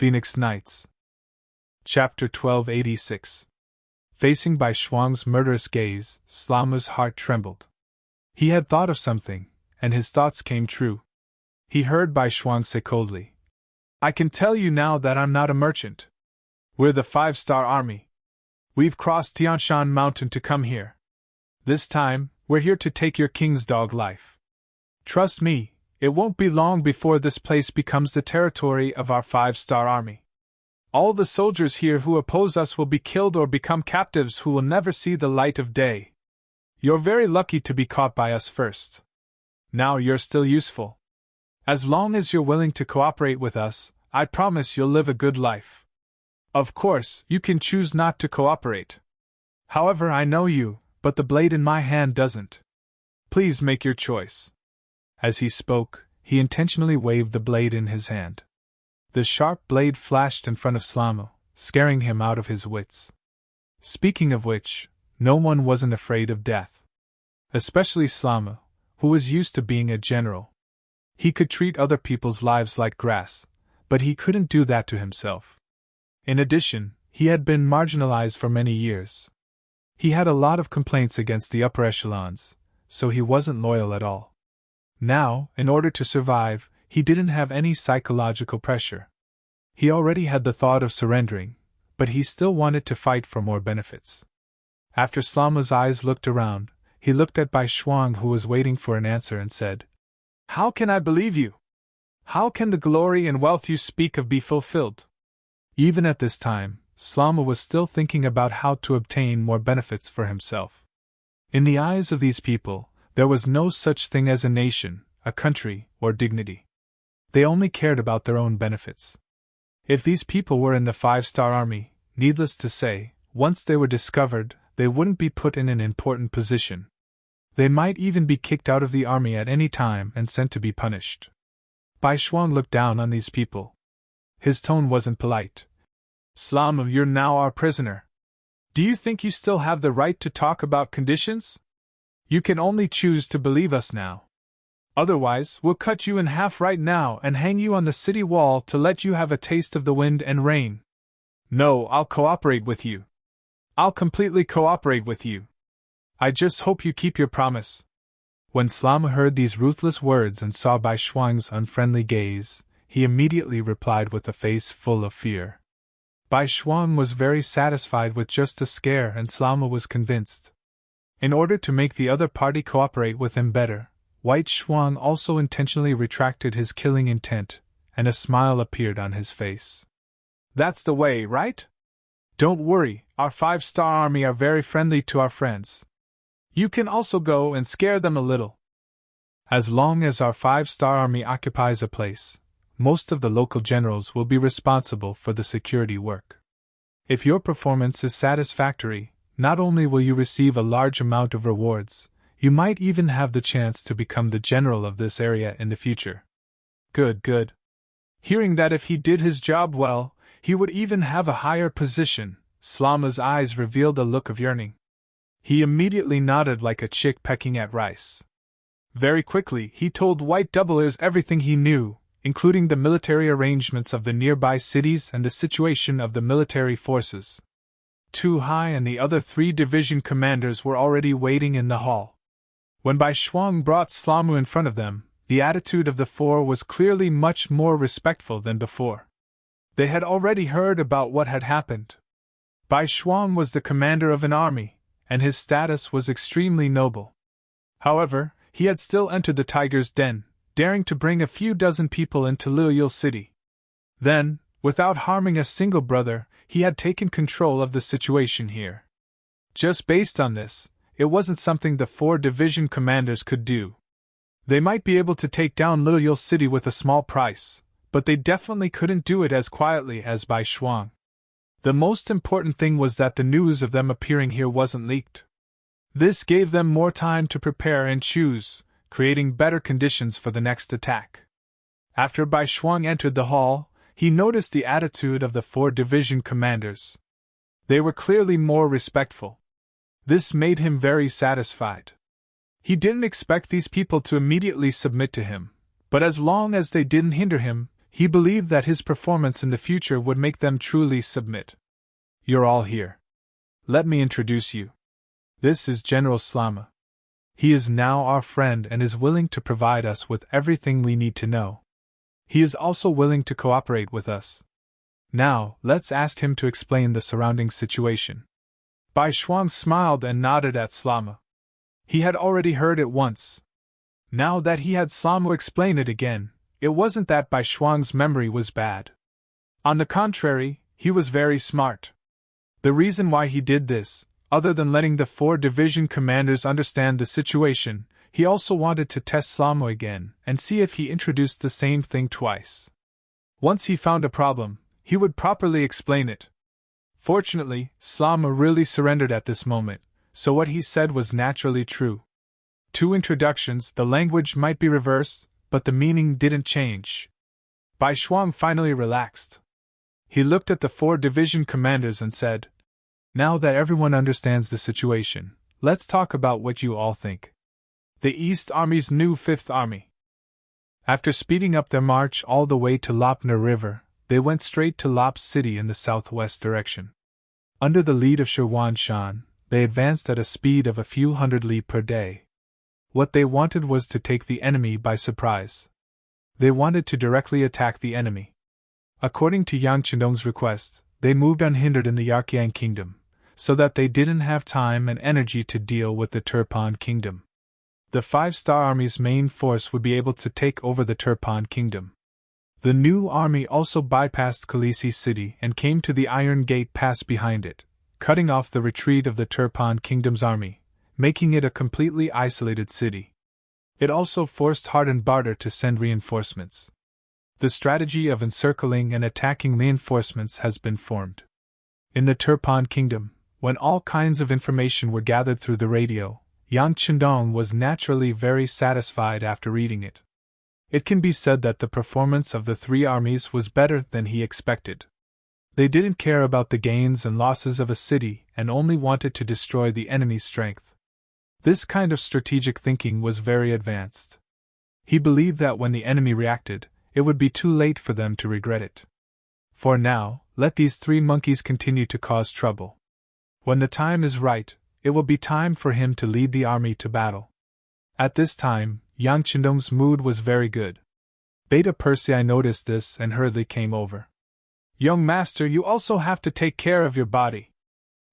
Phoenix Nights. Chapter 1286. Facing Bai Shuang's murderous gaze, Slama's heart trembled. He had thought of something, and his thoughts came true. He heard Bai Shuang say coldly, "I can tell you now that I'm not a merchant. We're the 5-star army. We've crossed Tianshan Mountain to come here. This time, we're here to take your king's dog life. Trust me, it won't be long before this place becomes the territory of our 5-star army. All the soldiers here who oppose us will be killed or become captives who will never see the light of day. You're very lucky to be caught by us first. Now you're still useful. As long as you're willing to cooperate with us, I promise you'll live a good life. Of course, you can choose not to cooperate. However, I know you, but the blade in my hand doesn't. Please make your choice." As he spoke, he intentionally waved the blade in his hand. The sharp blade flashed in front of Slama, scaring him out of his wits. Speaking of which, no one wasn't afraid of death. Especially Slama, who was used to being a general. He could treat other people's lives like grass, but he couldn't do that to himself. In addition, he had been marginalized for many years. He had a lot of complaints against the upper echelons, so he wasn't loyal at all. Now, in order to survive, he didn't have any psychological pressure. He already had the thought of surrendering, but he still wanted to fight for more benefits. After Slama's eyes looked around, he looked at Bai Shuang, who was waiting for an answer, and said, "How can I believe you? How can the glory and wealth you speak of be fulfilled?" Even at this time, Slama was still thinking about how to obtain more benefits for himself. In the eyes of these people, there was no such thing as a nation, a country, or dignity. They only cared about their own benefits. If these people were in the 5-star army, needless to say, once they were discovered, they wouldn't be put in an important position. They might even be kicked out of the army at any time and sent to be punished. Bai Shuang looked down on these people. His tone wasn't polite. "Slama, you're now our prisoner. Do you think you still have the right to talk about conditions? You can only choose to believe us now. Otherwise, we'll cut you in half right now and hang you on the city wall to let you have a taste of the wind and rain. No, I'll cooperate with you. I'll completely cooperate with you. I just hope you keep your promise." When Slama heard these ruthless words and saw Bai Shuang's unfriendly gaze, he immediately replied with a face full of fear. Bai Shuang was very satisfied with just a scare, and Slama was convinced. In order to make the other party cooperate with him better, White Shuang also intentionally retracted his killing intent, and a smile appeared on his face. "That's the way, right? Don't worry, our 5-star army are very friendly to our friends. You can also go and scare them a little. As long as our 5-star army occupies a place, most of the local generals will be responsible for the security work. If your performance is satisfactory, not only will you receive a large amount of rewards, you might even have the chance to become the general of this area in the future." Good, good. Hearing that if he did his job well, he would even have a higher position, Slama's eyes revealed a look of yearning. He immediately nodded like a chick pecking at rice. Very quickly, he told White Doublers everything he knew, including the military arrangements of the nearby cities and the situation of the military forces. Tu Hai and the other 3 division commanders were already waiting in the hall. When Bai Shuang brought Slamu in front of them, the attitude of the 4 was clearly much more respectful than before. They had already heard about what had happened. Bai Shuang was the commander of an army, and his status was extremely noble. However, he had still entered the tiger's den, daring to bring a few dozen people into Liyue City. Then, without harming a single brother, he had taken control of the situation here. Just based on this, it wasn't something the 4 division commanders could do. They might be able to take down Liyue City with a small price, but they definitely couldn't do it as quietly as Bai Shuang. The most important thing was that the news of them appearing here wasn't leaked. This gave them more time to prepare and choose, creating better conditions for the next attack. After Bai Shuang entered the hall, he noticed the attitude of the 4 division commanders. They were clearly more respectful. This made him very satisfied. He didn't expect these people to immediately submit to him, but as long as they didn't hinder him, He believed that his performance in the future would make them truly submit. "You're all here. Let me introduce you. This is General Slama. He is now our friend and is willing to provide us with everything we need to know. He is also willing to cooperate with us. Now, let's ask him to explain the surrounding situation." Bai Shuang smiled and nodded at Slama. He had already heard it once. Now that he had Slama explain it again, it wasn't that Bai Shuang's memory was bad. On the contrary, he was very smart. The reason why he did this, other than letting the 4 division commanders understand the situation, he also wanted to test Slama again and see if he introduced the same thing twice. Once he found a problem, he would properly explain it. Fortunately, Slama really surrendered at this moment, so what he said was naturally true. 2 introductions, the language might be reversed, but the meaning didn't change. Bai Shuang finally relaxed. He looked at the 4 division commanders and said, "Now that everyone understands the situation, let's talk about what you all think. The East Army's new 5th Army." After speeding up their march all the way to Lopner River, they went straight to Lop City in the southwest direction. Under the lead of Shirwan Shan, they advanced at a speed of a few hundred li per day. What they wanted was to take the enemy by surprise. They wanted to directly attack the enemy. According to Yang Chendong's request, they moved unhindered in the Yarkyang Kingdom, so that they didn't have time and energy to deal with the Turpan Kingdom. The 5-star army's main force would be able to take over the Turpan Kingdom. The new army also bypassed Khaleesi City and came to the Iron Gate Pass behind it, cutting off the retreat of the Turpan Kingdom's army, making it a completely isolated city. It also forced Harden Barter to send reinforcements. The strategy of encircling and attacking reinforcements has been formed. In the Turpan Kingdom, when all kinds of information were gathered through the radio, Yang Chendong was naturally very satisfied after reading it. It can be said that the performance of the 3 armies was better than he expected. They didn't care about the gains and losses of a city and only wanted to destroy the enemy's strength. This kind of strategic thinking was very advanced. He believed that when the enemy reacted, it would be too late for them to regret it. For now, let these 3 monkeys continue to cause trouble. When the time is right, it will be time for him to lead the army to battle. At this time, Yang Chendong's mood was very good. Beta Persei noticed this and hurriedly came over. "Young master, you also have to take care of your body.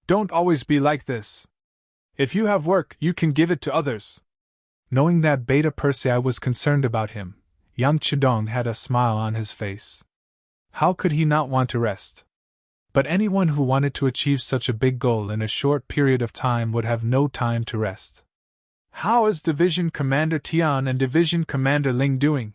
Don't always be like this. If you have work, you can give it to others." Knowing that Beta Persei was concerned about him, Yang Chendong had a smile on his face. How could he not want to rest? But anyone who wanted to achieve such a big goal in a short period of time would have no time to rest. "How is Division Commander Tian and Division Commander Ling doing?"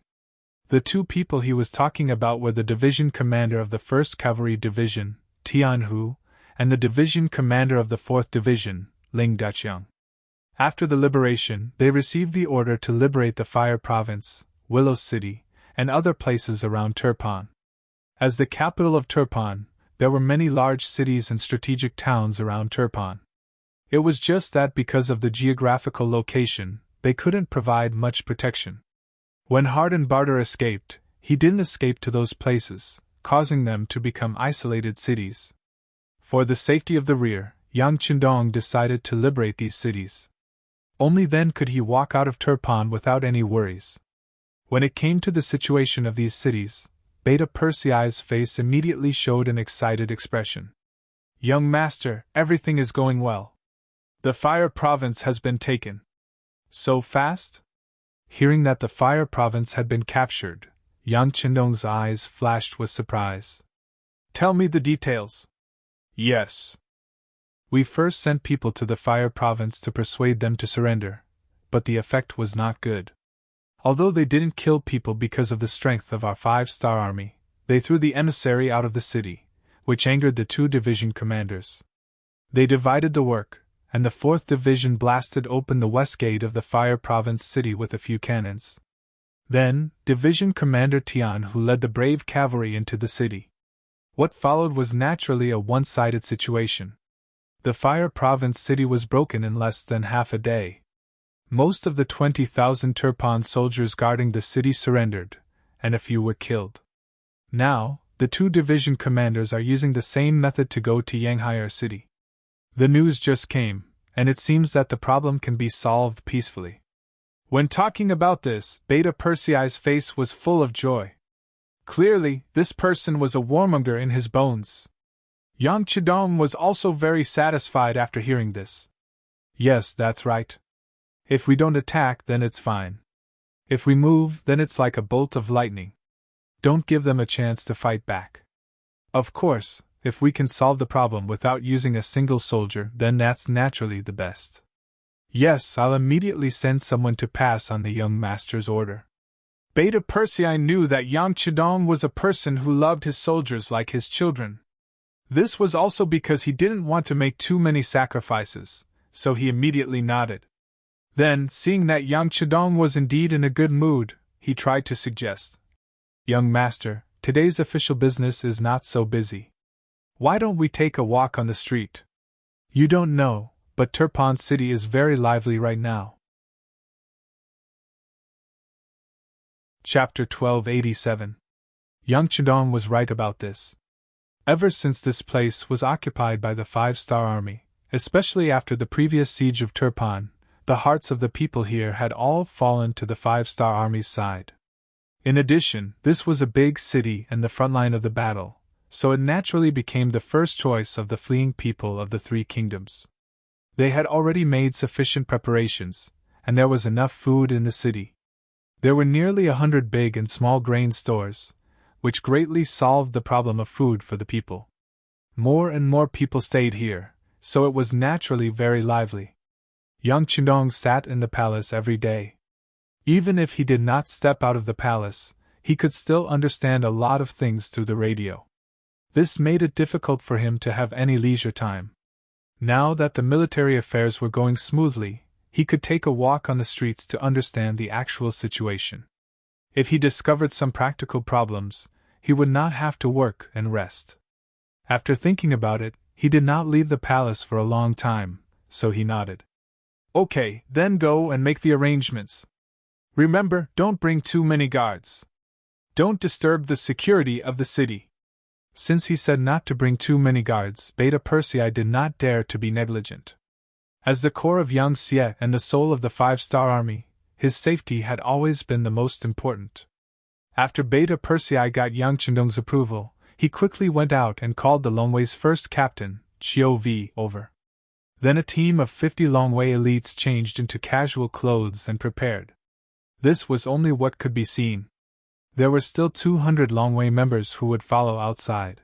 The 2 people he was talking about were the Division Commander of the 1st Cavalry Division, Tian Hu, and the Division Commander of the 4th Division, Ling Daqiang. After the liberation, they received the order to liberate the Fire Province, Willow City, and other places around Turpan. As the capital of Turpan, there were many large cities and strategic towns around Turpan. It was just that because of the geographical location, they couldn't provide much protection. When Harden Barter escaped, he didn't escape to those places, causing them to become isolated cities. For the safety of the rear, Yang Chendong decided to liberate these cities. Only then could he walk out of Turpan without any worries. When it came to the situation of these cities, Beta Persei's face immediately showed an excited expression. "Young master, everything is going well. The Fire Province has been taken." "So fast?" Hearing that the Fire Province had been captured, Yang Chendong's eyes flashed with surprise. "Tell me the details." "Yes. We first sent people to the Fire Province to persuade them to surrender, but the effect was not good. Although they didn't kill people because of the strength of our 5-star army, they threw the emissary out of the city, which angered the 2 division commanders. They divided the work, and the 4th Division blasted open the west gate of the Fire Province city with a few cannons. Then, Division Commander Tian Hu led the brave cavalry into the city. What followed was naturally a one-sided situation. The Fire Province city was broken in less than half a day. Most of the 20,000 Turpan soldiers guarding the city surrendered, and a few were killed. Now, the two division commanders are using the same method to go to Yanghai City. The news just came, and it seems that the problem can be solved peacefully. When talking about this, Beta Persei's face was full of joy. Clearly, this person was a warmonger in his bones. Yang Chidong was also very satisfied after hearing this. Yes, that's right. If we don't attack, then it's fine. If we move, then it's like a bolt of lightning. Don't give them a chance to fight back. Of course, if we can solve the problem without using a single soldier, then that's naturally the best. Yes, I'll immediately send someone to pass on the young master's order. Beta Persei knew that Yang Chidong was a person who loved his soldiers like his children. This was also because he didn't want to make too many sacrifices, so he immediately nodded. Then, seeing that Yang Chidong was indeed in a good mood, he tried to suggest, "Young master, today's official business is not so busy. Why don't we take a walk on the street? You don't know, but Turpan City is very lively right now." Chapter 1287. Yang Chidong was right about this. Ever since this place was occupied by the Five-Star Army, especially after the previous siege of Turpan, the hearts of the people here had all fallen to the Five-Star Army's side. In addition, this was a big city and the front line of the battle, so it naturally became the first choice of the fleeing people of the Three Kingdoms. They had already made sufficient preparations, and there was enough food in the city. There were nearly 100 big and small grain stores, which greatly solved the problem of food for the people. More and more people stayed here, so it was naturally very lively. Yang Chidong sat in the palace every day. Even if he did not step out of the palace, he could still understand a lot of things through the radio. This made it difficult for him to have any leisure time. Now that the military affairs were going smoothly, he could take a walk on the streets to understand the actual situation. If he discovered some practical problems, he would not have to work and rest. After thinking about it, he did not leave the palace for a long time, so he nodded. "Okay, then go and make the arrangements. Remember, don't bring too many guards. Don't disturb the security of the city." Since he said not to bring too many guards, Beta Persei did not dare to be negligent. As the core of Yang Xie and the soul of the Five-Star Army, his safety had always been the most important. After Beta Persei got Yang Chidong's approval, he quickly went out and called the Longwei's first captain, Chiu Vi, over. Then a team of 50 Longwei elites changed into casual clothes and prepared. This was only what could be seen. There were still 200 Longwei members who would follow outside.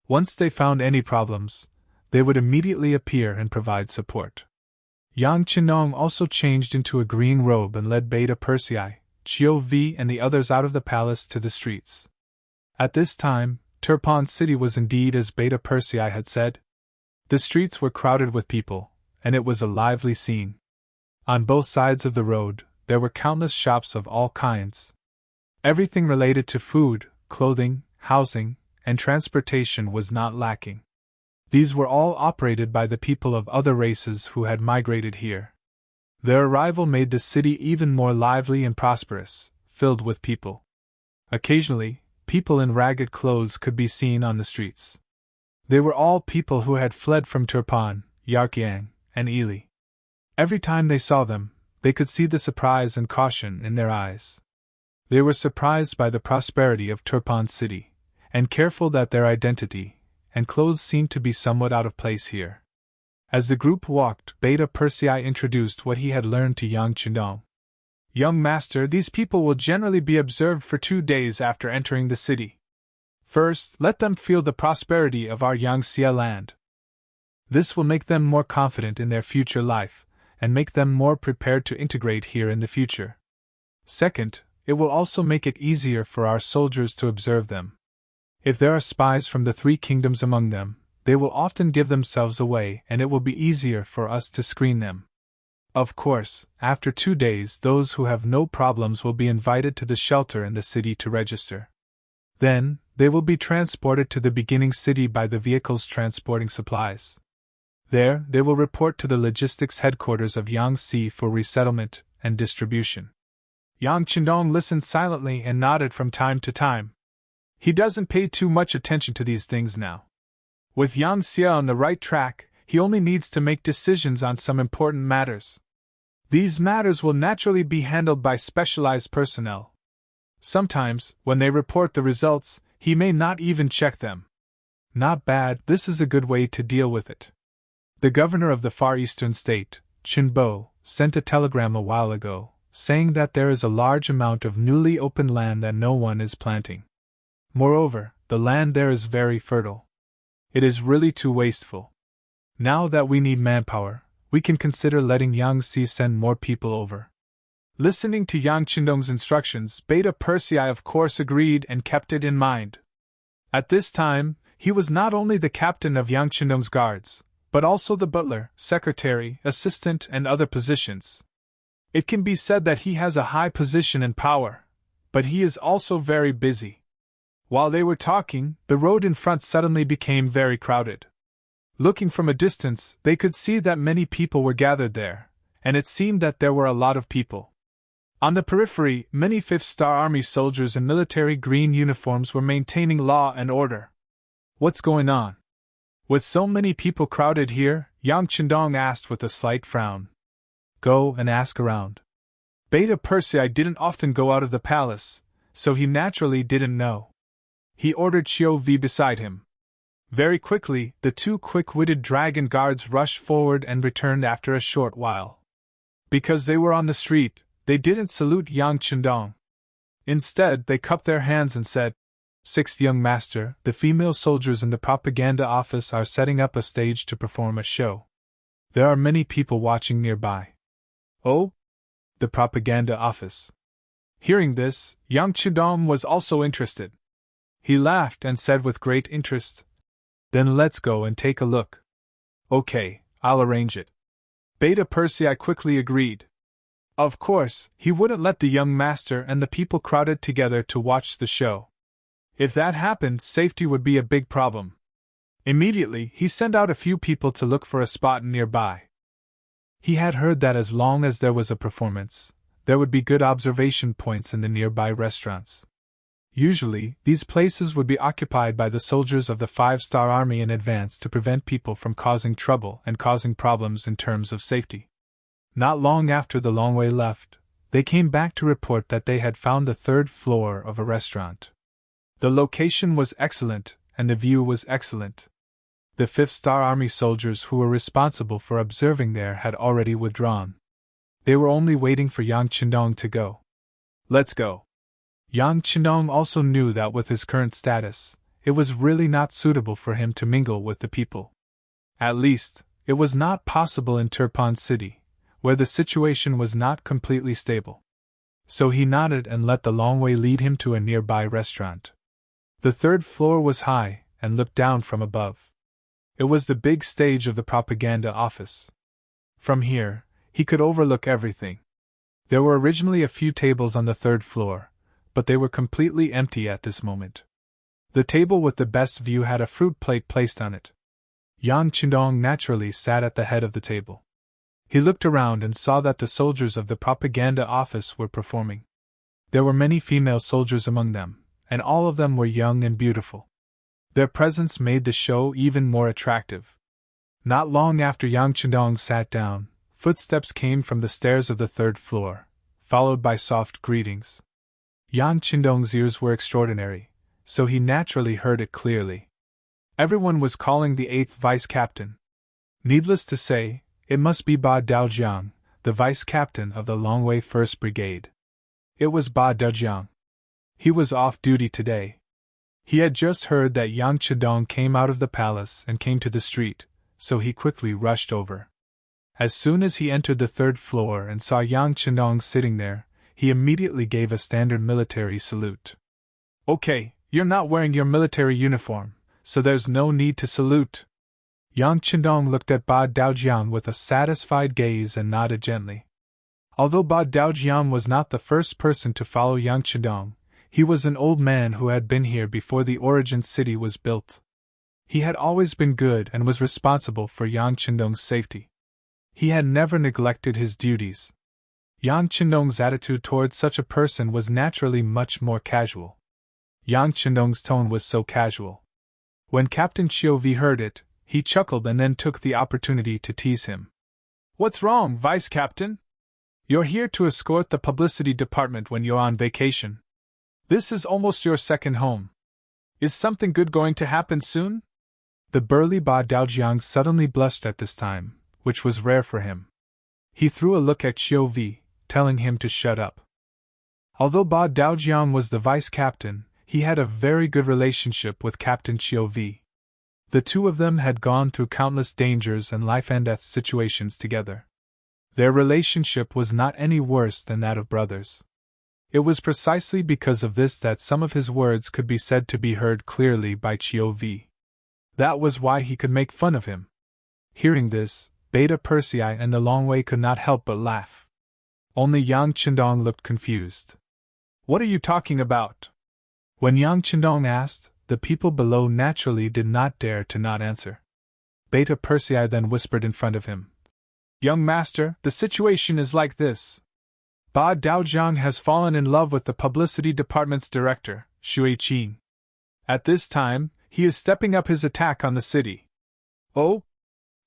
Once they found any problems, they would immediately appear and provide support. Yang Chidong also changed into a green robe and led Beta Persei, Chiu Vi and the others out of the palace to the streets. At this time, Turpan City was indeed as Beta Persei had said. The streets were crowded with people, and it was a lively scene. On both sides of the road, there were countless shops of all kinds. Everything related to food, clothing, housing, and transportation was not lacking. These were all operated by the people of other races who had migrated here. Their arrival made the city even more lively and prosperous, filled with people. Occasionally, people in ragged clothes could be seen on the streets. They were all people who had fled from Turpan, Yarkyang, and Ili. Every time they saw them, they could see the surprise and caution in their eyes. They were surprised by the prosperity of Turpan City, and careful that their identity and clothes seemed to be somewhat out of place here. As the group walked, Beta Persei introduced what he had learned to Yang Chidong. "Young master, these people will generally be observed for 2 days after entering the city. First, let them feel the prosperity of our Yangxie land. This will make them more confident in their future life, and make them more prepared to integrate here in the future. Second, it will also make it easier for our soldiers to observe them. If there are spies from the Three Kingdoms among them, they will often give themselves away and it will be easier for us to screen them. Of course, after 2 days those who have no problems will be invited to the shelter in the city to register. Then, they will be transported to the beginning city by the vehicles transporting supplies. There, they will report to the logistics headquarters of Yangxi for resettlement and distribution." Yang Chidong listened silently and nodded from time to time. He doesn't pay too much attention to these things now. With Yang Xia on the right track, he only needs to make decisions on some important matters. These matters will naturally be handled by specialized personnel. Sometimes, when they report the results, he may not even check them. Not bad, this is a good way to deal with it. The governor of the Far Eastern state, Chunbo, sent a telegram a while ago, saying that there is a large amount of newly opened land that no one is planting. Moreover, the land there is very fertile. It is really too wasteful. Now that we need manpower, we can consider letting Yang Xi send more people over. Listening to Yang Qindong's instructions, Beta Persei of course agreed and kept it in mind. At this time, he was not only the captain of Yang Qindong's guards, but also the butler, secretary, assistant, and other positions. It can be said that he has a high position and power, but he is also very busy. While they were talking, the road in front suddenly became very crowded. Looking from a distance, they could see that many people were gathered there, and it seemed that there were a lot of people. On the periphery, many Fifth Star Army soldiers in military green uniforms were maintaining law and order. What's going on? With so many people crowded here, Yang Qindong asked with a slight frown. Go and ask around. Beta Persei didn't often go out of the palace, so he naturally didn't know. He ordered Xiu Vi beside him. Very quickly, the two quick-witted dragon guards rushed forward and returned after a short while. Because they were on the street, they didn't salute Yang Qindong. Instead, they cupped their hands and said, "Sixth young master, the female soldiers in the propaganda office are setting up a stage to perform a show. There are many people watching nearby." Oh? The propaganda office. Hearing this, Yang Qindong was also interested. He laughed and said with great interest, "Then let's go and take a look." "Okay, I'll arrange it." Beta Persei quickly agreed. Of course, he wouldn't let the young master and the people crowded together to watch the show. If that happened, safety would be a big problem. Immediately, he sent out a few people to look for a spot nearby. He had heard that as long as there was a performance, there would be good observation points in the nearby restaurants. Usually, these places would be occupied by the soldiers of the Five-Star Army in advance to prevent people from causing trouble and causing problems in terms of safety. Not long after the Longwei left, they came back to report that they had found the third floor of a restaurant. The location was excellent, and the view was excellent. The Fifth-Star Army soldiers who were responsible for observing there had already withdrawn. They were only waiting for Yang Qindong to go. "Let's go." Yang Qindong also knew that with his current status, it was really not suitable for him to mingle with the people. At least, it was not possible in Turpan City, where the situation was not completely stable. So he nodded and let the Longwei lead him to a nearby restaurant. The third floor was high and looked down from above. It was the big stage of the propaganda office. From here, he could overlook everything. There were originally a few tables on the third floor, but they were completely empty at this moment. The table with the best view had a fruit plate placed on it. Yang Qindong naturally sat at the head of the table. He looked around and saw that the soldiers of the propaganda office were performing. There were many female soldiers among them, and all of them were young and beautiful. Their presence made the show even more attractive. Not long after Yang Qindong sat down, footsteps came from the stairs of the third floor, followed by soft greetings. Yang Qindong's ears were extraordinary, so he naturally heard it clearly. Everyone was calling the 8th vice-captain. Needless to say, it must be Ba Daojiang, the vice-captain of the Longwei 1st Brigade. It was Ba Daojiang. He was off duty today. He had just heard that Yang Qindong came out of the palace and came to the street, so he quickly rushed over. As soon as he entered the third floor and saw Yang Qindong sitting there, he immediately gave a standard military salute. "Okay, you're not wearing your military uniform, so there's no need to salute." Yang Qindong looked at Ba Daojiang with a satisfied gaze and nodded gently. Although Ba Daojiang was not the first person to follow Yang Qindong, he was an old man who had been here before the origin city was built. He had always been good and was responsible for Yang Qindong's safety. He had never neglected his duties. Yang Qindong's attitude towards such a person was naturally much more casual. Yang Chendong's tone was so casual. When Captain Chiovi heard it, he chuckled and then took the opportunity to tease him. What's wrong, Vice Captain? You're here to escort the publicity department when you're on vacation. This is almost your second home. Is something good going to happen soon? The burly Ba Daojiang suddenly blushed at this time, which was rare for him. He threw a look at Chiovi, telling him to shut up. Although Ba Daojiang was the vice captain, he had a very good relationship with Captain Chiovi. The two of them had gone through countless dangers and life-and-death situations together. Their relationship was not any worse than that of brothers. It was precisely because of this that some of his words could be said to be heard clearly by Chiovi. That was why he could make fun of him. Hearing this, Beta Persei and the Longwei could not help but laugh. Only Yang Chendong looked confused. What are you talking about? When Yang Chendong asked, the people below naturally did not dare to not answer. Beta Persei then whispered in front of him. Young master, the situation is like this. Ba Daojiang has fallen in love with the publicity department's director, Shui Qing. At this time, he is stepping up his attack on the city. Oh?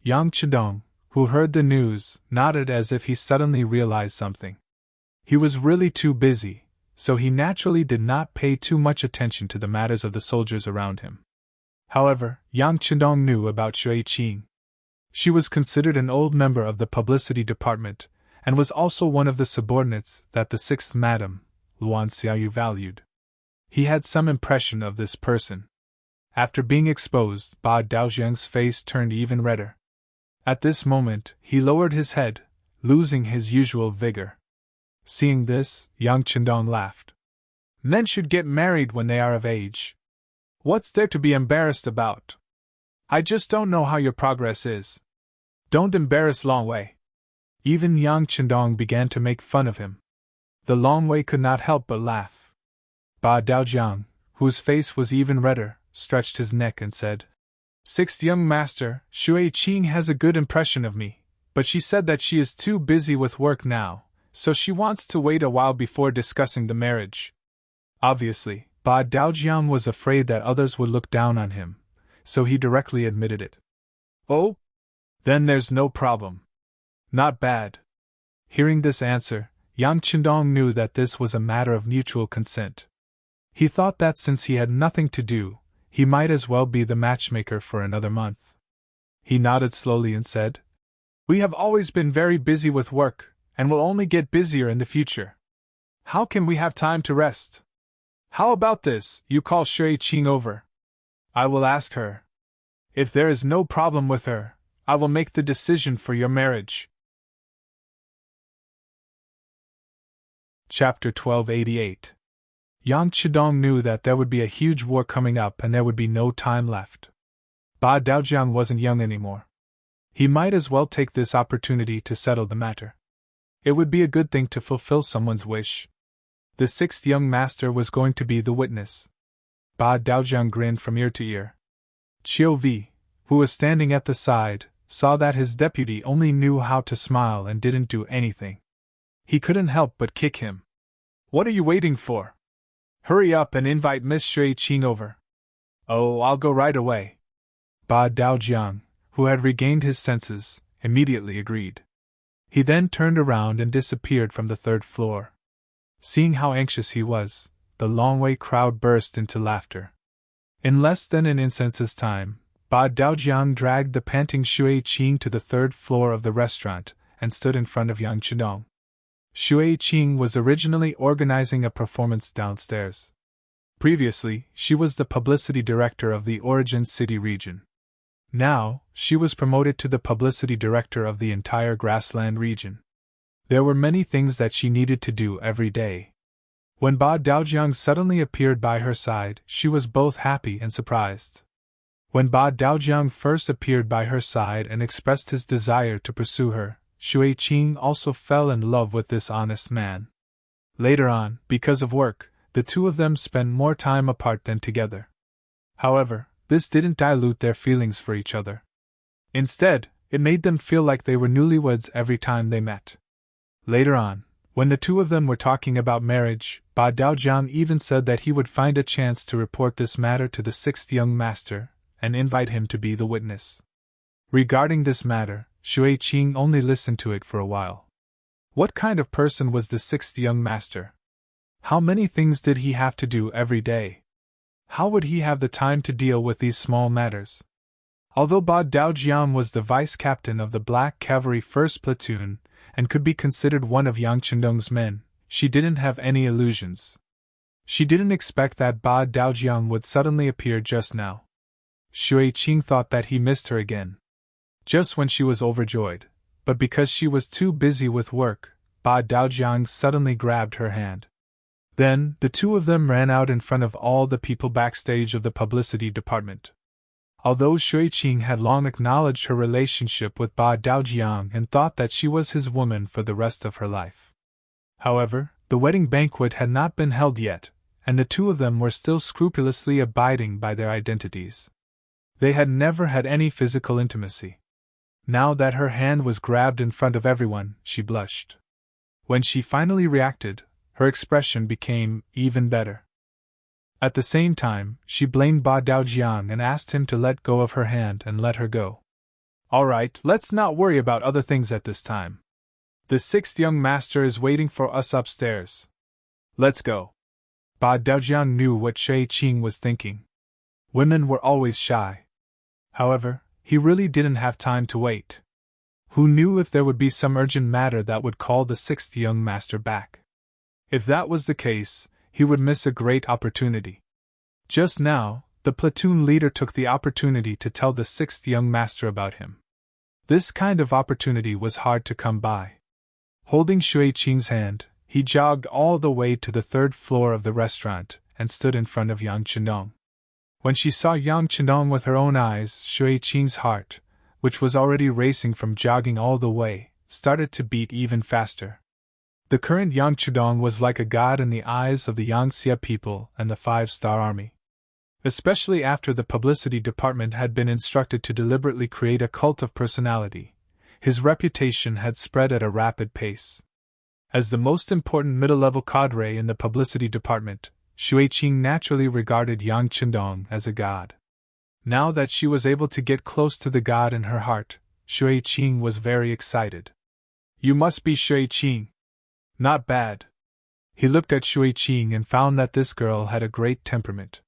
Yang Chendong, who heard the news, nodded as if he suddenly realized something. He was really too busy, so he naturally did not pay too much attention to the matters of the soldiers around him. However, Yang Chendong knew about Shui Qing. She was considered an old member of the publicity department, and was also one of the subordinates that the sixth madam, Luan Xiaoyu, valued. He had some impression of this person. After being exposed, Ba Daojiang's face turned even redder. At this moment, he lowered his head, losing his usual vigor. Seeing this, Yang Chendong laughed. Men should get married when they are of age. What's there to be embarrassed about? I just don't know how your progress is. Don't embarrass Longwei. Even Yang Chendong began to make fun of him. The Longwei could not help but laugh. Ba Daojiang, whose face was even redder, stretched his neck and said, Sixth young master, Shui Qing has a good impression of me, but she said that she is too busy with work now, so she wants to wait a while before discussing the marriage. Obviously, Ba Daojiang was afraid that others would look down on him, so he directly admitted it. Oh? Then there's no problem. Not bad. Hearing this answer, Yang Chendong knew that this was a matter of mutual consent. He thought that since he had nothing to do, he might as well be the matchmaker for another month. He nodded slowly and said, We have always been very busy with work, and will only get busier in the future. How can we have time to rest? How about this, you call Shui Qing over? I will ask her. If there is no problem with her, I will make the decision for your marriage. Chapter 1288. Yang Chendong knew that there would be a huge war coming up and there would be no time left. Ba Daojiang wasn't young anymore. He might as well take this opportunity to settle the matter. It would be a good thing to fulfill someone's wish. The sixth young master was going to be the witness. Ba Daojiang grinned from ear to ear. Chiovi, who was standing at the side, saw that his deputy only knew how to smile and didn't do anything. He couldn't help but kick him. What are you waiting for? Hurry up and invite Miss Shui Qing over. Oh, I'll go right away. Ba Daojiang, who had regained his senses, immediately agreed. He then turned around and disappeared from the third floor. Seeing how anxious he was, the Longwei crowd burst into laughter. In less than an instant's time, Ba Daojiang dragged the panting Shui Qing to the third floor of the restaurant and stood in front of Yang Chendong. Shui Qing was originally organizing a performance downstairs. Previously, she was the publicity director of the Origin City region. Now, she was promoted to the publicity director of the entire grassland region. There were many things that she needed to do every day. When Ba Daojiang suddenly appeared by her side, she was both happy and surprised. When Ba Daojiang first appeared by her side and expressed his desire to pursue her, Shui Qing also fell in love with this honest man. Later on, because of work, the two of them spent more time apart than together. However, this didn't dilute their feelings for each other. Instead, it made them feel like they were newlyweds every time they met. Later on, When the two of them were talking about marriage, Ba Daojiang even said that he would find a chance to report this matter to the sixth young master, and invite him to be the witness. Regarding this matter, Shui Qing only listened to it for a while. What kind of person was the sixth young master? How many things did he have to do every day? How would he have the time to deal with these small matters? Although Ba Daojiang was the vice captain of the Black Cavalry 1st Platoon, and could be considered one of Yang Chendong's men, she didn't have any illusions. She didn't expect that Ba Daojiang would suddenly appear just now. Shui Qing thought that he missed her again. Just when she was overjoyed, but because she was too busy with work, Ba Daojiang suddenly grabbed her hand. Then, the two of them ran out in front of all the people backstage of the publicity department. Although Shui Qing had long acknowledged her relationship with Ba Daojiang and thought that she was his woman for the rest of her life. However, the wedding banquet had not been held yet, and the two of them were still scrupulously abiding by their identities. They had never had any physical intimacy. Now that her hand was grabbed in front of everyone, she blushed. When she finally reacted, her expression became even better. At the same time, she blamed Ba Daojiang and asked him to let go of her hand and let her go. All right, let's not worry about other things at this time. The sixth young master is waiting for us upstairs. Let's go. Ba Daojiang knew what Shui Qing was thinking. Women were always shy. However, he really didn't have time to wait. Who knew if there would be some urgent matter that would call the sixth young master back? If that was the case, he would miss a great opportunity. Just now, the platoon leader took the opportunity to tell the sixth young master about him. This kind of opportunity was hard to come by. Holding Shui Qing's hand, he jogged all the way to the 3rd floor of the restaurant and stood in front of Yang Chendong. When she saw Yang Chendong with her own eyes, Shui Qing's heart, which was already racing from jogging all the way, started to beat even faster. The current Yang Chendong was like a god in the eyes of the Yangxia people and the 5-star army. Especially after the publicity department had been instructed to deliberately create a cult of personality, his reputation had spread at a rapid pace. As the most important middle-level cadre in the publicity department, Shui Qing naturally regarded Yang Chendong as a god. Now that she was able to get close to the god in her heart, Shui Qing was very excited. You must be Shui Qing. Not bad. He looked at Shui Qing and found that this girl had a great temperament.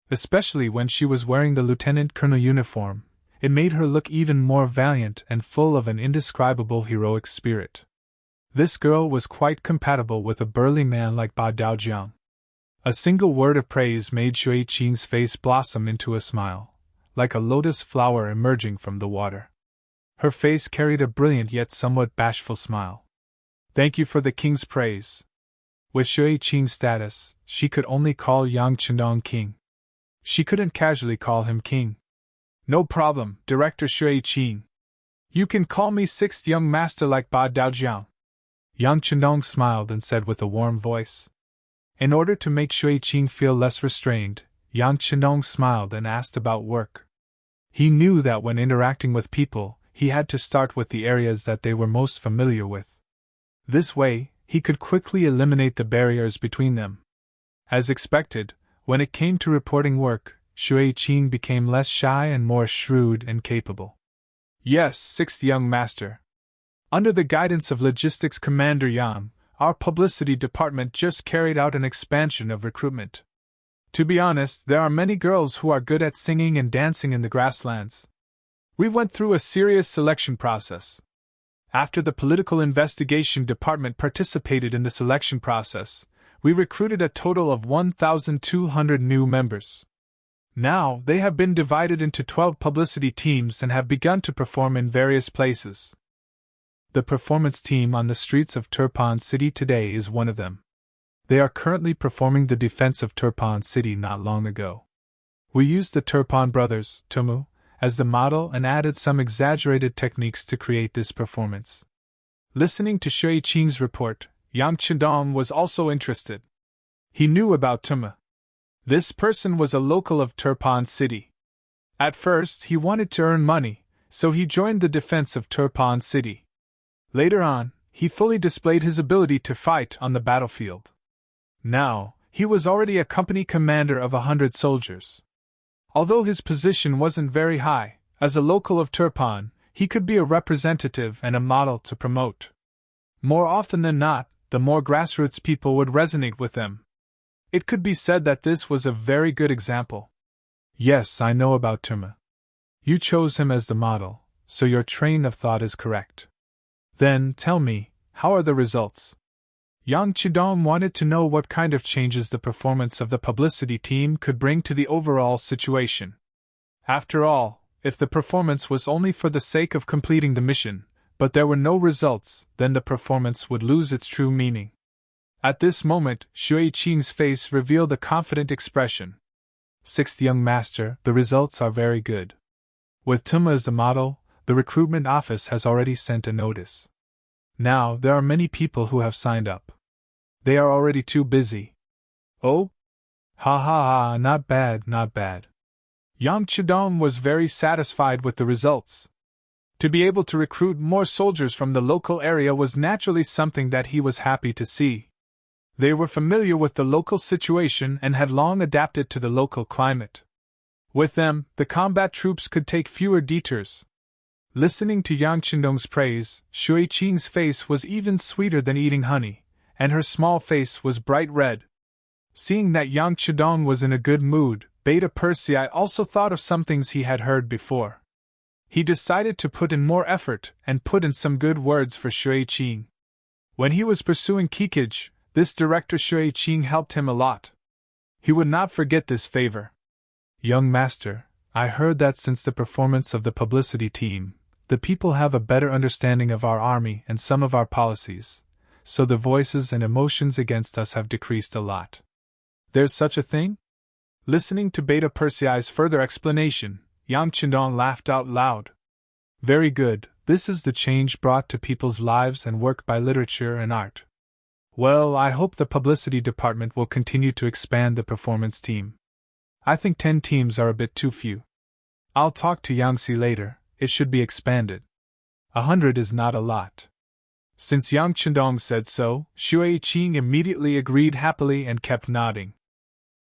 Especially when she was wearing the lieutenant colonel uniform, it made her look even more valiant and full of an indescribable heroic spirit. This girl was quite compatible with a burly man like Ba Daojiang. A single word of praise made Shui Qing's face blossom into a smile, like a lotus flower emerging from the water. Her face carried a brilliant yet somewhat bashful smile. Thank you for the king's praise. With Shui Qing's status, she could only call Yang Chendong king. She couldn't casually call him king. No problem, Director Shui Qing. You can call me sixth young master like Ba Daojiang. Yang Chendong smiled and said with a warm voice. In order to make Shui Qing feel less restrained, Yang Chendong smiled and asked about work. He knew that when interacting with people, he had to start with the areas that they were most familiar with. This way, he could quickly eliminate the barriers between them. As expected, when it came to reporting work, Shui Qing became less shy and more shrewd and capable. Yes, sixth young master. Under the guidance of Logistics Commander Yang, our publicity department just carried out an expansion of recruitment. To be honest, there are many girls who are good at singing and dancing in the grasslands. We went through a serious selection process. After the political investigation department participated in the selection process, we recruited a total of 1,200 new members. Now, they have been divided into 12 publicity teams and have begun to perform in various places. The performance team on the streets of Turpan City today is one of them. They are currently performing the defense of Turpan City not long ago. We used the Turpan brothers, Tumu, as the model and added some exaggerated techniques to create this performance. Listening to Shui Qing's report, Yang Chendong was also interested. He knew about Tumu. This person was a local of Turpan City. At first, he wanted to earn money, so he joined the defense of Turpan City. Later on, he fully displayed his ability to fight on the battlefield. Now, he was already a company commander of 100 soldiers. Although his position wasn't very high, as a local of Turpan, he could be a representative and a model to promote. More often than not, the more grassroots people would resonate with them. It could be said that this was a very good example. Yes, I know about Turma. You chose him as the model, so your train of thought is correct. Then, tell me, how are the results? Yang Chidong wanted to know what kind of changes the performance of the publicity team could bring to the overall situation. After all, if the performance was only for the sake of completing the mission, but there were no results, then the performance would lose its true meaning. At this moment, Shui Qing's face revealed a confident expression. Sixth young master, the results are very good. With Tuma as the model, the recruitment office has already sent a notice. Now, there are many people who have signed up. They are already too busy. Oh? Ha ha ha, not bad, not bad. Yang Chidong was very satisfied with the results. To be able to recruit more soldiers from the local area was naturally something that he was happy to see. They were familiar with the local situation and had long adapted to the local climate. With them, the combat troops could take fewer detours. Listening to Yang Chindong's praise, Shui Qing's face was even sweeter than eating honey, and her small face was bright red. Seeing that Yang Chidong was in a good mood, Beta Persei also thought of some things he had heard before. He decided to put in more effort and put in some good words for Shui Qing. When he was pursuing Kikij, this director Shui Qing helped him a lot. He would not forget this favor. Young master, I heard that since the performance of the publicity team, the people have a better understanding of our army and some of our policies, so the voices and emotions against us have decreased a lot. There's such a thing? Listening to Beta Persei's further explanation, Yang Chindong laughed out loud. Very good, this is the change brought to people's lives and work by literature and art. Well, I hope the publicity department will continue to expand the performance team. I think 10 teams are a bit too few. I'll talk to Yangtze later, it should be expanded. 100 is not a lot. Since Yang Chindong said so, Shui Qing immediately agreed happily and kept nodding.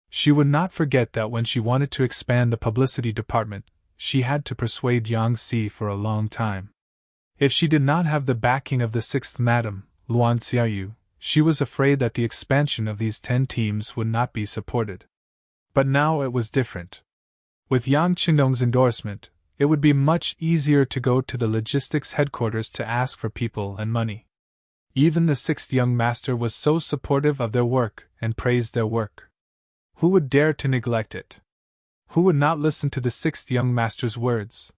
She would not forget that when she wanted to expand the publicity department, she had to persuade Yangtze for a long time. If she did not have the backing of the 6th Madam, Luan Xiaoyu, she was afraid that the expansion of these 10 teams would not be supported. But now it was different. With Yang Chindong's endorsement, it would be much easier to go to the logistics headquarters to ask for people and money. Even the 6th young master was so supportive of their work and praised their work. Who would dare to neglect it? Who would not listen to the 6th young master's words?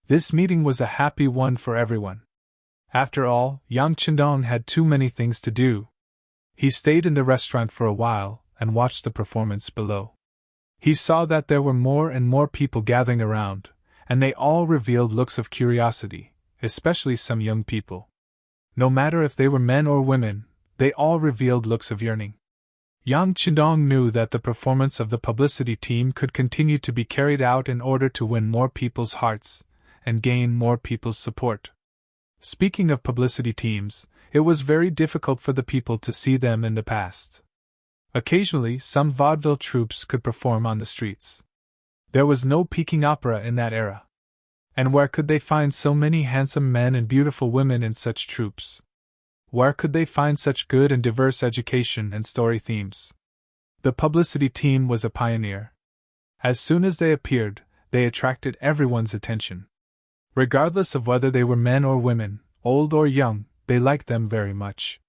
This meeting was a happy one for everyone. After all, Yang Chindong had too many things to do. He stayed in the restaurant for a while and watched the performance below. He saw that there were more and more people gathering around, and they all revealed looks of curiosity, especially some young people. No matter if they were men or women, they all revealed looks of yearning. Yang Chindong knew that the performance of the publicity team could continue to be carried out in order to win more people's hearts and gain more people's support. Speaking of publicity teams, it was very difficult for the people to see them in the past. Occasionally, some vaudeville troupes could perform on the streets. There was no Peking opera in that era. And where could they find so many handsome men and beautiful women in such troupes? Where could they find such good and diverse education and story themes? The publicity team was a pioneer. As soon as they appeared, they attracted everyone's attention. Regardless of whether they were men or women, old or young, they liked them very much.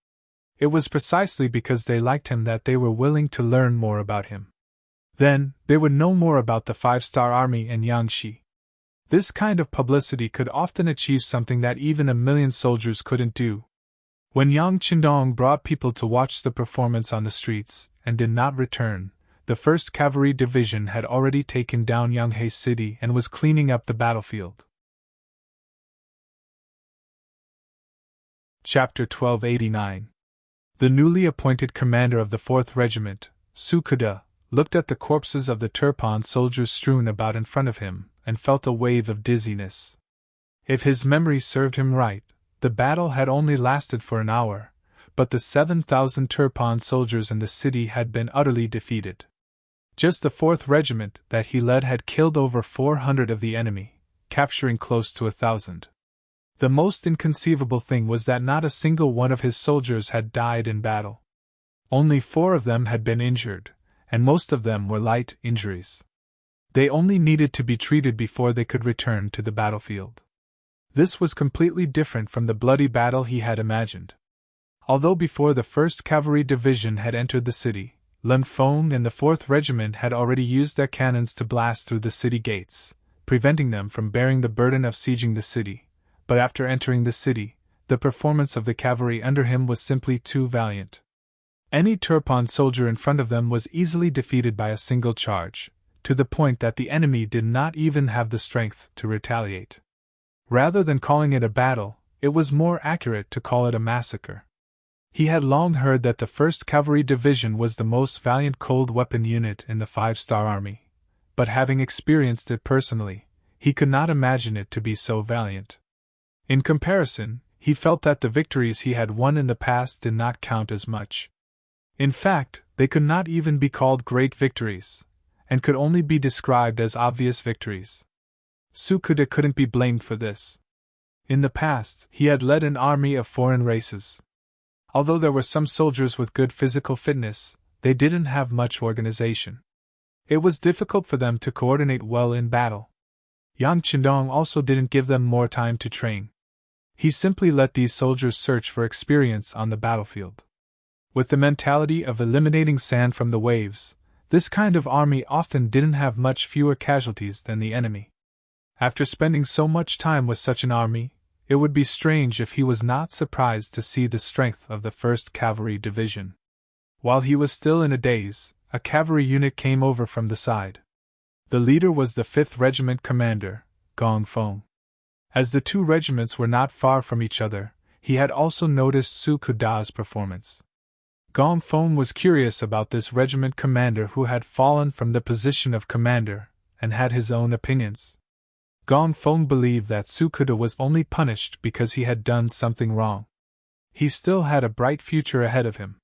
It was precisely because they liked him that they were willing to learn more about him. Then, they would know more about the 5-star army and Yangshi. This kind of publicity could often achieve something that even 1,000,000 soldiers couldn't do. When Yang Chindong brought people to watch the performance on the streets, and did not return, the 1st Cavalry Division had already taken down Yanghe City and was cleaning up the battlefield. Chapter 1289. The newly appointed commander of the 4th Regiment, Sukuda, looked at the corpses of the Turpan soldiers strewn about in front of him, and felt a wave of dizziness. If his memory served him right, The battle had only lasted for an hour, but the 7,000 Turpan soldiers in the city had been utterly defeated. Just the 4th Regiment that he led had killed over 400 of the enemy, capturing close to 1,000. The most inconceivable thing was that not a single one of his soldiers had died in battle. Only 4 of them had been injured, and most of them were light injuries. They only needed to be treated before they could return to the battlefield. This was completely different from the bloody battle he had imagined. Although before the 1st Cavalry Division had entered the city, Lun Feng and the 4th Regiment had already used their cannons to blast through the city gates, preventing them from bearing the burden of sieging the city. But after entering the city, the performance of the cavalry under him was simply too valiant. Any Turpan soldier in front of them was easily defeated by a single charge, to the point that the enemy did not even have the strength to retaliate. Rather than calling it a battle, it was more accurate to call it a massacre. He had long heard that the 1st Cavalry Division was the most valiant cold weapon unit in the 5-star army, but having experienced it personally, he could not imagine it to be so valiant. In comparison, he felt that the victories he had won in the past did not count as much. In fact, they could not even be called great victories, and could only be described as obvious victories. Sukuda couldn't be blamed for this. In the past, he had led an army of foreign races. Although there were some soldiers with good physical fitness, they didn't have much organization. It was difficult for them to coordinate well in battle. Yang Qindong also didn't give them more time to train. He simply let these soldiers search for experience on the battlefield. With the mentality of eliminating sand from the waves, this kind of army often didn't have much fewer casualties than the enemy. After spending so much time with such an army, it would be strange if he was not surprised to see the strength of the 1st Cavalry Division. While he was still in a daze, a cavalry unit came over from the side. The leader was the 5th Regiment commander, Gong Feng. As the 2 regiments were not far from each other, he had also noticed Su Kuda's performance. Gong Feng was curious about this regiment commander who had fallen from the position of commander, and had his own opinions. Gong Feng believed that Sukuda was only punished because he had done something wrong. He still had a bright future ahead of him.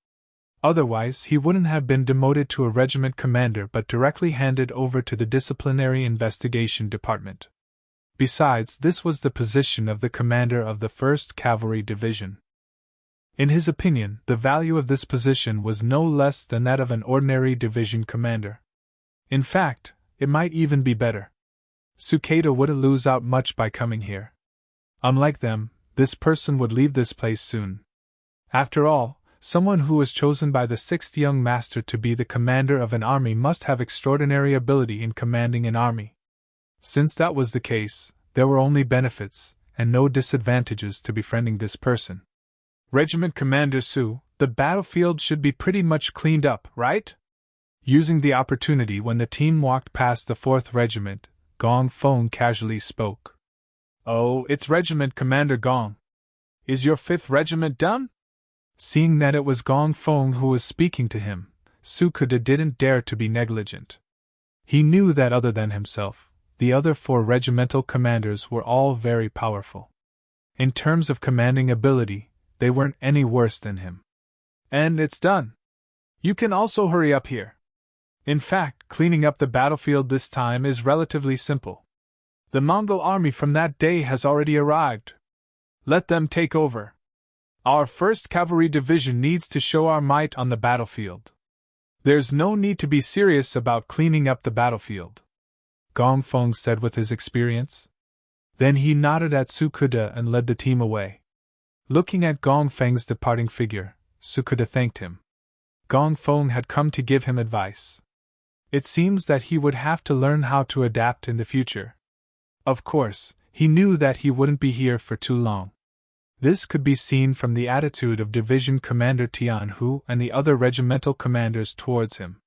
Otherwise, he wouldn't have been demoted to a regiment commander but directly handed over to the Disciplinary Investigation Department. Besides, this was the position of the commander of the 1st Cavalry Division. In his opinion, the value of this position was no less than that of an ordinary division commander. In fact, it might even be better. Sukeda wouldn't lose out much by coming here. Unlike them, this person would leave this place soon. After all, someone who was chosen by the 6th young master to be the commander of an army must have extraordinary ability in commanding an army. Since that was the case, there were only benefits, and no disadvantages to befriending this person. Regiment Commander Su, the battlefield should be pretty much cleaned up, right? Using the opportunity when the team walked past the 4th Regiment, Gong Feng casually spoke. Oh, it's Regiment Commander Gong. Is your 5th Regiment done? Seeing that it was Gong Feng who was speaking to him, Sukuda didn't dare to be negligent. He knew that other than himself, the other 4 regimental commanders were all very powerful. In terms of commanding ability, they weren't any worse than him. And it's done. You can also hurry up here. In fact, cleaning up the battlefield this time is relatively simple. The Mongol army from that day has already arrived. Let them take over. Our 1st Cavalry Division needs to show our might on the battlefield. There's no need to be serious about cleaning up the battlefield, Gong Feng said with his experience. Then he nodded at Sukuda and led the team away. Looking at Gong Feng's departing figure, Sukuda thanked him. Gong Feng had come to give him advice. It seems that he would have to learn how to adapt in the future. Of course, he knew that he wouldn't be here for too long. This could be seen from the attitude of Division Commander Tian Hu and the other regimental commanders towards him.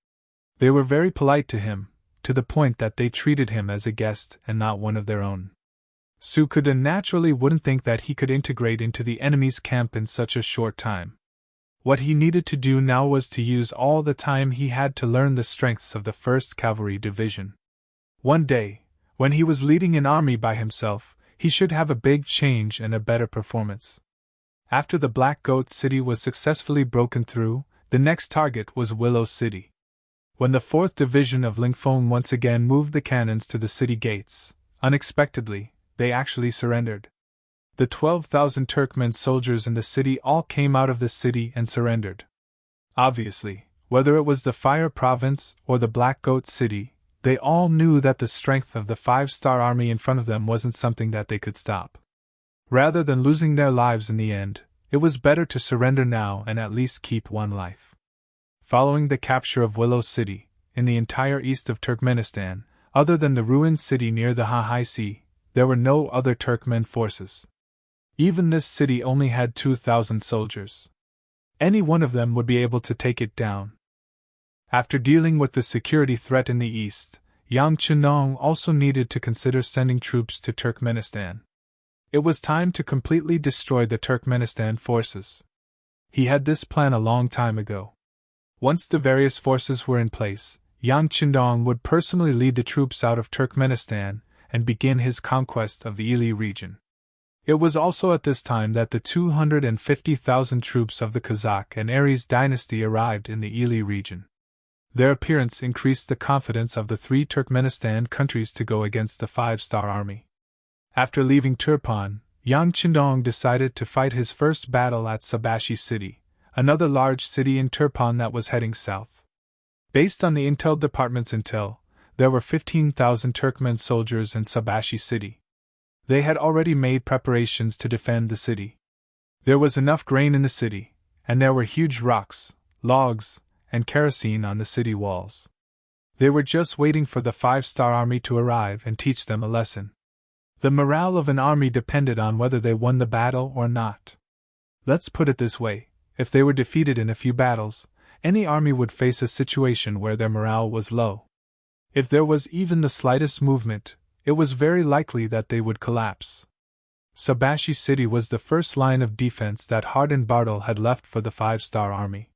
They were very polite to him, to the point that they treated him as a guest and not one of their own. Sukuda naturally wouldn't think that he could integrate into the enemy's camp in such a short time. What he needed to do now was to use all the time he had to learn the strengths of the 1st Cavalry Division. One day, when he was leading an army by himself, he should have a big change and a better performance. After the Black Goat City was successfully broken through, the next target was Willow City. When the 4th Division of Lingfeng once again moved the cannons to the city gates, unexpectedly, they actually surrendered. The 12,000 Turkmen soldiers in the city all came out of the city and surrendered. Obviously, whether it was the Fire Province or the Black Goat City, they all knew that the strength of the 5-star army in front of them wasn't something that they could stop. Rather than losing their lives in the end, it was better to surrender now and at least keep one life. Following the capture of Willow City, in the entire east of Turkmenistan, other than the ruined city near the Hahai Sea, there were no other Turkmen forces. Even this city only had 2,000 soldiers. Any one of them would be able to take it down. After dealing with the security threat in the east, Yang Chenong also needed to consider sending troops to Turkmenistan. It was time to completely destroy the Turkmenistan forces. He had this plan a long time ago. Once the various forces were in place, Yang Chenong would personally lead the troops out of Turkmenistan and begin his conquest of the Ili region. It was also at this time that the 250,000 troops of the Kazakh and Aries dynasty arrived in the Ili region. Their appearance increased the confidence of the 3 Turkmenistan countries to go against the 5-star army. After leaving Turpan, Yang Chenong decided to fight his first battle at Sabashi City, another large city in Turpan that was heading south. Based on the Intel Department's intel, there were 15,000 Turkmen soldiers in Sabashi City. They had already made preparations to defend the city. There was enough grain in the city, and there were huge rocks, logs, and kerosene on the city walls. They were just waiting for the 5-star army to arrive and teach them a lesson. The morale of an army depended on whether they won the battle or not. Let's put it this way, if they were defeated in a few battles, any army would face a situation where their morale was low. If there was even the slightest movement, it was very likely that they would collapse. Sabashi City was the first line of defense that Harden Bartle had left for the 5-star army.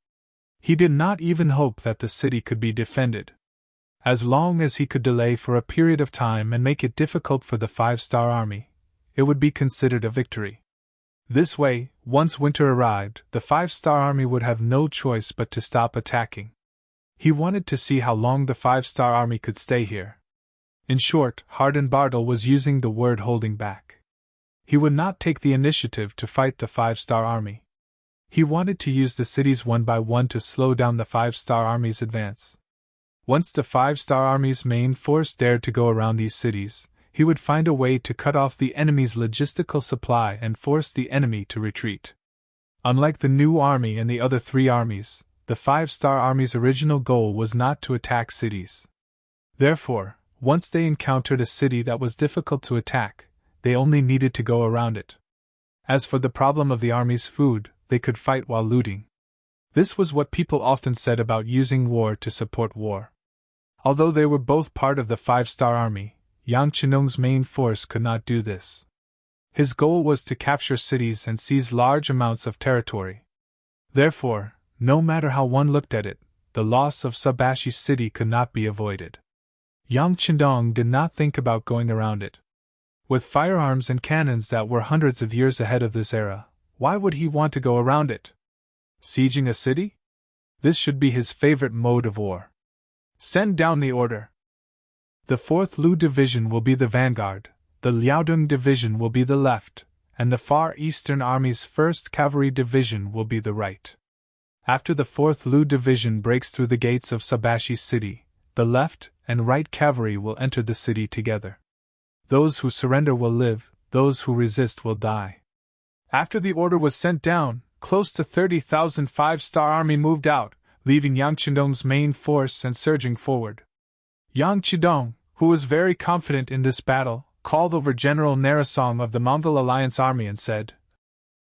He did not even hope that the city could be defended. As long as he could delay for a period of time and make it difficult for the 5-star army, it would be considered a victory. This way, once winter arrived, the 5-star army would have no choice but to stop attacking. He wanted to see how long the 5-star army could stay here. In short, Harden Bartle was using the word holding back. He would not take the initiative to fight the 5-star army. He wanted to use the cities one by one to slow down the 5-star army's advance. Once the 5-star army's main force dared to go around these cities, he would find a way to cut off the enemy's logistical supply and force the enemy to retreat. Unlike the new army and the other 3 armies, the 5-star army's original goal was not to attack cities. Therefore, once they encountered a city that was difficult to attack, they only needed to go around it. As for the problem of the army's food, they could fight while looting. This was what people often said about using war to support war. Although they were both part of the 5-star army, Yang Chenong's main force could not do this. His goal was to capture cities and seize large amounts of territory. Therefore, no matter how one looked at it, the loss of Sabashi City could not be avoided. Yang Chenong did not think about going around it. With firearms and cannons that were hundreds of years ahead of this era, why would he want to go around it? Sieging a city? This should be his favorite mode of war. Send down the order. The 4th Lu Division will be the vanguard, the Liaodong Division will be the left, and the Far Eastern Army's 1st Cavalry Division will be the right. After the 4th Lu Division breaks through the gates of Sabashi City, the left and right cavalry will enter the city together. Those who surrender will live, those who resist will die. After the order was sent down, close to 30,000 5-star army moved out, leaving Yang Chenong's main force and surging forward. Yang Chenong, who was very confident in this battle, called over General Narasong of the Mongol Alliance Army and said,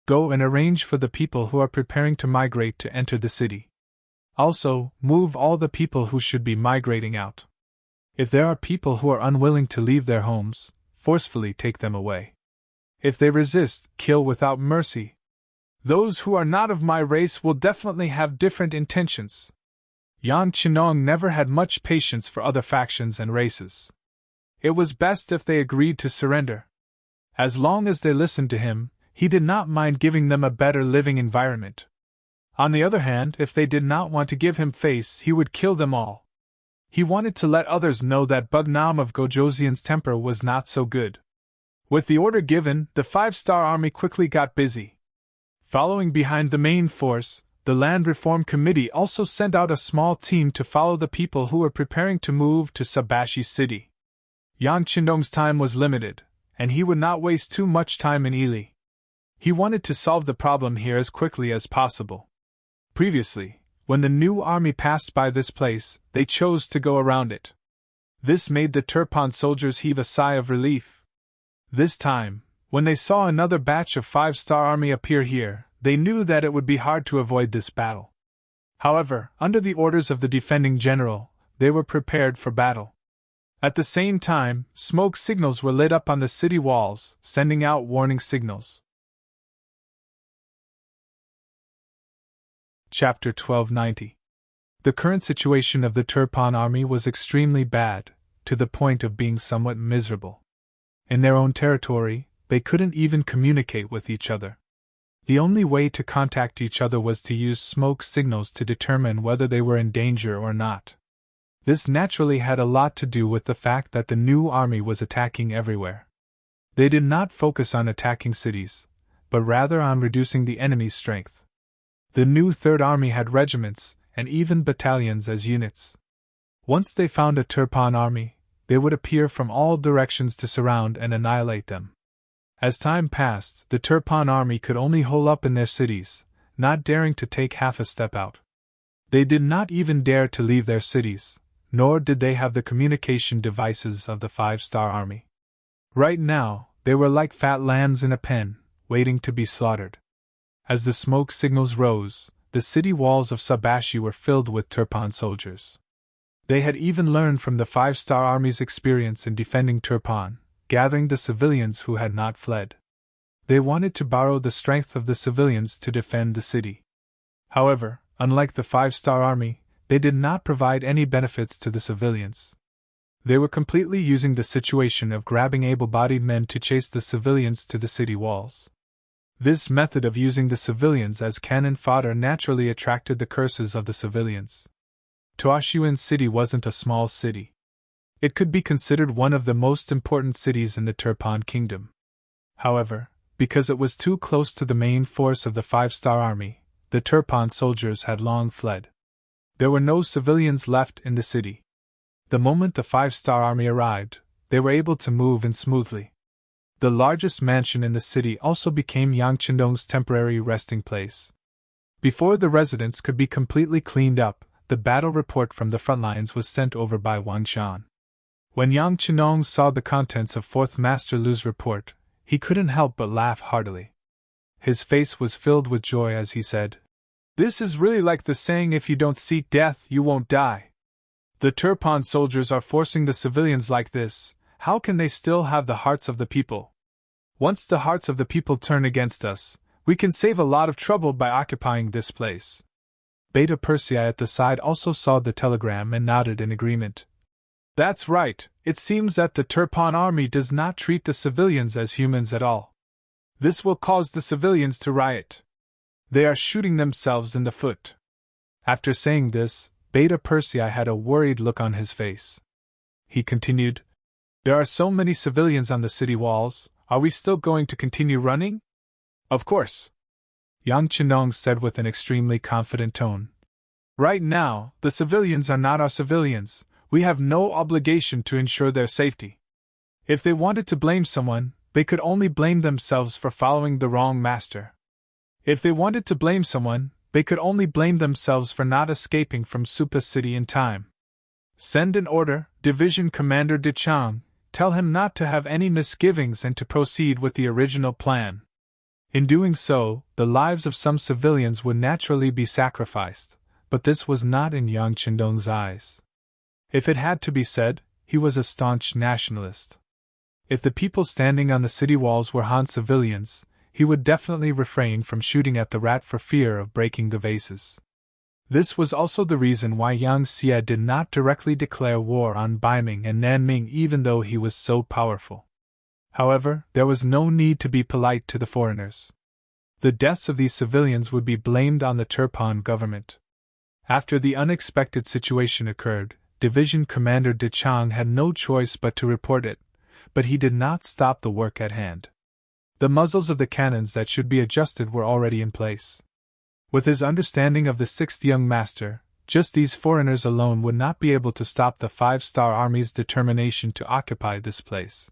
"Go and arrange for the people who are preparing to migrate to enter the city. Also, move all the people who should be migrating out. If there are people who are unwilling to leave their homes, forcefully take them away. If they resist, kill without mercy. Those who are not of my race will definitely have different intentions." Yang Chenong never had much patience for other factions and races. It was best if they agreed to surrender. As long as they listened to him, he did not mind giving them a better living environment. On the other hand, if they did not want to give him face, he would kill them all. He wanted to let others know that Bugnam of Gojoseon's temper was not so good. With the order given, the 5-star army quickly got busy. Following behind the main force, the Land Reform Committee also sent out a small team to follow the people who were preparing to move to Sabashi City. Yang Qindong's time was limited, and he would not waste too much time in Ili. He wanted to solve the problem here as quickly as possible. Previously, when the new army passed by this place, they chose to go around it. This made the Turpan soldiers heave a sigh of relief. This time, when they saw another batch of 5-star army appear here, they knew that it would be hard to avoid this battle. However, under the orders of the defending general, they were prepared for battle. At the same time, smoke signals were lit up on the city walls, sending out warning signals. Chapter 1290. The current situation of the Turpan army was extremely bad, to the point of being somewhat miserable. In their own territory, they couldn't even communicate with each other. The only way to contact each other was to use smoke signals to determine whether they were in danger or not. This naturally had a lot to do with the fact that the new army was attacking everywhere. They did not focus on attacking cities, but rather on reducing the enemy's strength. The new Third Army had regiments, and even battalions as units. Once they found a Turpan army, they would appear from all directions to surround and annihilate them. As time passed, the Turpan army could only hole up in their cities, not daring to take half a step out. They did not even dare to leave their cities, nor did they have the communication devices of the 5-star army. Right now, they were like fat lambs in a pen, waiting to be slaughtered. As the smoke signals rose, the city walls of Sabashi were filled with Turpan soldiers. They had even learned from the 5-star army's experience in defending Turpan, gathering the civilians who had not fled. They wanted to borrow the strength of the civilians to defend the city. However, unlike the 5-star army, they did not provide any benefits to the civilians. They were completely using the situation of grabbing able-bodied men to chase the civilians to the city walls. This method of using the civilians as cannon fodder naturally attracted the curses of the civilians. Toashuin City wasn't a small city. It could be considered one of the most important cities in the Turpan Kingdom. However, because it was too close to the main force of the 5-star army, the Turpan soldiers had long fled. There were no civilians left in the city. The moment the 5-star army arrived, they were able to move in smoothly. The largest mansion in the city also became Yang Qindong's temporary resting place. Before the residence could be completely cleaned up, the battle report from the front lines was sent over by Wang Shan. When Yang Qindong saw the contents of 4th Master Lu's report, he couldn't help but laugh heartily. His face was filled with joy as he said, "This is really like the saying, if you don't seek death, you won't die. The Turpan soldiers are forcing the civilians like this. How can they still have the hearts of the people? Once the hearts of the people turn against us, we can save a lot of trouble by occupying this place." Beta Persei at the side also saw the telegram and nodded in agreement. "That's right, it seems that the Turpan army does not treat the civilians as humans at all. This will cause the civilians to riot. They are shooting themselves in the foot." After saying this, Beta Persei had a worried look on his face. He continued, "There are so many civilians on the city walls. Are we still going to continue running?" "Of course," Yang Qindong said with an extremely confident tone. "Right now, the civilians are not our civilians. We have no obligation to ensure their safety. If they wanted to blame someone, they could only blame themselves for following the wrong master. If they wanted to blame someone, they could only blame themselves for not escaping from Supa City in time. Send an order, Division Commander De Chang. Tell him not to have any misgivings and to proceed with the original plan. In doing so, the lives of some civilians would naturally be sacrificed, but this was not in Yang Qindong's eyes. If it had to be said, he was a staunch nationalist. If the people standing on the city walls were Han civilians, he would definitely refrain from shooting at the rat for fear of breaking the vases. This was also the reason why Yang Xie did not directly declare war on Baiming and Nanming even though he was so powerful. However, there was no need to be polite to the foreigners. The deaths of these civilians would be blamed on the Turpan government. After the unexpected situation occurred, Division Commander De Chang had no choice but to report it, but he did not stop the work at hand. The muzzles of the cannons that should be adjusted were already in place. With his understanding of the sixth young master, just these foreigners alone would not be able to stop the five-star army's determination to occupy this place.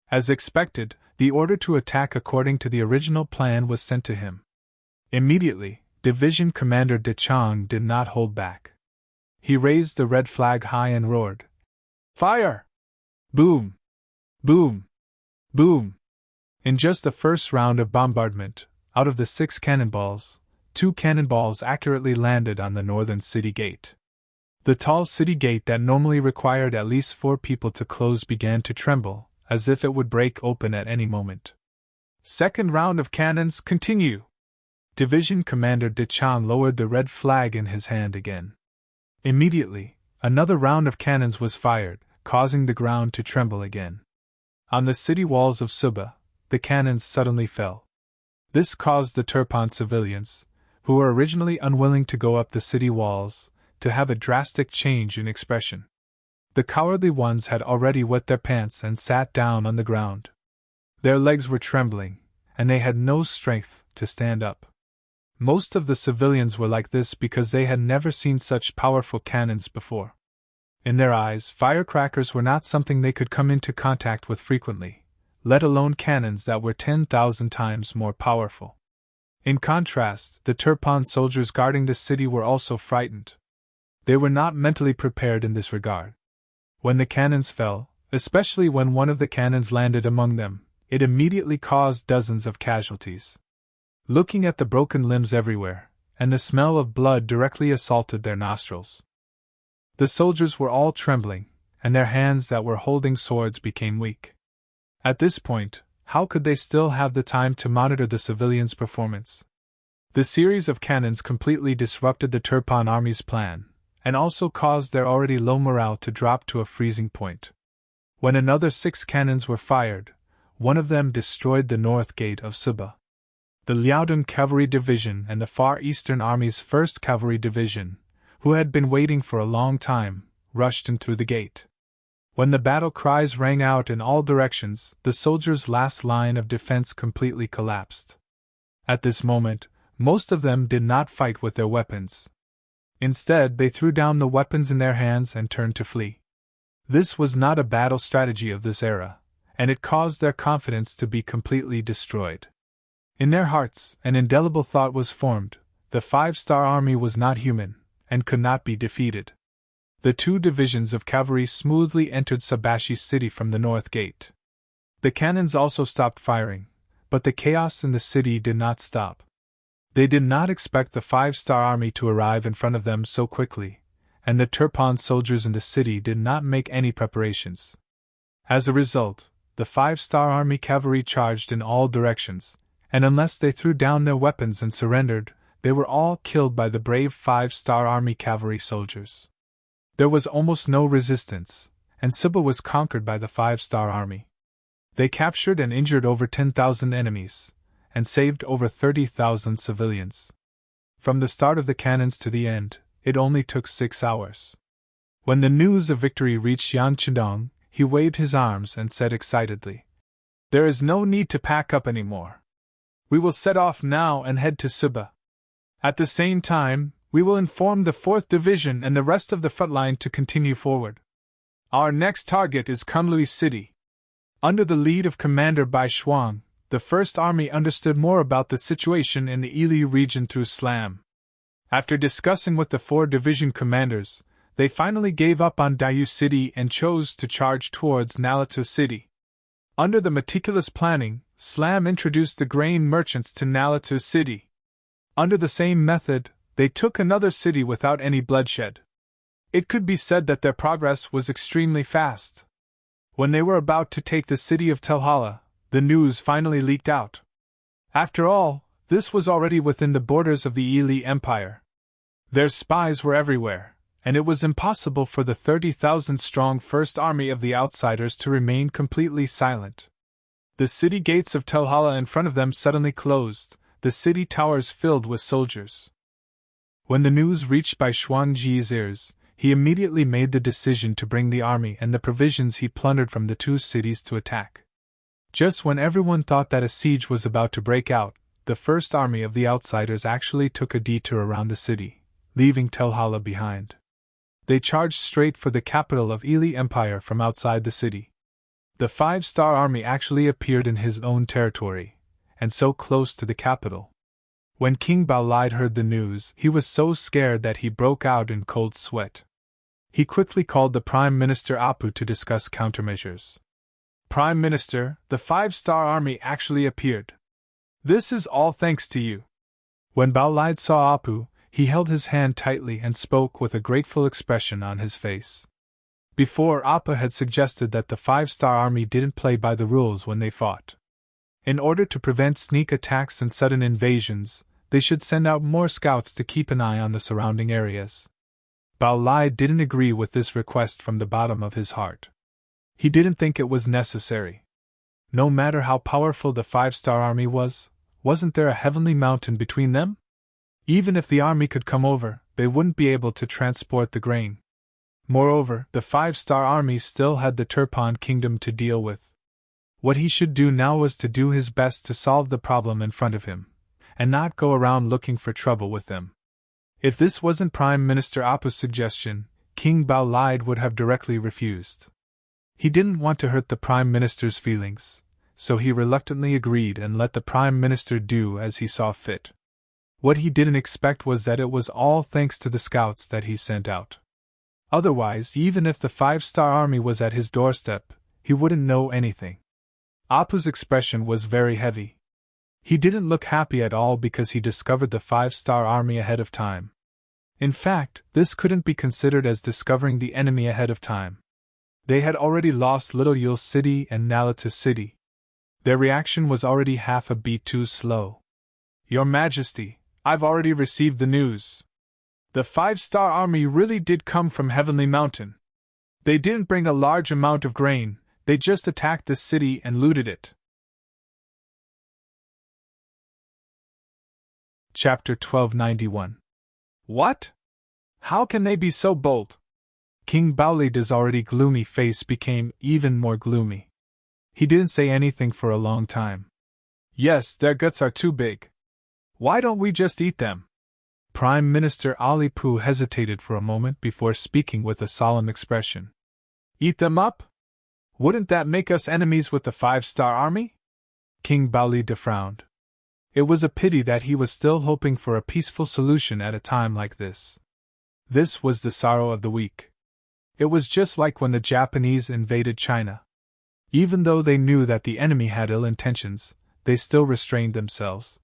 As expected, the order to attack according to the original plan was sent to him. Immediately, Division Commander De Chang did not hold back. He raised the red flag high and roared, "Fire!" Boom! Boom! Boom! In just the first round of bombardment, out of the 6 cannonballs, 2 cannonballs accurately landed on the northern city gate. The tall city gate that normally required at least 4 people to close began to tremble, as if it would break open at any moment. "Second round of cannons, continue!" Division Commander De Chang lowered the red flag in his hand again. Immediately, another round of cannons was fired, causing the ground to tremble again. On the city walls of Suba, the cannons suddenly fell. This caused the Turpan civilians, who were originally unwilling to go up the city walls, to have a drastic change in expression. The cowardly ones had already wet their pants and sat down on the ground. Their legs were trembling, and they had no strength to stand up. Most of the civilians were like this because they had never seen such powerful cannons before. In their eyes, firecrackers were not something they could come into contact with frequently, let alone cannons that were 10,000 times more powerful. In contrast, the Turpan soldiers guarding the city were also frightened. They were not mentally prepared in this regard. When the cannons fell, especially when one of the cannons landed among them, it immediately caused dozens of casualties. Looking at the broken limbs everywhere, and the smell of blood directly assaulted their nostrils. The soldiers were all trembling, and their hands that were holding swords became weak. At this point, how could they still have the time to monitor the civilians' performance? The series of cannons completely disrupted the Turpan army's plan, and also caused their already low morale to drop to a freezing point. When another 6 cannons were fired, one of them destroyed the north gate of Suba. The Liaodong Cavalry Division and the Far Eastern Army's 1st Cavalry Division, who had been waiting for a long time, rushed in through the gate. When the battle cries rang out in all directions, the soldiers' last line of defense completely collapsed. At this moment, most of them did not fight with their weapons. Instead, they threw down the weapons in their hands and turned to flee. This was not a battle strategy of this era, and it caused their confidence to be completely destroyed. In their hearts, an indelible thought was formed: the 5-star army was not human, and could not be defeated. The 2 divisions of cavalry smoothly entered Sabashi city from the north gate. The cannons also stopped firing, but the chaos in the city did not stop. They did not expect the 5-star army to arrive in front of them so quickly, and the Turpan soldiers in the city did not make any preparations. As a result, the 5-star army cavalry charged in all directions, and unless they threw down their weapons and surrendered, they were all killed by the brave 5-star army cavalry soldiers. There was almost no resistance, and Suba was conquered by the 5-star army. They captured and injured over 10,000 enemies, and saved over 30,000 civilians. From the start of the cannons to the end, it only took 6 hours. When the news of victory reached Yang Chidong, he waved his arms and said excitedly, "There is no need to pack up anymore. We will set off now and head to Suba. At the same time, we will inform the 4th Division and the rest of the front line to continue forward. Our next target is Kunlui City." Under the lead of Commander Bai Shuang, the 1st Army understood more about the situation in the Ili region through Slam. After discussing with the 4 division commanders, they finally gave up on Dayu City and chose to charge towards Nalato City. Under the meticulous planning, Slam introduced the grain merchants to Nalato City. Under the same method, they took another city without any bloodshed. It could be said that their progress was extremely fast. When they were about to take the city of Telhala, the news finally leaked out. After all, this was already within the borders of the Ili Empire. Their spies were everywhere, and it was impossible for the 30,000-strong First Army of the Outsiders to remain completely silent. The city gates of Telhala in front of them suddenly closed, the city towers filled with soldiers. When the news reached Bai Shuangji's ears, he immediately made the decision to bring the army and the provisions he plundered from the two cities to attack. Just when everyone thought that a siege was about to break out, the first army of the outsiders actually took a detour around the city, leaving Telhala behind. They charged straight for the capital of Ili Empire from outside the city. The 5-star army actually appeared in his own territory, and so close to the capital. When King Baolide heard the news, he was so scared that he broke out in cold sweat. He quickly called the Prime Minister Apu to discuss countermeasures. Prime Minister, the 5-star army actually appeared. This is all thanks to you. When Baolide saw Apu, he held his hand tightly and spoke with a grateful expression on his face. Before, Appa had suggested that the 5-star army didn't play by the rules when they fought. In order to prevent sneak attacks and sudden invasions, they should send out more scouts to keep an eye on the surrounding areas. Baolide didn't agree with this request from the bottom of his heart. He didn't think it was necessary. No matter how powerful the 5-star army was, wasn't there a heavenly mountain between them? Even if the army could come over, they wouldn't be able to transport the grain. Moreover, the 5-star army still had the Turpan kingdom to deal with. What he should do now was to do his best to solve the problem in front of him, and not go around looking for trouble with them. If this wasn't Prime Minister Appu's suggestion, King Baolide would have directly refused. He didn't want to hurt the Prime Minister's feelings, so he reluctantly agreed and let the Prime Minister do as he saw fit. What he didn't expect was that it was all thanks to the scouts that he sent out. Otherwise, even if the 5-star army was at his doorstep, he wouldn't know anything. Appu's expression was very heavy. He didn't look happy at all because he discovered the 5-star army ahead of time. In fact, this couldn't be considered as discovering the enemy ahead of time. They had already lost Little Yule City and Nalatu City. Their reaction was already half a beat too slow. Your Majesty, I've already received the news. The 5-star army really did come from Heavenly Mountain. They didn't bring a large amount of grain, they just attacked the city and looted it. Chapter 1291. What? How can they be so bold? King Baolide's already gloomy face became even more gloomy. He didn't say anything for a long time. Yes, their guts are too big. Why don't we just eat them? Prime Minister Alipu hesitated for a moment before speaking with a solemn expression. Eat them up? Wouldn't that make us enemies with the 5-star army? King Baolide frowned. It was a pity that he was still hoping for a peaceful solution at a time like this. This was the sorrow of the weak. It was just like when the Japanese invaded China. Even though they knew that the enemy had ill intentions, they still restrained themselves.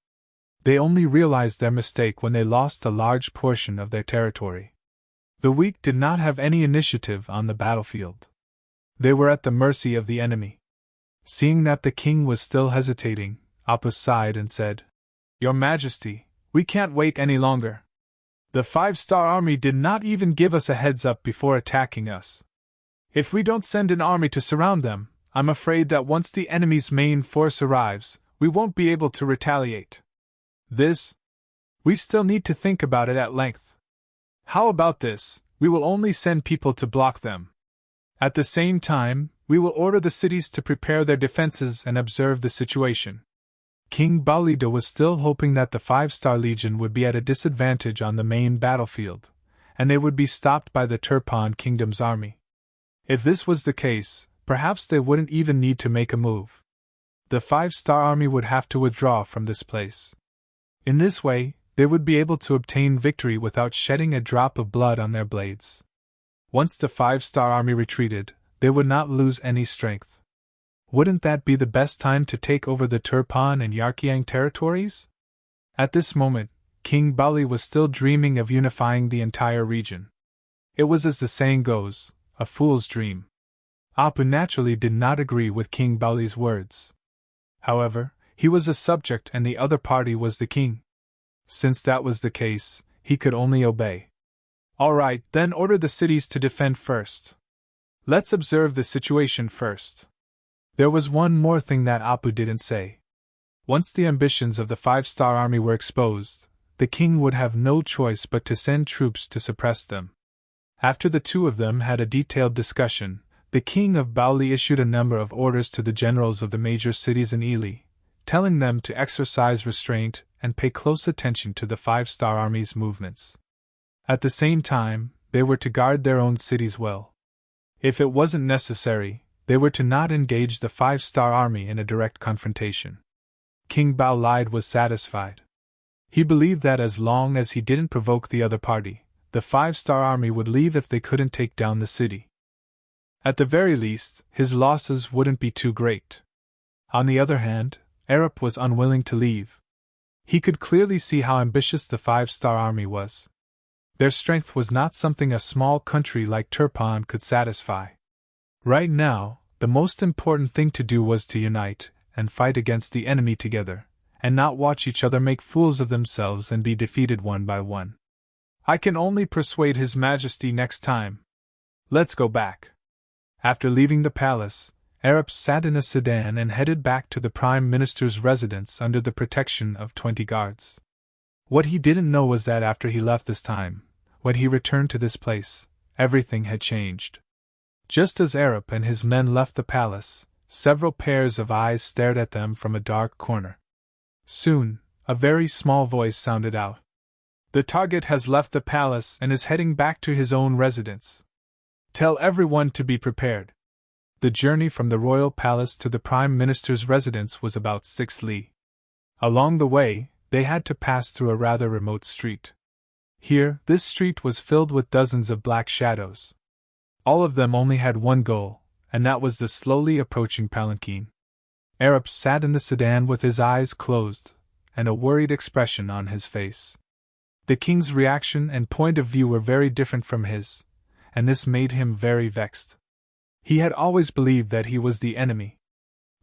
They only realized their mistake when they lost a large portion of their territory. The weak did not have any initiative on the battlefield. They were at the mercy of the enemy. Seeing that the king was still hesitating, Appu sighed and said, Your Majesty, we can't wait any longer. The 5-star army did not even give us a heads up before attacking us. If we don't send an army to surround them, I'm afraid that once the enemy's main force arrives, we won't be able to retaliate. We still need to think about it at length. How about this? We will only send people to block them. At the same time, we will order the cities to prepare their defenses and observe the situation. King Baolide was still hoping that the 5-star legion would be at a disadvantage on the main battlefield, and they would be stopped by the Turpan Kingdom's army. If this was the case, perhaps they wouldn't even need to make a move. The 5-star army would have to withdraw from this place. In this way, they would be able to obtain victory without shedding a drop of blood on their blades. Once the 5-star army retreated, they would not lose any strength. Wouldn't that be the best time to take over the Turpan and Yarkiang territories? At this moment, King Baoli was still dreaming of unifying the entire region. It was as the saying goes, a fool's dream. Appu naturally did not agree with King Baoli's words. However, he was a subject and the other party was the king. Since that was the case, he could only obey. All right, then order the cities to defend first. Let's observe the situation first. There was one more thing that Apu didn't say. Once the ambitions of the 5-star army were exposed, the king would have no choice but to send troops to suppress them. After the two of them had a detailed discussion, the king of Baoli issued a number of orders to the generals of the major cities in Ili, telling them to exercise restraint and pay close attention to the 5-star army's movements. At the same time, they were to guard their own cities well. If it wasn't necessary, they were to not engage the 5-star army in a direct confrontation. King Baolide was satisfied. He believed that as long as he didn't provoke the other party, the 5-star army would leave if they couldn't take down the city. At the very least, his losses wouldn't be too great. On the other hand, Arap was unwilling to leave. He could clearly see how ambitious the 5-star army was. Their strength was not something a small country like Turpan could satisfy. Right now, the most important thing to do was to unite and fight against the enemy together, and not watch each other make fools of themselves and be defeated one by one. I can only persuade His Majesty next time. Let's go back. After leaving the palace, Arap sat in a sedan and headed back to the Prime Minister's residence under the protection of 20 guards. What he didn't know was that after he left this time, when he returned to this place, everything had changed. Just as Arap and his men left the palace, several pairs of eyes stared at them from a dark corner. Soon, a very small voice sounded out. The target has left the palace and is heading back to his own residence. Tell everyone to be prepared. The journey from the royal palace to the Prime Minister's residence was about 6 li. Along the way, they had to pass through a rather remote street. Here, this street was filled with dozens of black shadows. All of them only had one goal, and that was the slowly approaching palanquin. Arap sat in the sedan with his eyes closed, and a worried expression on his face. The king's reaction and point of view were very different from his, and this made him very vexed. He had always believed that he was the enemy.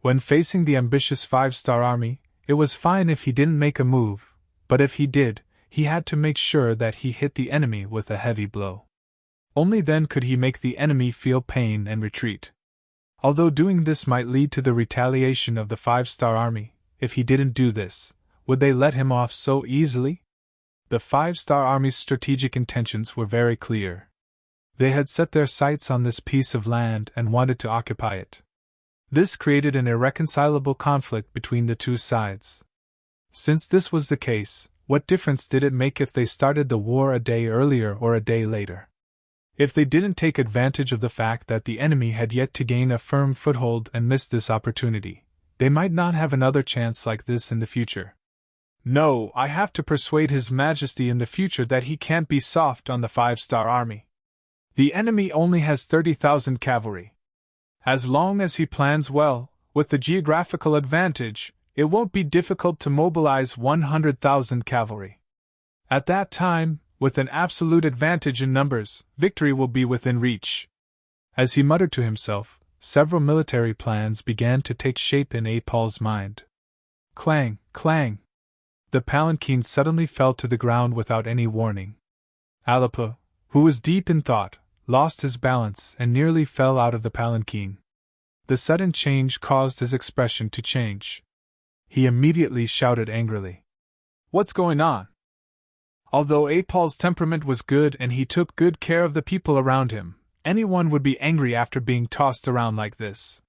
When facing the ambitious 5-star army, it was fine if he didn't make a move, but if he did, he had to make sure that he hit the enemy with a heavy blow. Only then could he make the enemy feel pain and retreat. Although doing this might lead to the retaliation of the 5-star army, if he didn't do this, would they let him off so easily? The 5-star army's strategic intentions were very clear. They had set their sights on this piece of land and wanted to occupy it. This created an irreconcilable conflict between the two sides. Since this was the case, what difference did it make if they started the war a day earlier or a day later? If they didn't take advantage of the fact that the enemy had yet to gain a firm foothold and missed this opportunity, they might not have another chance like this in the future. No, I have to persuade His Majesty in the future that he can't be soft on the 5-star army. The enemy only has 30,000 cavalry. As long as he plans well, with the geographical advantage, it won't be difficult to mobilize 100,000 cavalry. At that time, with an absolute advantage in numbers, victory will be within reach. As he muttered to himself, several military plans began to take shape in Apol's mind. Clang, clang! The palanquin suddenly fell to the ground without any warning. Alapa, who was deep in thought, lost his balance and nearly fell out of the palanquin. The sudden change caused his expression to change. He immediately shouted angrily, "What's going on?" Although Apol's temperament was good and he took good care of the people around him, anyone would be angry after being tossed around like this.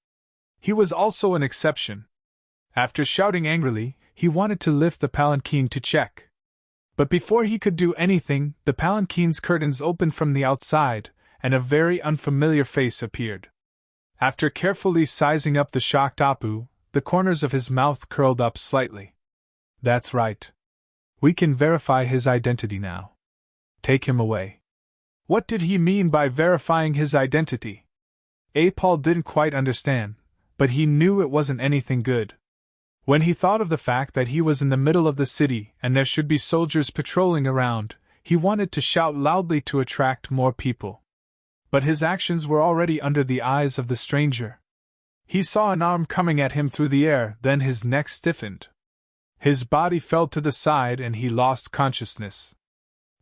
He was also an exception. After shouting angrily, he wanted to lift the palanquin to check. But before he could do anything, the palanquin's curtains opened from the outside, and a very unfamiliar face appeared. After carefully sizing up the shocked Apu, the corners of his mouth curled up slightly. That's right. We can verify his identity now. Take him away. What did he mean by verifying his identity? Apol didn't quite understand, but he knew it wasn't anything good. When he thought of the fact that he was in the middle of the city and there should be soldiers patrolling around, he wanted to shout loudly to attract more people. But his actions were already under the eyes of the stranger. He saw an arm coming at him through the air, then his neck stiffened. His body fell to the side and he lost consciousness.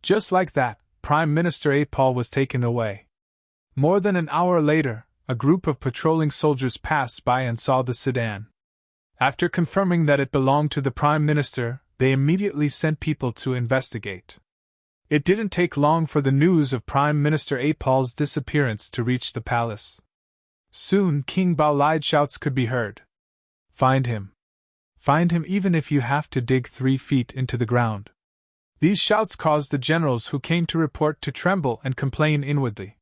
Just like that, Prime Minister Apol was taken away. More than an hour later, a group of patrolling soldiers passed by and saw the sedan. After confirming that it belonged to the Prime Minister, they immediately sent people to investigate. It didn't take long for the news of Prime Minister Aipal's disappearance to reach the palace. Soon King Baoli's shouts could be heard. "Find him! Find him even if you have to dig 3 feet into the ground." These shouts caused the generals who came to report to tremble and complain inwardly.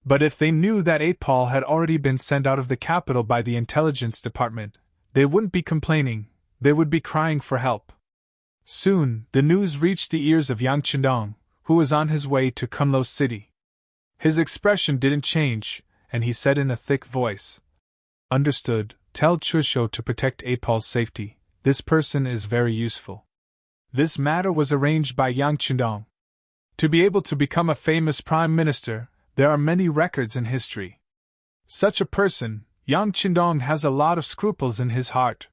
But if they knew that Aipal had already been sent out of the capital by the intelligence department, they wouldn't be complaining, they would be crying for help. Soon, the news reached the ears of Yang Qindong, who was on his way to Kunlo City. His expression didn't change, and he said in a thick voice, "Understood, tell Chusho to protect Aipal's safety, this person is very useful." This matter was arranged by Yang Qindong. To be able to become a famous prime minister, there are many records in history. Such a person, Yang Qindong, has a lot of scruples in his heart.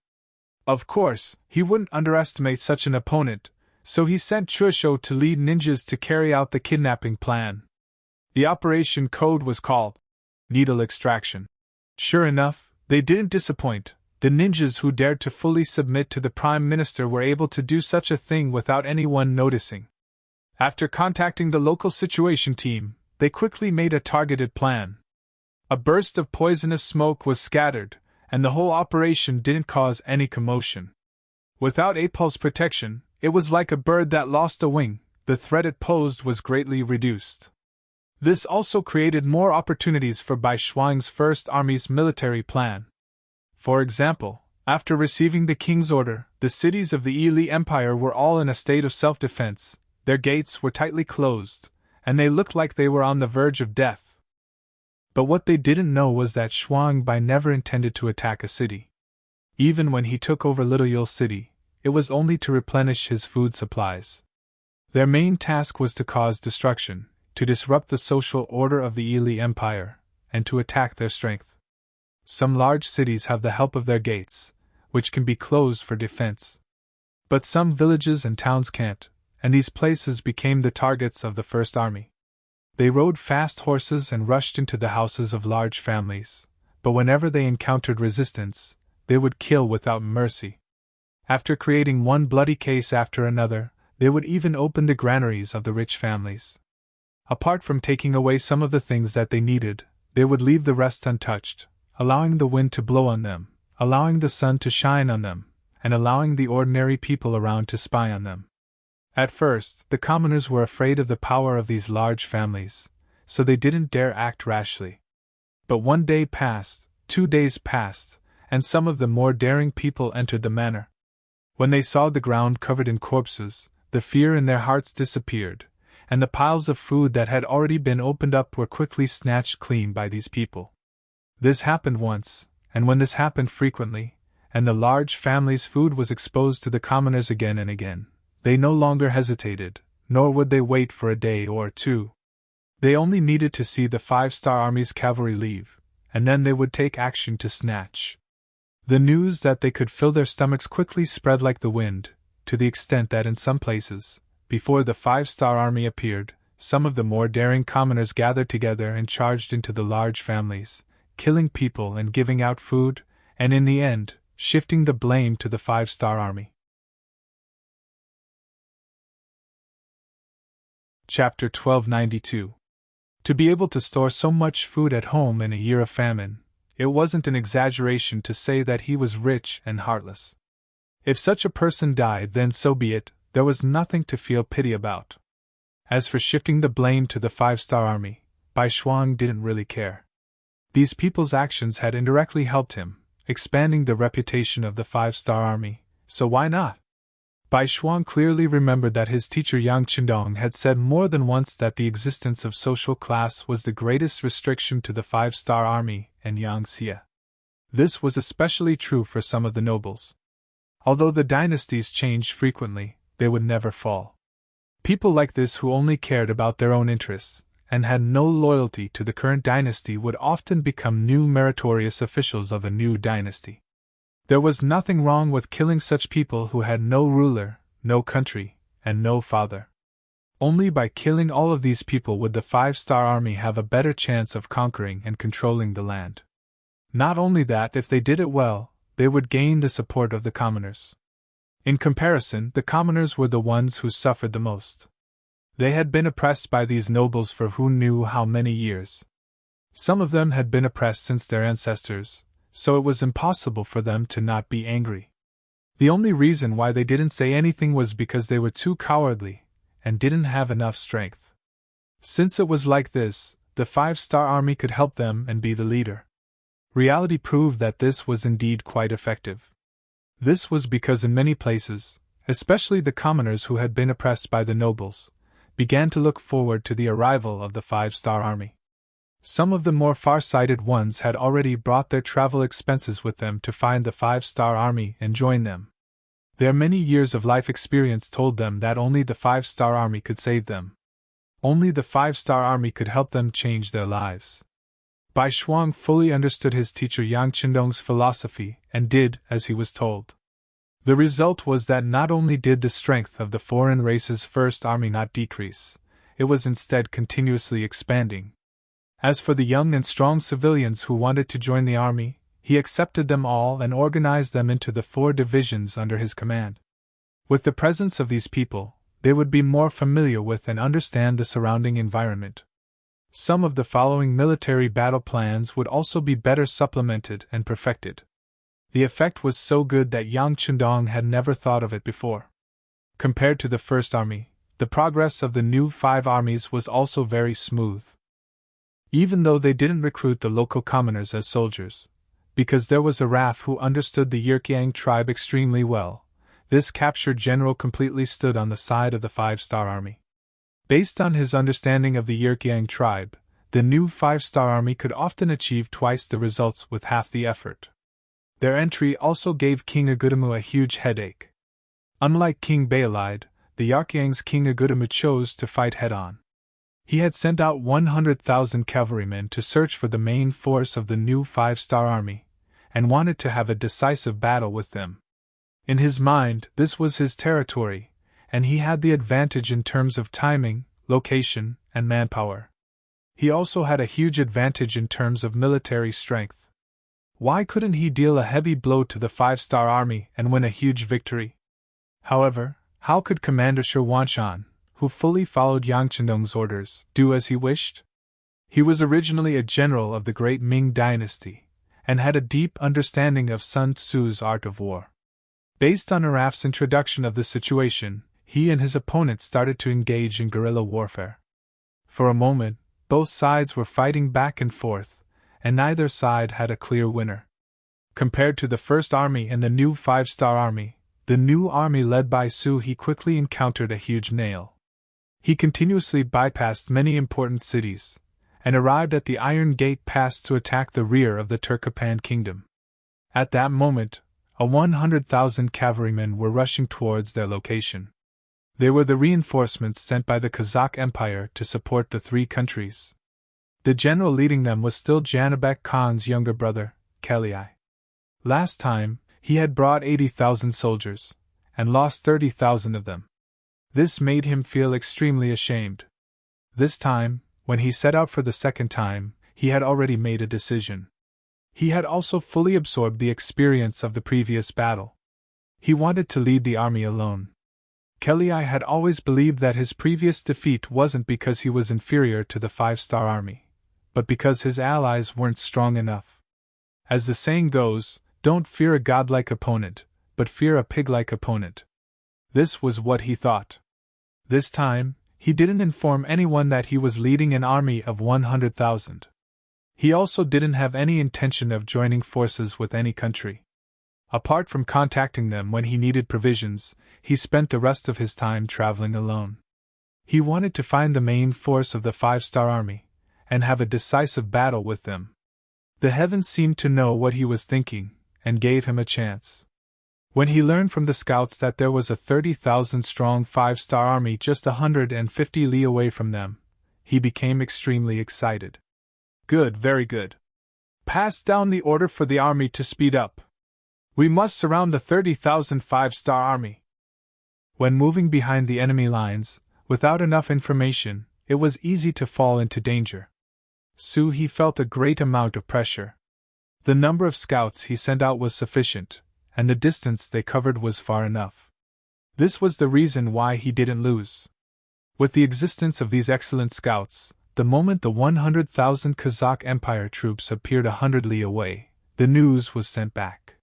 Of course, he wouldn't underestimate such an opponent, so he sent Chusho to lead ninjas to carry out the kidnapping plan. The operation code was called Needle Extraction. Sure enough, they didn't disappoint. The ninjas who dared to fully submit to the Prime Minister were able to do such a thing without anyone noticing. After contacting the local situation team, they quickly made a targeted plan. A burst of poisonous smoke was scattered, and the whole operation didn't cause any commotion. Without Aipal's protection, it was like a bird that lost a wing, the threat it posed was greatly reduced. This also created more opportunities for Bai Shuang's First Army's military plan. For example, after receiving the king's order, the cities of the Yili Empire were all in a state of self-defense, their gates were tightly closed, and they looked like they were on the verge of death. But what they didn't know was that Shuang Bai never intended to attack a city. Even when he took over Little Yule City, it was only to replenish his food supplies. Their main task was to cause destruction, to disrupt the social order of the Yili Empire, and to attack their strength. Some large cities have the help of their gates, which can be closed for defense. But some villages and towns can't, and these places became the targets of the First Army. They rode fast horses and rushed into the houses of large families, but whenever they encountered resistance, they would kill without mercy. After creating one bloody case after another, they would even open the granaries of the rich families. Apart from taking away some of the things that they needed, they would leave the rest untouched, allowing the wind to blow on them, allowing the sun to shine on them, and allowing the ordinary people around to spy on them. At first, the commoners were afraid of the power of these large families, so they didn't dare act rashly. But 1 day passed, 2 days passed, and some of the more daring people entered the manor. When they saw the ground covered in corpses, the fear in their hearts disappeared, and the piles of food that had already been opened up were quickly snatched clean by these people. This happened once, and when this happened frequently, and the large family's food was exposed to the commoners again and again, they no longer hesitated, nor would they wait for a day or 2. They only needed to see the 5-star Army's cavalry leave, and then they would take action to snatch. The news that they could fill their stomachs quickly spread like the wind, to the extent that in some places, before the 5-star Army appeared, some of the more daring commoners gathered together and charged into the large families, killing people and giving out food, and in the end, shifting the blame to the 5-star Army. Chapter 1292. To be able to store so much food at home in a year of famine, it wasn't an exaggeration to say that he was rich and heartless. If such a person died, then so be it, there was nothing to feel pity about. As for shifting the blame to the 5-star Army, Bai Shuang didn't really care. These people's actions had indirectly helped him, expanding the reputation of the 5-star Army, so why not? Bai Shuang clearly remembered that his teacher Yang Qindong had said more than once that the existence of social class was the greatest restriction to the 5-star Army and Yang Xie. This was especially true for some of the nobles. Although the dynasties changed frequently, they would never fall. People like this who only cared about their own interests, and had no loyalty to the current dynasty would often become new meritorious officials of a new dynasty. There was nothing wrong with killing such people who had no ruler, no country, and no father. Only by killing all of these people would the 5-star army have a better chance of conquering and controlling the land. Not only that, if they did it well, they would gain the support of the commoners. In comparison, the commoners were the ones who suffered the most. They had been oppressed by these nobles for who knew how many years. Some of them had been oppressed since their ancestors, so it was impossible for them to not be angry. The only reason why they didn't say anything was because they were too cowardly and didn't have enough strength. Since it was like this, the 5-star army could help them and be the leader. Reality proved that this was indeed quite effective. This was because in many places, especially the commoners who had been oppressed by the nobles, began to look forward to the arrival of the 5-star army. Some of the more far-sighted ones had already brought their travel expenses with them to find the 5-star army and join them. Their many years of life experience told them that only the 5-star army could save them. Only the 5-star army could help them change their lives. Bai Shuang fully understood his teacher Yang Qindong's philosophy and did as he was told. The result was that not only did the strength of the foreign race's first army not decrease, it was instead continuously expanding. As for the young and strong civilians who wanted to join the army, he accepted them all and organized them into the 4 divisions under his command. With the presence of these people, they would be more familiar with and understand the surrounding environment. Some of the following military battle plans would also be better supplemented and perfected. The effect was so good that Yang Qindong had never thought of it before. Compared to the first army, the progress of the new 5 armies was also very smooth. Even though they didn't recruit the local commoners as soldiers, because there was a Raf who understood the Yerkiang tribe extremely well, this captured general completely stood on the side of the 5-star army. Based on his understanding of the Yerkiang tribe, the new 5-star army could often achieve twice the results with half the effort. Their entry also gave King Agudemu a huge headache. Unlike King Baelide, the Yerkiang's King Agudemu chose to fight head-on. He had sent out 100,000 cavalrymen to search for the main force of the new 5-star army, and wanted to have a decisive battle with them. In his mind, this was his territory, and he had the advantage in terms of timing, location, and manpower. He also had a huge advantage in terms of military strength. Why couldn't he deal a heavy blow to the 5-star army and win a huge victory? However, how could Commander Shi Wanshan, who fully followed Yang Qindong's orders, do as he wished? He was originally a general of the great Ming dynasty, and had a deep understanding of Sun Tzu's art of war. Based on Araf's introduction of the situation, he and his opponent started to engage in guerrilla warfare. For a moment, both sides were fighting back and forth, and neither side had a clear winner. Compared to the first army and the new 5-star army, the new army led by Su He quickly encountered a huge nail. He continuously bypassed many important cities, and arrived at the Iron Gate Pass to attack the rear of the Turkopan kingdom. At that moment, 100,000 cavalrymen were rushing towards their location. They were the reinforcements sent by the Kazakh Empire to support the 3 countries. The general leading them was still Janabek Khan's younger brother, Kelii. Last time, he had brought 80,000 soldiers, and lost 30,000 of them. This made him feel extremely ashamed. This time, when he set out for the second time, he had already made a decision. He had also fully absorbed the experience of the previous battle. He wanted to lead the army alone. Kelii had always believed that his previous defeat wasn't because he was inferior to the 5-star army, but because his allies weren't strong enough. As the saying goes, don't fear a godlike opponent, but fear a pig-like opponent. This was what he thought. This time, he didn't inform anyone that he was leading an army of 100,000. He also didn't have any intention of joining forces with any country. Apart from contacting them when he needed provisions, he spent the rest of his time traveling alone. He wanted to find the main force of the 5-star army, and have a decisive battle with them. The heavens seemed to know what he was thinking, and gave him a chance. When he learned from the scouts that there was a 30,000-strong 5-star army just 150 li away from them, he became extremely excited. Good, very good. Pass down the order for the army to speed up. We must surround the 30,000 5-star army. When moving behind the enemy lines, without enough information, it was easy to fall into danger. So he felt a great amount of pressure. The number of scouts he sent out was sufficient, and the distance they covered was far enough. This was the reason why he didn't lose. With the existence of these excellent scouts, the moment the 100,000 Kazakh Empire troops appeared 100 li away, the news was sent back.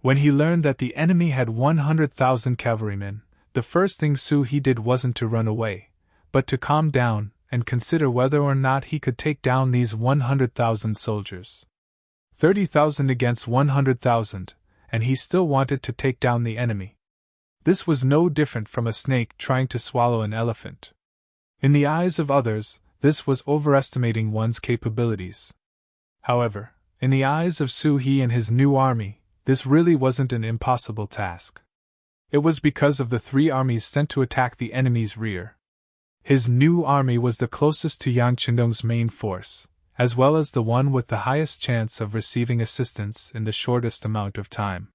When he learned that the enemy had 100,000 cavalrymen, the first thing he did wasn't to run away, but to calm down and consider whether or not he could take down these 100,000 soldiers. 30,000 against 100,000, and he still wanted to take down the enemy. This was no different from a snake trying to swallow an elephant. In the eyes of others, this was overestimating one's capabilities. However, in the eyes of He and his new army, this really wasn't an impossible task. It was because of the three armies sent to attack the enemy's rear. His new army was the closest to Yang Chendong's main force, as well as the one with the highest chance of receiving assistance in the shortest amount of time.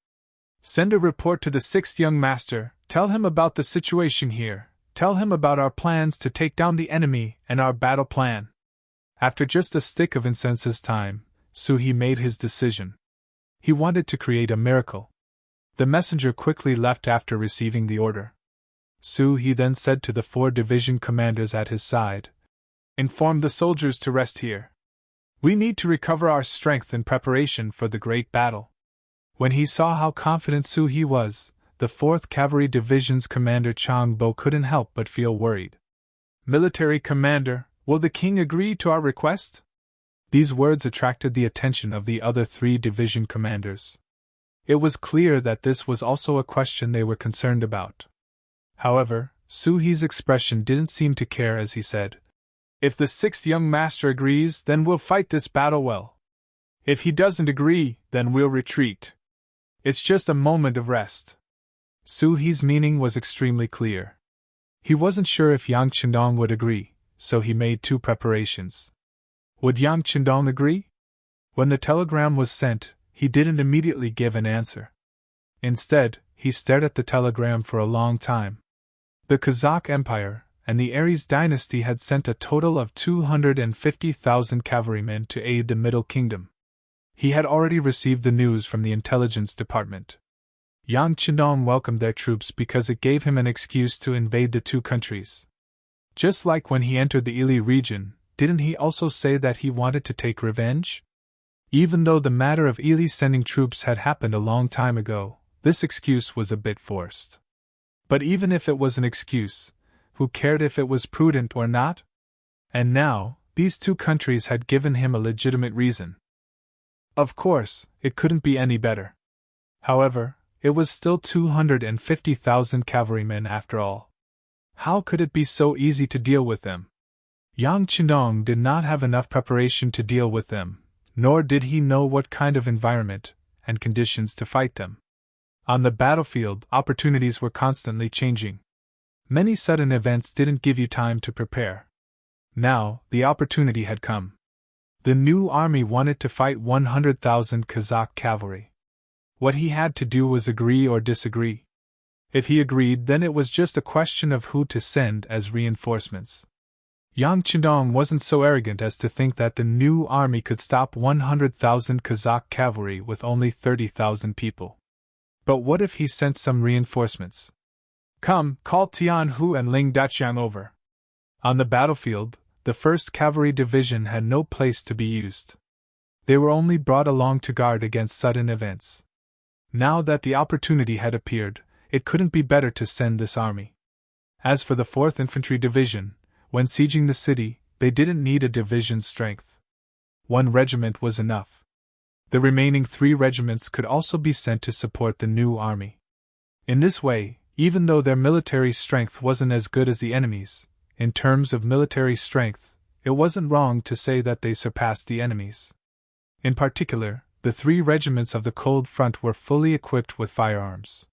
Send a report to the 6th young master, tell him about the situation here, tell him about our plans to take down the enemy and our battle plan. After just a stick of incense's time, He made his decision. He wanted to create a miracle. The messenger quickly left after receiving the order. He then said to the 4 division commanders at his side, "Inform the soldiers to rest here. We need to recover our strength in preparation for the great battle." When he saw how confident He was, the 4th Cavalry Division's commander Chang Bo couldn't help but feel worried. "Military commander, will the king agree to our request?" These words attracted the attention of the other 3 division commanders. It was clear that this was also a question they were concerned about. However, He's expression didn't seem to care as he said, "If the 6th young master agrees, then we'll fight this battle well. If he doesn't agree, then we'll retreat. It's just a moment of rest." He's meaning was extremely clear. He wasn't sure if Yang Chendong would agree, so he made 2 preparations. Would Yang Chendong agree? When the telegram was sent, he didn't immediately give an answer. Instead, he stared at the telegram for a long time. The Kazakh Empire and the Aries dynasty had sent a total of 250,000 cavalrymen to aid the Middle Kingdom. He had already received the news from the intelligence department. Yang Chendong welcomed their troops because it gave him an excuse to invade the 2 countries. Just like when he entered the Ili region, didn't he also say that he wanted to take revenge? Even though the matter of Ili sending troops had happened a long time ago, this excuse was a bit forced. But even if it was an excuse, who cared if it was prudent or not? And now, these 2 countries had given him a legitimate reason. Of course, it couldn't be any better. However, it was still 250,000 cavalrymen after all. How could it be so easy to deal with them? Yang Chendong did not have enough preparation to deal with them, nor did he know what kind of environment and conditions to fight them. On the battlefield, opportunities were constantly changing. Many sudden events didn't give you time to prepare. Now, the opportunity had come. The new army wanted to fight 100,000 Kazakh cavalry. What he had to do was agree or disagree. If he agreed, then it was just a question of who to send as reinforcements. Yang Chendong wasn't so arrogant as to think that the new army could stop 100,000 Kazakh cavalry with only 30,000 people. But what if he sent some reinforcements? "Come, call Tian Hu and Ling Daqiang over." On the battlefield, the 1st Cavalry Division had no place to be used. They were only brought along to guard against sudden events. Now that the opportunity had appeared, it couldn't be better to send this army. As for the 4th Infantry Division, when sieging the city, they didn't need a division's strength. 1 regiment was enough. The remaining 3 regiments could also be sent to support the new army. In this way, even though their military strength wasn't as good as the enemy's, in terms of military strength, it wasn't wrong to say that they surpassed the enemy's. In particular, the 3 regiments of the Cold Front were fully equipped with firearms.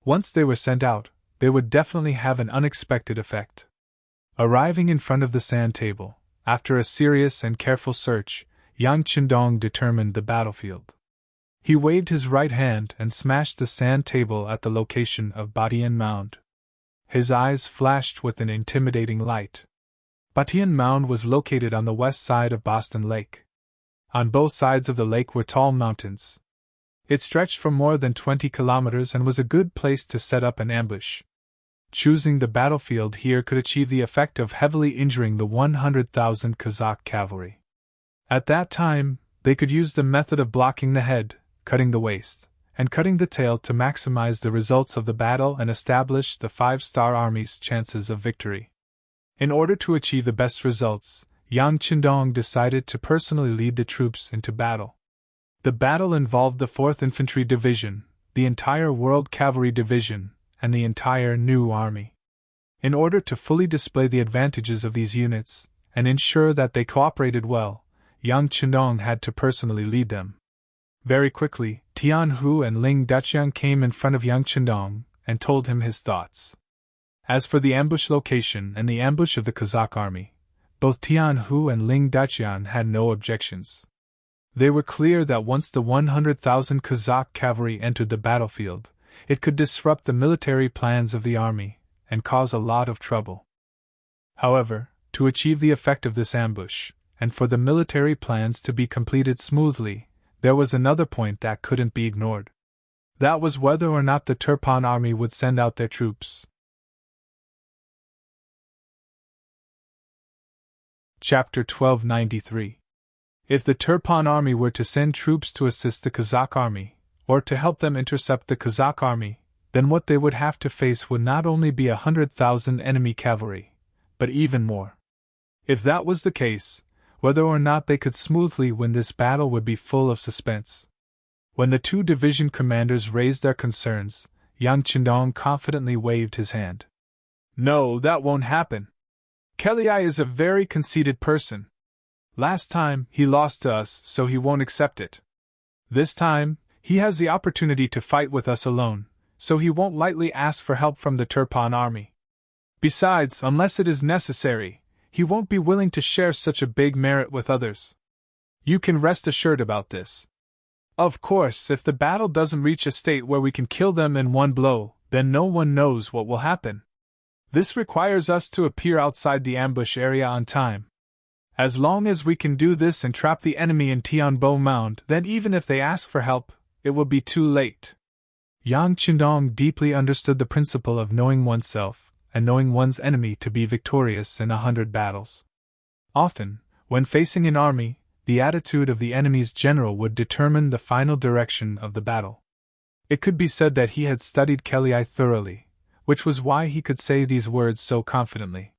Once they were sent out, they would definitely have an unexpected effect. Arriving in front of the sand table, after a serious and careful search, Yang Chendong determined the battlefield. He waved his right hand and smashed the sand table at the location of Badian Mound. His eyes flashed with an intimidating light. Batian Mound was located on the west side of Boston Lake. On both sides of the lake were tall mountains. It stretched for more than 20 kilometers and was a good place to set up an ambush. Choosing the battlefield here could achieve the effect of heavily injuring the 100,000 Kazakh cavalry. At that time, they could use the method of blocking the head, cutting the waist, and cutting the tail to maximize the results of the battle and establish the five-star army's chances of victory. In order to achieve the best results, Yang Qindong decided to personally lead the troops into battle. The battle involved the 4th Infantry Division, the entire World Cavalry Division, and the entire New Army. In order to fully display the advantages of these units, and ensure that they cooperated well, Yang Qindong had to personally lead them. Very quickly, Tian Hu and Ling Daqiang came in front of Yang Qindong and told him his thoughts. As for the ambush location and the ambush of the Kazakh army, both Tian Hu and Ling Daqiang had no objections. They were clear that once the 100,000 Kazakh cavalry entered the battlefield, it could disrupt the military plans of the army and cause a lot of trouble. However, to achieve the effect of this ambush, and for the military plans to be completed smoothly, there was another point that couldn't be ignored. That was whether or not the Turpan army would send out their troops. Chapter 1293. If the Turpan army were to send troops to assist the Kazakh army, or to help them intercept the Kazakh army, then what they would have to face would not only be 100,000 enemy cavalry, but even more. If that was the case, whether or not they could smoothly win this battle would be full of suspense. When the two division commanders raised their concerns, Yang Qindong confidently waved his hand. No, that won't happen. Kelly is a very conceited person. Last time, he lost to us, so he won't accept it. This time, he has the opportunity to fight with us alone, so he won't lightly ask for help from the Turpan army. Besides, unless it is necessary, he won't be willing to share such a big merit with others. You can rest assured about this. Of course, if the battle doesn't reach a state where we can kill them in one blow, then no one knows what will happen. This requires us to appear outside the ambush area on time. As long as we can do this and trap the enemy in Tianbo Mound, then even if they ask for help, it will be too late. Yang Qindong deeply understood the principle of knowing oneself and knowing one's enemy to be victorious in 100 battles. Often, when facing an army, the attitude of the enemy's general would determine the final direction of the battle. It could be said that he had studied Kelly thoroughly, which was why he could say these words so confidently.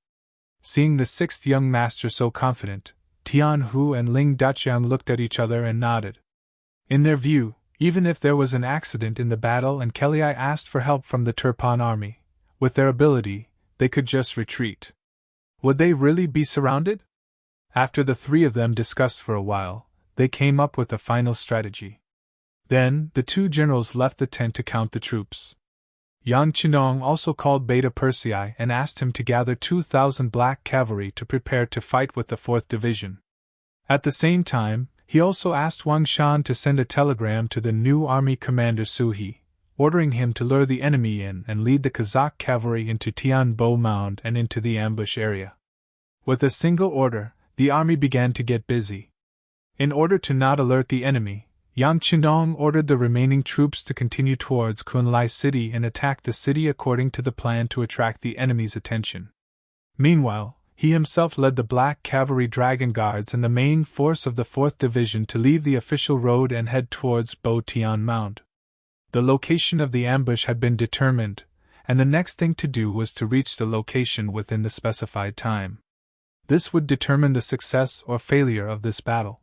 Seeing the sixth young master so confident, Tian Hu and Ling Daqiang looked at each other and nodded. In their view, even if there was an accident in the battle and Kelly asked for help from the Turpan army, with their ability, they could just retreat. Would they really be surrounded? After the three of them discussed for a while, they came up with a final strategy. Then, the two generals left the tent to count the troops. Yang Qindong also called Beta Persei and asked him to gather 2,000 black cavalry to prepare to fight with the 4th Division. At the same time, he also asked Wang Shan to send a telegram to the new army commander Su He, ordering him to lure the enemy in and lead the Kazakh cavalry into Tianbo Mound and into the ambush area. With a single order, the army began to get busy. In order to not alert the enemy, Yang Qindong ordered the remaining troops to continue towards Kunlai City and attack the city according to the plan to attract the enemy's attention. Meanwhile, he himself led the Black Cavalry Dragon Guards and the main force of the 4th Division to leave the official road and head towards Bo Tian Mound. The location of the ambush had been determined, and the next thing to do was to reach the location within the specified time. This would determine the success or failure of this battle.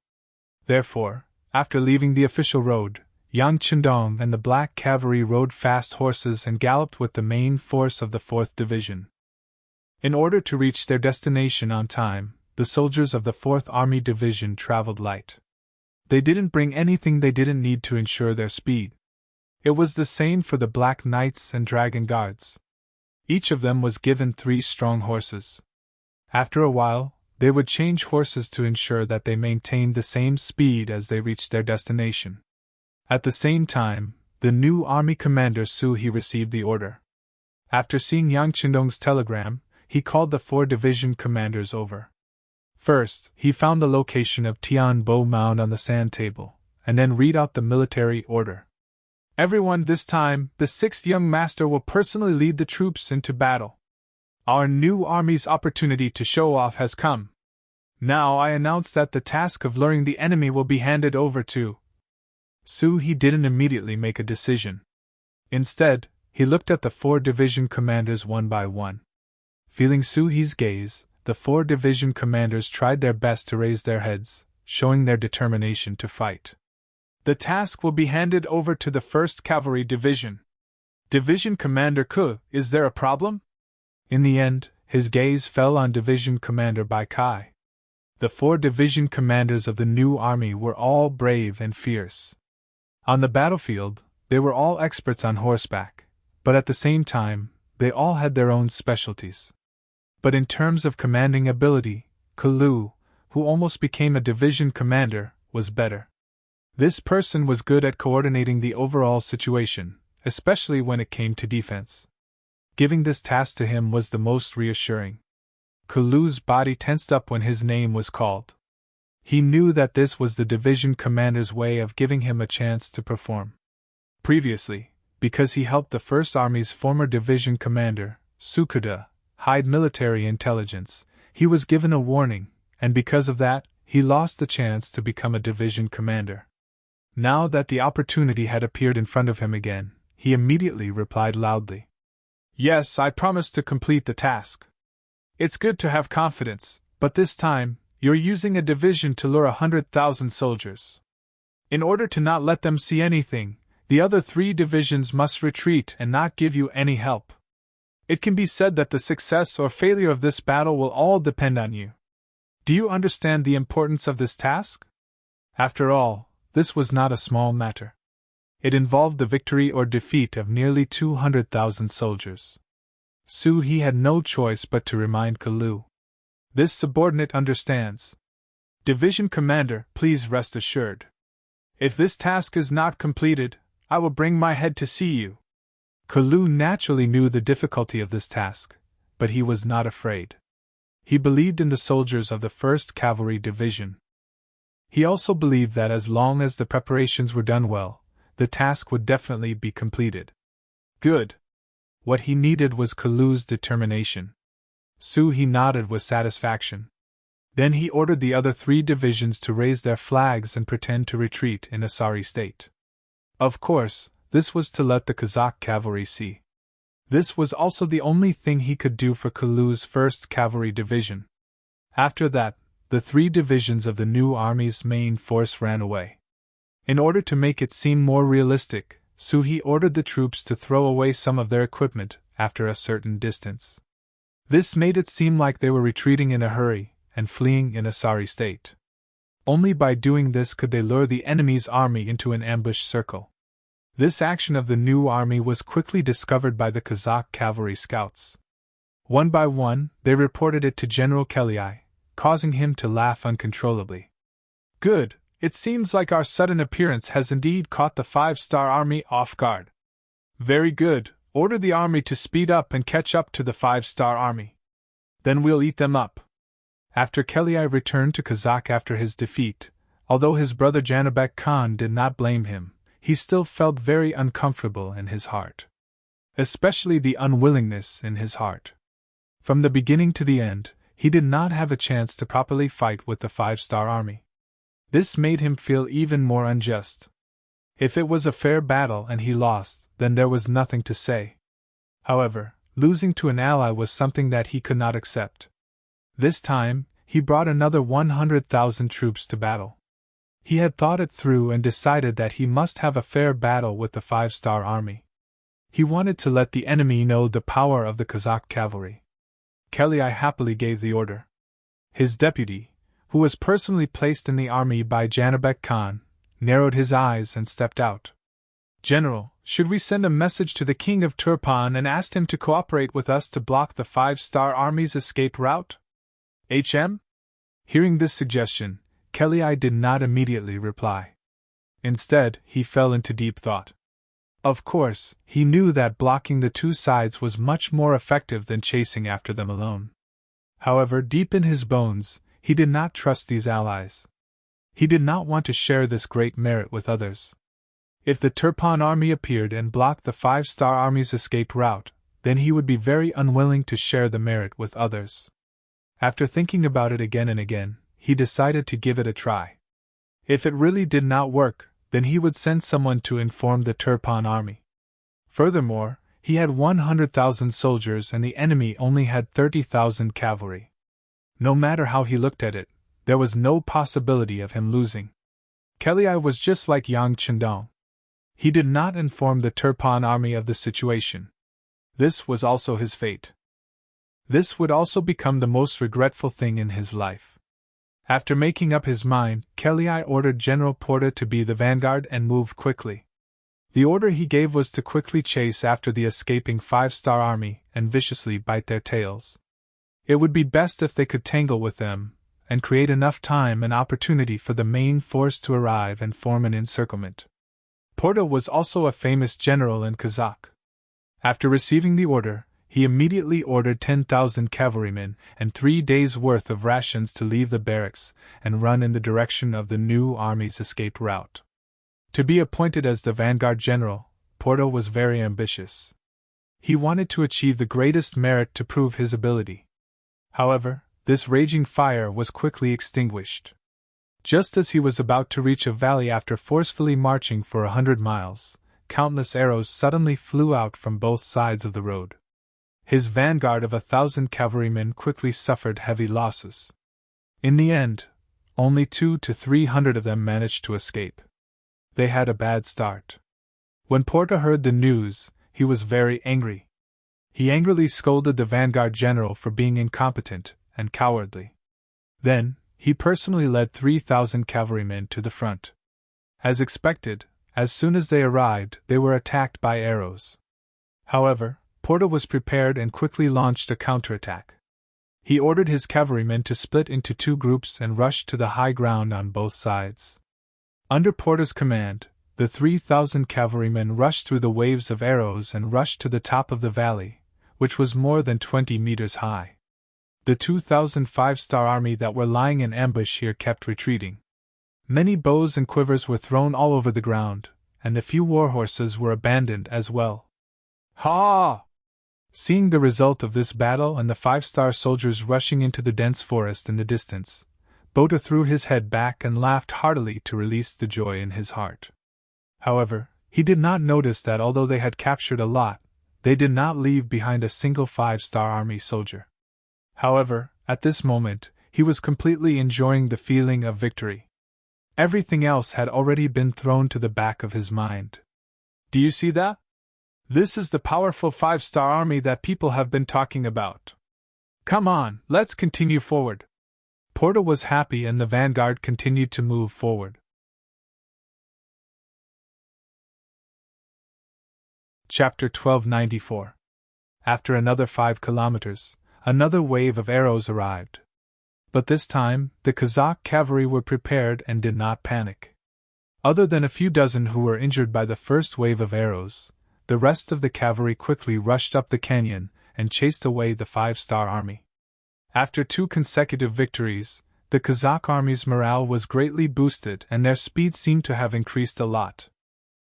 Therefore, after leaving the official road, Yang Qindong and the Black Cavalry rode fast horses and galloped with the main force of the 4th Division. In order to reach their destination on time, the soldiers of the 4th Army Division traveled light. They didn't bring anything they didn't need to ensure their speed. It was the same for the Black Knights and Dragon Guards. Each of them was given 3 strong horses. After a while, they would change horses to ensure that they maintained the same speed as they reached their destination. At the same time, the new army commander Su He received the order. After seeing Yang Qindong's telegram, he called the 4 division commanders over. First, he found the location of Tian Bo Mound on the sand table, and then read out the military order. Everyone, this time, the 6th young master will personally lead the troops into battle. Our new army's opportunity to show off has come. Now I announce that the task of luring the enemy will be handed over to Su. He didn't immediately make a decision. Instead, he looked at the 4 division commanders one by one. Feeling Su He's gaze, the 4 division commanders tried their best to raise their heads, showing their determination to fight. The task will be handed over to the 1st Cavalry Division. Division Commander Ke, is there a problem? In the end, his gaze fell on Division Commander Bai Kai. The 4 division commanders of the new army were all brave and fierce. On the battlefield, they were all experts on horseback, but at the same time, they all had their own specialties. But in terms of commanding ability, Kalu, who almost became a division commander, was better. This person was good at coordinating the overall situation, especially when it came to defense. Giving this task to him was the most reassuring. Kalu's body tensed up when his name was called. He knew that this was the division commander's way of giving him a chance to perform. Previously, because he helped the First Army's former division commander, Sukuda, hide military intelligence, he was given a warning, and because of that, he lost the chance to become a division commander. Now that the opportunity had appeared in front of him again, he immediately replied loudly. Yes, I promise to complete the task. It's good to have confidence, but this time, you're using a division to lure 100,000 soldiers. In order to not let them see anything, the other 3 divisions must retreat and not give you any help. It can be said that the success or failure of this battle will all depend on you. Do you understand the importance of this task? After all, this was not a small matter. It involved the victory or defeat of nearly 200,000 soldiers. Su He had no choice but to remind Kalu. This subordinate understands. Division Commander, please rest assured. If this task is not completed, I will bring my head to see you. Kalu naturally knew the difficulty of this task, but he was not afraid. He believed in the soldiers of the 1st Cavalry Division. He also believed that as long as the preparations were done well, the task would definitely be completed. Good. What he needed was Kalu's determination. Su He nodded with satisfaction. Then he ordered the other 3 divisions to raise their flags and pretend to retreat in a sorry state. Of course, this was to let the Kazakh cavalry see. This was also the only thing he could do for Kalu's 1st Cavalry Division. After that, the 3 divisions of the new army's main force ran away. In order to make it seem more realistic, Su He ordered the troops to throw away some of their equipment after a certain distance. This made it seem like they were retreating in a hurry and fleeing in a sorry state. Only by doing this could they lure the enemy's army into an ambush circle. This action of the new army was quickly discovered by the Kazakh cavalry scouts. One by one, they reported it to General Kelly, causing him to laugh uncontrollably. Good, it seems like our sudden appearance has indeed caught the 5-star army off guard. Very good, order the army to speed up and catch up to the 5-star army. Then we'll eat them up. After Kelly returned to Kazakh after his defeat, although his brother Janabek Khan did not blame him, he still felt very uncomfortable in his heart. Especially the unwillingness in his heart. From the beginning to the end, he did not have a chance to properly fight with the 5-star army. This made him feel even more unjust. If it was a fair battle and he lost, then there was nothing to say. However, losing to an ally was something that he could not accept. This time, he brought another 100,000 troops to battle. He had thought it through and decided that he must have a fair battle with the 5-star army. He wanted to let the enemy know the power of the Kazakh cavalry. Kelly happily gave the order. His deputy, who was personally placed in the army by Janabek Khan, narrowed his eyes and stepped out. General, should we send a message to the king of Turpan and ask him to cooperate with us to block the 5-star army's escape route? HM? Hearing this suggestion, Kelly did not immediately reply. Instead, he fell into deep thought. Of course, he knew that blocking the two sides was much more effective than chasing after them alone. However, deep in his bones, he did not trust these allies. He did not want to share this great merit with others. If the Turpan army appeared and blocked the five-star army's escape route, then he would be very unwilling to share the merit with others. After thinking about it again and again, he decided to give it a try. If it really did not work, then he would send someone to inform the Turpan army. Furthermore, he had 100,000 soldiers and the enemy only had 30,000 cavalry. No matter how he looked at it, there was no possibility of him losing. Kelly was just like Yang Chendong. He did not inform the Turpan army of the situation. This was also his fate. This would also become the most regretful thing in his life. After making up his mind, Kelly ordered General Porta to be the vanguard and move quickly. The order he gave was to quickly chase after the escaping five-star army and viciously bite their tails. It would be best if they could tangle with them, and create enough time and opportunity for the main force to arrive and form an encirclement. Porta was also a famous general in Kazakh. After receiving the order, he immediately ordered 10,000 cavalrymen and 3 days' worth of rations to leave the barracks and run in the direction of the new army's escape route. To be appointed as the vanguard general, Porta was very ambitious. He wanted to achieve the greatest merit to prove his ability. However, this raging fire was quickly extinguished. Just as he was about to reach a valley after forcefully marching for 100 miles, countless arrows suddenly flew out from both sides of the road. His vanguard of 1,000 cavalrymen quickly suffered heavy losses. In the end, only 200 to 300 of them managed to escape. They had a bad start. When Porta heard the news, he was very angry. He angrily scolded the vanguard general for being incompetent and cowardly. Then, he personally led 3,000 cavalrymen to the front. As expected, as soon as they arrived, they were attacked by arrows. However, Porta was prepared and quickly launched a counterattack. He ordered his cavalrymen to split into 2 groups and rush to the high ground on both sides. Under Porta's command, the 3,000 cavalrymen rushed through the waves of arrows and rushed to the top of the valley, which was more than 20 meters high. The 2,000 five-star army that were lying in ambush here kept retreating. Many bows and quivers were thrown all over the ground, and the few war horses were abandoned as well. Ha! Seeing the result of this battle and the five-star soldiers rushing into the dense forest in the distance, Bota threw his head back and laughed heartily to release the joy in his heart. However, he did not notice that although they had captured a lot, they did not leave behind a single five-star army soldier. However, at this moment, he was completely enjoying the feeling of victory. Everything else had already been thrown to the back of his mind. Do you see that? This is the powerful five-star army that people have been talking about. Come on, let's continue forward. Porta was happy and the vanguard continued to move forward. Chapter 1294. After another 5 kilometers, another wave of arrows arrived. But this time, the Kazakh cavalry were prepared and did not panic. Other than a few dozen who were injured by the first wave of arrows, the rest of the cavalry quickly rushed up the canyon and chased away the five-star army. After 2 consecutive victories, the Kazakh army's morale was greatly boosted and their speed seemed to have increased a lot.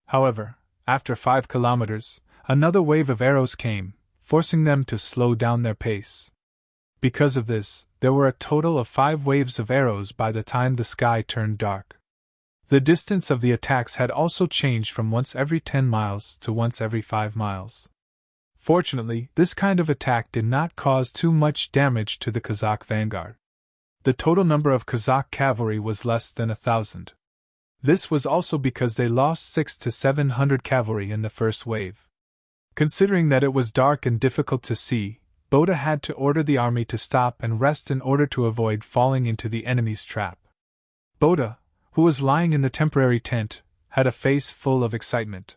However, after 5 kilometers, another wave of arrows came, forcing them to slow down their pace. Because of this, there were a total of 5 waves of arrows by the time the sky turned dark. The distance of the attacks had also changed from once every 10 miles to once every 5 miles. Fortunately, this kind of attack did not cause too much damage to the Kazakh vanguard. The total number of Kazakh cavalry was less than 1,000. This was also because they lost 600 to 700 cavalry in the first wave. Considering that it was dark and difficult to see, Bota had to order the army to stop and rest in order to avoid falling into the enemy's trap. Bota, who was lying in the temporary tent, had a face full of excitement.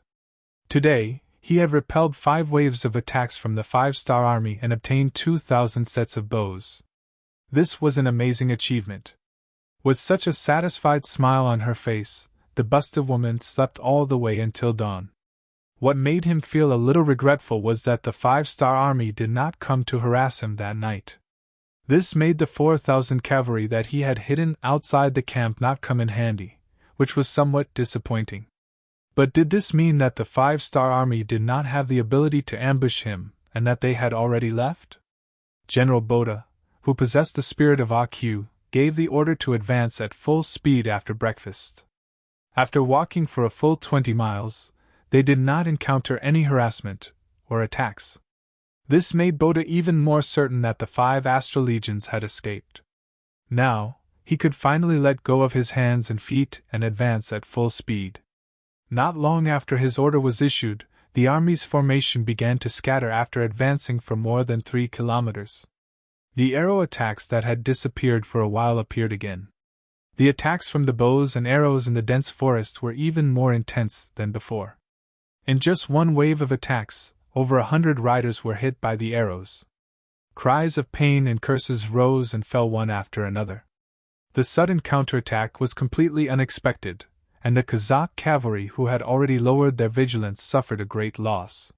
Today, he had repelled 5 waves of attacks from the five-star army and obtained 2,000 sets of bows. This was an amazing achievement. With such a satisfied smile on her face, the busted woman slept all the way until dawn. What made him feel a little regretful was that the 5-star army did not come to harass him that night. This made the 4,000 cavalry that he had hidden outside the camp not come in handy, which was somewhat disappointing. But did this mean that the 5-star army did not have the ability to ambush him, and that they had already left? General Boda, who possessed the spirit of AQ, gave the order to advance at full speed after breakfast. After walking for a full 20 miles, they did not encounter any harassment or attacks. This made Boda even more certain that the 5 astral legions had escaped. Now, he could finally let go of his hands and feet and advance at full speed. Not long after his order was issued, the army's formation began to scatter after advancing for more than 3 kilometers. The arrow attacks that had disappeared for a while appeared again. The attacks from the bows and arrows in the dense forest were even more intense than before. In just one wave of attacks, over 100 riders were hit by the arrows. Cries of pain and curses rose and fell one after another. The sudden counterattack was completely unexpected, and the Kazakh cavalry who had already lowered their vigilance suffered a great loss.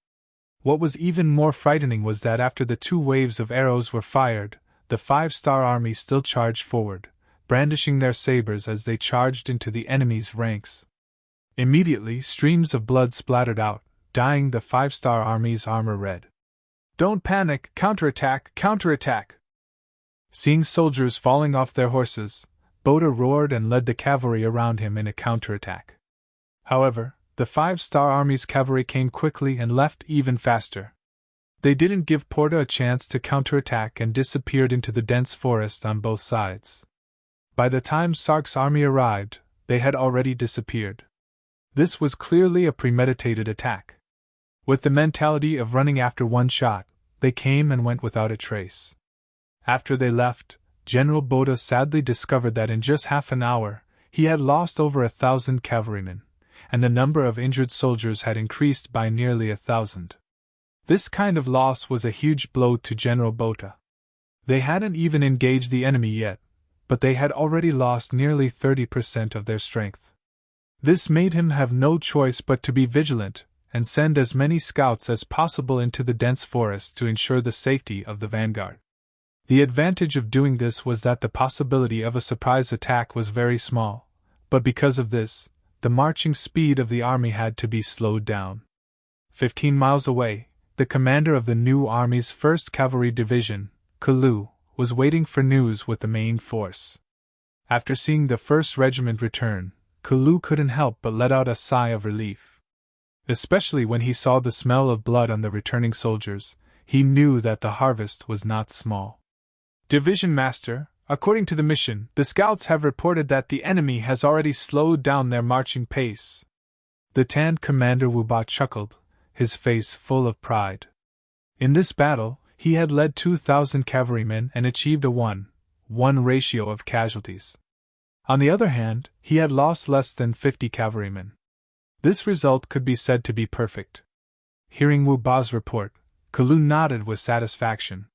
What was even more frightening was that after the 2 waves of arrows were fired, the 5-star army still charged forward, brandishing their sabers as they charged into the enemy's ranks. Immediately, streams of blood splattered out, dyeing the 5-star army's armor red. "Don't panic! Counterattack! Counterattack!" Seeing soldiers falling off their horses, Boda roared and led the cavalry around him in a counterattack. However, the 5-star army's cavalry came quickly and left even faster. They didn't give Porta a chance to counterattack and disappeared into the dense forest on both sides. By the time Sark's army arrived, they had already disappeared. This was clearly a premeditated attack. With the mentality of running after one shot, they came and went without a trace. After they left, General Boda sadly discovered that in just half an hour, he had lost over 1,000 cavalrymen, and the number of injured soldiers had increased by nearly 1,000. This kind of loss was a huge blow to General Boda. They hadn't even engaged the enemy yet, but they had already lost nearly 30% of their strength. This made him have no choice but to be vigilant and send as many scouts as possible into the dense forest to ensure the safety of the vanguard. The advantage of doing this was that the possibility of a surprise attack was very small, but because of this, the marching speed of the army had to be slowed down. 15 miles away, the commander of the new army's 1st Cavalry Division, Kalu, was waiting for news with the main force. After seeing the 1st Regiment return, Kalu couldn't help but let out a sigh of relief. Especially when he saw the smell of blood on the returning soldiers, he knew that the harvest was not small. "Division Master, according to the mission, the scouts have reported that the enemy has already slowed down their marching pace." The Tan commander Wuba chuckled, his face full of pride. In this battle, he had led 2,000 cavalrymen and achieved a 1:1 ratio of casualties. On the other hand, he had lost less than 50 cavalrymen. This result could be said to be perfect. Hearing Wuba's report, Kalu nodded with satisfaction.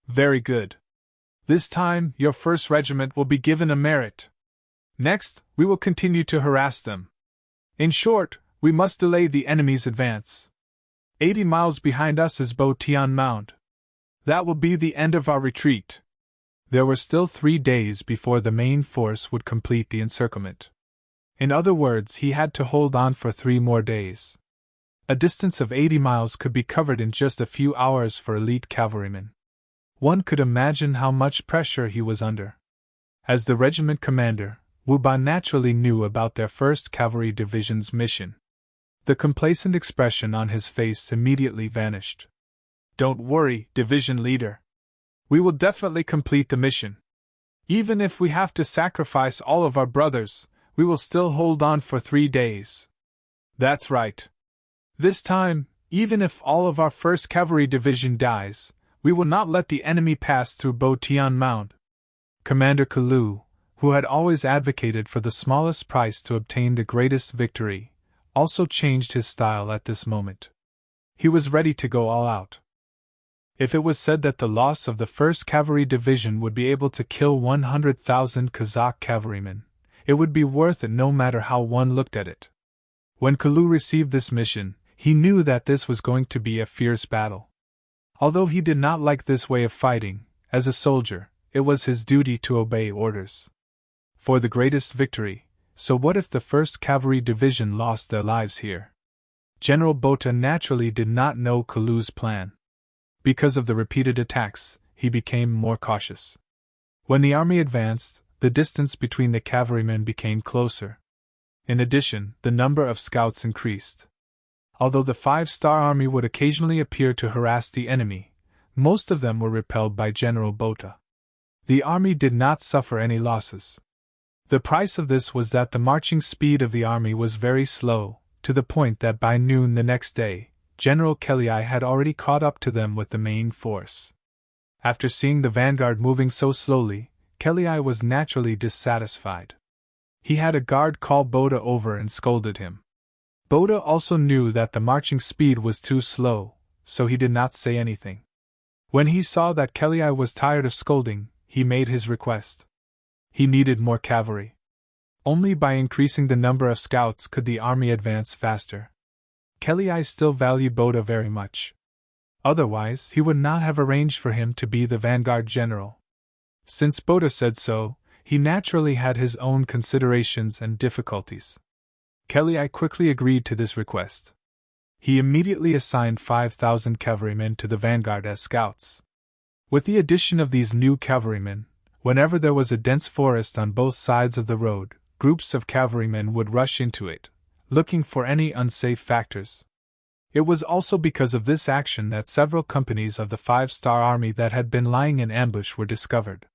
"Very good. This time, your 1st regiment will be given a merit. Next, we will continue to harass them. In short, we must delay the enemy's advance. 80 miles behind us is Bo Tian Mound. That will be the end of our retreat." There were still 3 days before the main force would complete the encirclement. In other words, he had to hold on for 3 more days. A distance of 80 miles could be covered in just a few hours for elite cavalrymen. One could imagine how much pressure he was under. As the regiment commander, Wuba naturally knew about their 1st Cavalry Division's mission. The complacent expression on his face immediately vanished. "Don't worry, division leader. We will definitely complete the mission. Even if we have to sacrifice all of our brothers, we will still hold on for 3 days. That's right. This time, even if all of our 1st Cavalry Division dies, we will not let the enemy pass through Bo Tian Mound." Commander Kalu, who had always advocated for the smallest price to obtain the greatest victory, also changed his style at this moment. He was ready to go all out. If it was said that the loss of the 1st Cavalry Division would be able to kill 100,000 Kazakh cavalrymen, it would be worth it no matter how one looked at it. When Kalu received this mission, he knew that this was going to be a fierce battle. Although he did not like this way of fighting, as a soldier, it was his duty to obey orders. For the greatest victory, so what if the 1st Cavalry Division lost their lives here? General Botha naturally did not know Kalu's plan. Because of the repeated attacks, he became more cautious. When the army advanced, the distance between the cavalrymen became closer. In addition, the number of scouts increased. Although the 5-star army would occasionally appear to harass the enemy, most of them were repelled by General Botha. The army did not suffer any losses. The price of this was that the marching speed of the army was very slow, to the point that by noon the next day, General Kelly had already caught up to them with the main force. After seeing the vanguard moving so slowly, Kelly was naturally dissatisfied. He had a guard call Botha over and scolded him. Botha also knew that the marching speed was too slow, so he did not say anything. When he saw that Kelly was tired of scolding, he made his request. He needed more cavalry. Only by increasing the number of scouts could the army advance faster. Kelly still valued Botha very much. Otherwise, he would not have arranged for him to be the vanguard general. Since Botha said so, he naturally had his own considerations and difficulties. Kelly quickly agreed to this request. He immediately assigned 5,000 cavalrymen to the vanguard as scouts. With the addition of these new cavalrymen, whenever there was a dense forest on both sides of the road, groups of cavalrymen would rush into it, looking for any unsafe factors. It was also because of this action that several companies of the 5-star army that had been lying in ambush were discovered.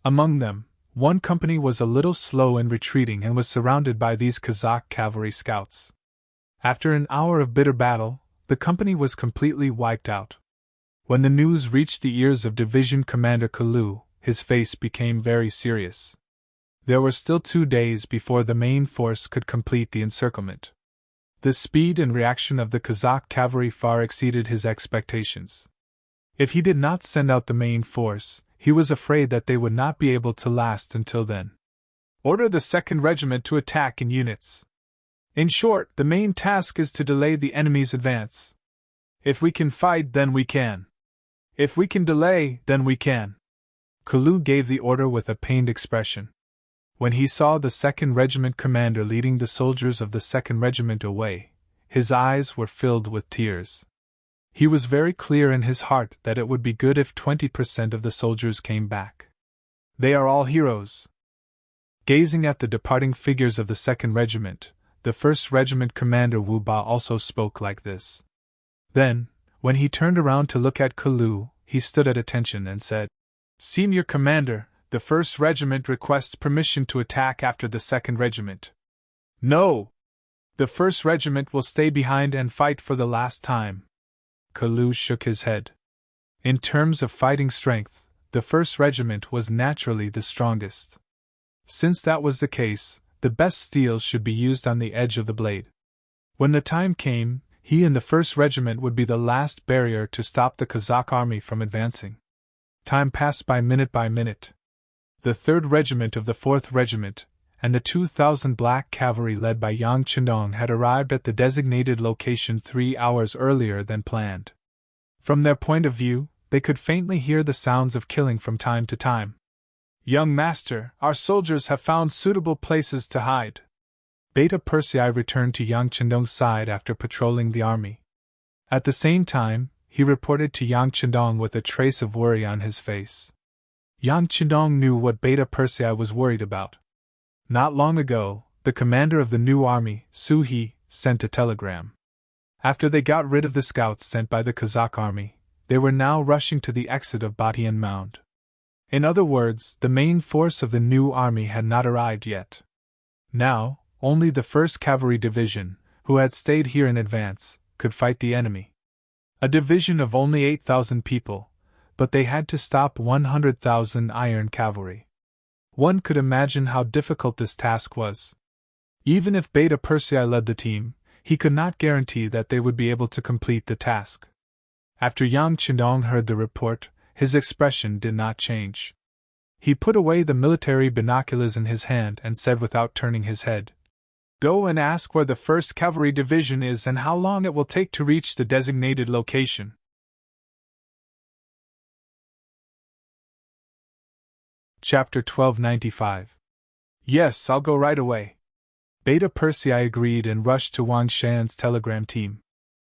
Among them, one company was a little slow in retreating and was surrounded by these Kazakh cavalry scouts. After an hour of bitter battle, the company was completely wiped out. When the news reached the ears of Division Commander Kalu, his face became very serious. There were still 2 days before the main force could complete the encirclement. The speed and reaction of the Kazakh cavalry far exceeded his expectations. If he did not send out the main force, he was afraid that they would not be able to last until then. Order the 2nd Regiment to attack in units. In short, the main task is to delay the enemy's advance. If we can fight, then we can. If we can delay, then we can. Kalu gave the order with a pained expression. When he saw the 2nd Regiment commander leading the soldiers of the 2nd Regiment away, his eyes were filled with tears. He was very clear in his heart that it would be good if 20% of the soldiers came back. They are all heroes. Gazing at the departing figures of the 2nd Regiment, the 1st Regiment commander Wu Ba also spoke like this. Then, when he turned around to look at Kalu, he stood at attention and said, "Senior Commander, the 1st Regiment requests permission to attack after the 2nd Regiment." "No! The 1st Regiment will stay behind and fight for the last time." Kalu shook his head. In terms of fighting strength, the 1st Regiment was naturally the strongest. Since that was the case, the best steel should be used on the edge of the blade. When the time came, he and the 1st Regiment would be the last barrier to stop the Kazakh army from advancing. Time passed by minute. The 3rd Regiment of the 4th Regiment, and the 2,000 black cavalry led by Yang Chendong had arrived at the designated location 3 hours earlier than planned. From their point of view, they could faintly hear the sounds of killing from time to time. "Young master, our soldiers have found suitable places to hide." Beta Persei returned to Yang Chendong's side after patrolling the army. At the same time, he reported to Yang Chendong with a trace of worry on his face. Yang Chendong knew what Beta Persei was worried about. Not long ago, the commander of the new army, Su He, sent a telegram. After they got rid of the scouts sent by the Kazakh army, they were now rushing to the exit of Batian Mound. In other words, the main force of the new army had not arrived yet. Now, only the 1st Cavalry Division, who had stayed here in advance, could fight the enemy. A division of only 8,000 people, but they had to stop 100,000 iron cavalry. One could imagine how difficult this task was. Even if Beta Persei led the team, he could not guarantee that they would be able to complete the task. After Yang Chendong heard the report, his expression did not change. He put away the military binoculars in his hand and said without turning his head, Go and ask where the 1st Cavalry Division is and how long it will take to reach the designated location. Chapter 1295. Yes, I'll go right away. Beta Persei agreed and rushed to Wang Shan's telegram team.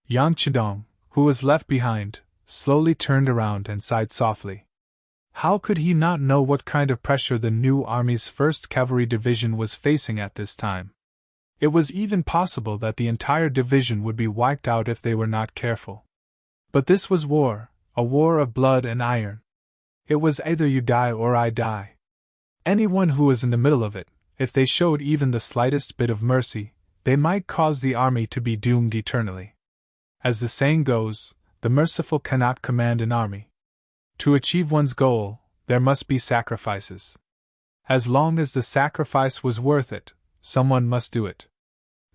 Yang Chidong, who was left behind, slowly turned around and sighed softly. How could he not know what kind of pressure the new army's 1st Cavalry Division was facing at this time? It was even possible that the entire division would be wiped out if they were not careful. But this was war, a war of blood and iron. It was either you die or I die. Anyone who was in the middle of it, if they showed even the slightest bit of mercy, they might cause the army to be doomed eternally. As the saying goes, the merciful cannot command an army. To achieve one's goal, there must be sacrifices. As long as the sacrifice was worth it, someone must do it.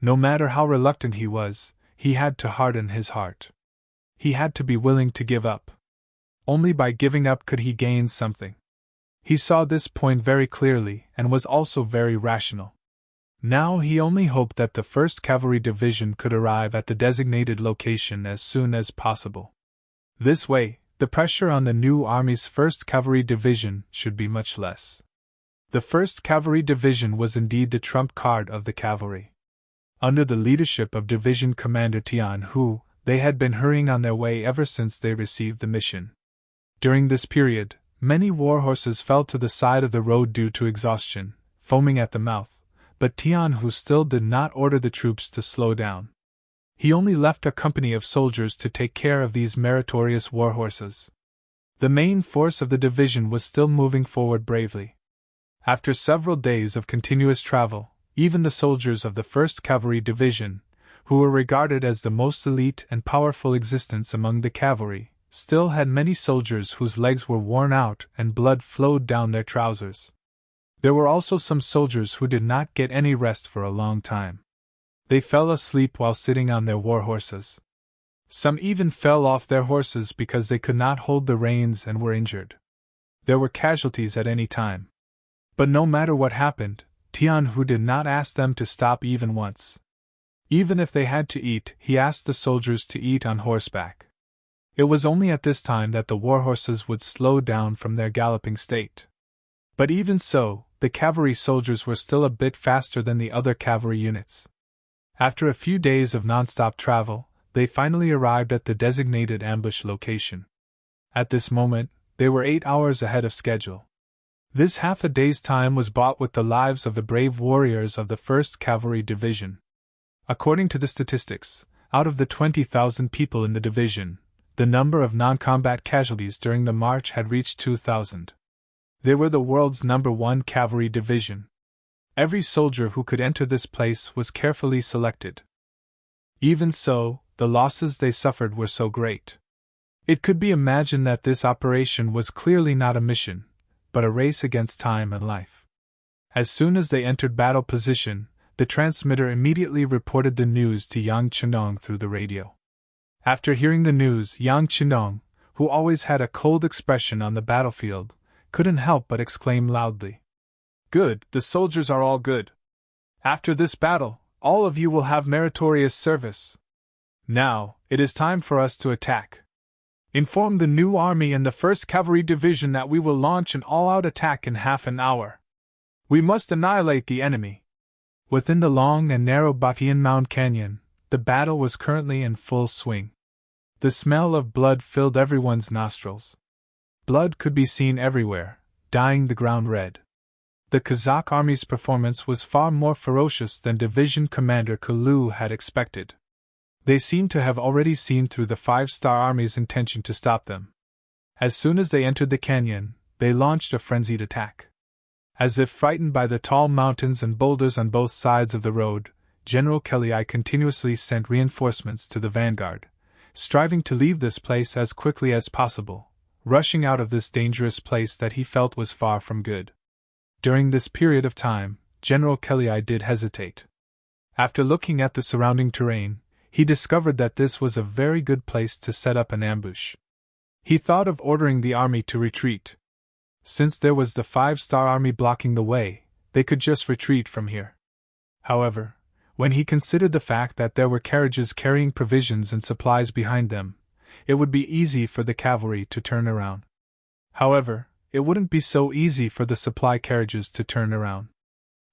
No matter how reluctant he was, he had to harden his heart. He had to be willing to give up. Only by giving up could he gain something. He saw this point very clearly and was also very rational. Now he only hoped that the 1st Cavalry Division could arrive at the designated location as soon as possible. This way, the pressure on the new army's 1st Cavalry Division should be much less. The 1st Cavalry Division was indeed the trump card of the cavalry. Under the leadership of Division Commander Tian Hu, they had been hurrying on their way ever since they received the mission. During this period, many war horses fell to the side of the road due to exhaustion, foaming at the mouth, but Tian Hu still did not order the troops to slow down. He only left a company of soldiers to take care of these meritorious war horses. The main force of the division was still moving forward bravely. After several days of continuous travel, even the soldiers of the 1st Cavalry Division, who were regarded as the most elite and powerful existence among the cavalry, still had many soldiers whose legs were worn out and blood flowed down their trousers. There were also some soldiers who did not get any rest for a long time. They fell asleep while sitting on their war horses. Some even fell off their horses because they could not hold the reins and were injured. There were casualties at any time. But no matter what happened, Tian Hu did not ask them to stop even once. Even if they had to eat, he asked the soldiers to eat on horseback. It was only at this time that the war horses would slow down from their galloping state. But even so, the cavalry soldiers were still a bit faster than the other cavalry units. After a few days of non-stop travel, they finally arrived at the designated ambush location. At this moment, they were 8 hours ahead of schedule. This half a day's time was bought with the lives of the brave warriors of the 1st Cavalry Division. According to the statistics, out of the 20,000 people in the division, the number of non-combat casualties during the march had reached 2,000. They were the world's #1 cavalry division. Every soldier who could enter this place was carefully selected. Even so, the losses they suffered were so great. It could be imagined that this operation was clearly not a mission, but a race against time and life. As soon as they entered battle position, the transmitter immediately reported the news to Yang Chenong through the radio. After hearing the news, Yang Chenong, who always had a cold expression on the battlefield, couldn't help but exclaim loudly, "Good, the soldiers are all good. After this battle, all of you will have meritorious service. Now, it is time for us to attack. Inform the new army and the 1st Cavalry Division that we will launch an all-out attack in half an hour. We must annihilate the enemy." Within the long and narrow Batian Mound Canyon, the battle was currently in full swing. The smell of blood filled everyone's nostrils. Blood could be seen everywhere, dyeing the ground red. The Kazakh army's performance was far more ferocious than Division Commander Kalu had expected. They seemed to have already seen through the 5-star Army's intention to stop them. As soon as they entered the canyon, they launched a frenzied attack. As if frightened by the tall mountains and boulders on both sides of the road, General Kelly continuously sent reinforcements to the vanguard, striving to leave this place as quickly as possible, rushing out of this dangerous place that he felt was far from good. During this period of time, General Kelly did hesitate. After looking at the surrounding terrain, he discovered that this was a very good place to set up an ambush. He thought of ordering the army to retreat. Since there was the 5-star Army blocking the way, they could just retreat from here. However, When he considered the fact that there were carriages carrying provisions and supplies behind them, it would be easy for the cavalry to turn around. However, it wouldn't be so easy for the supply carriages to turn around.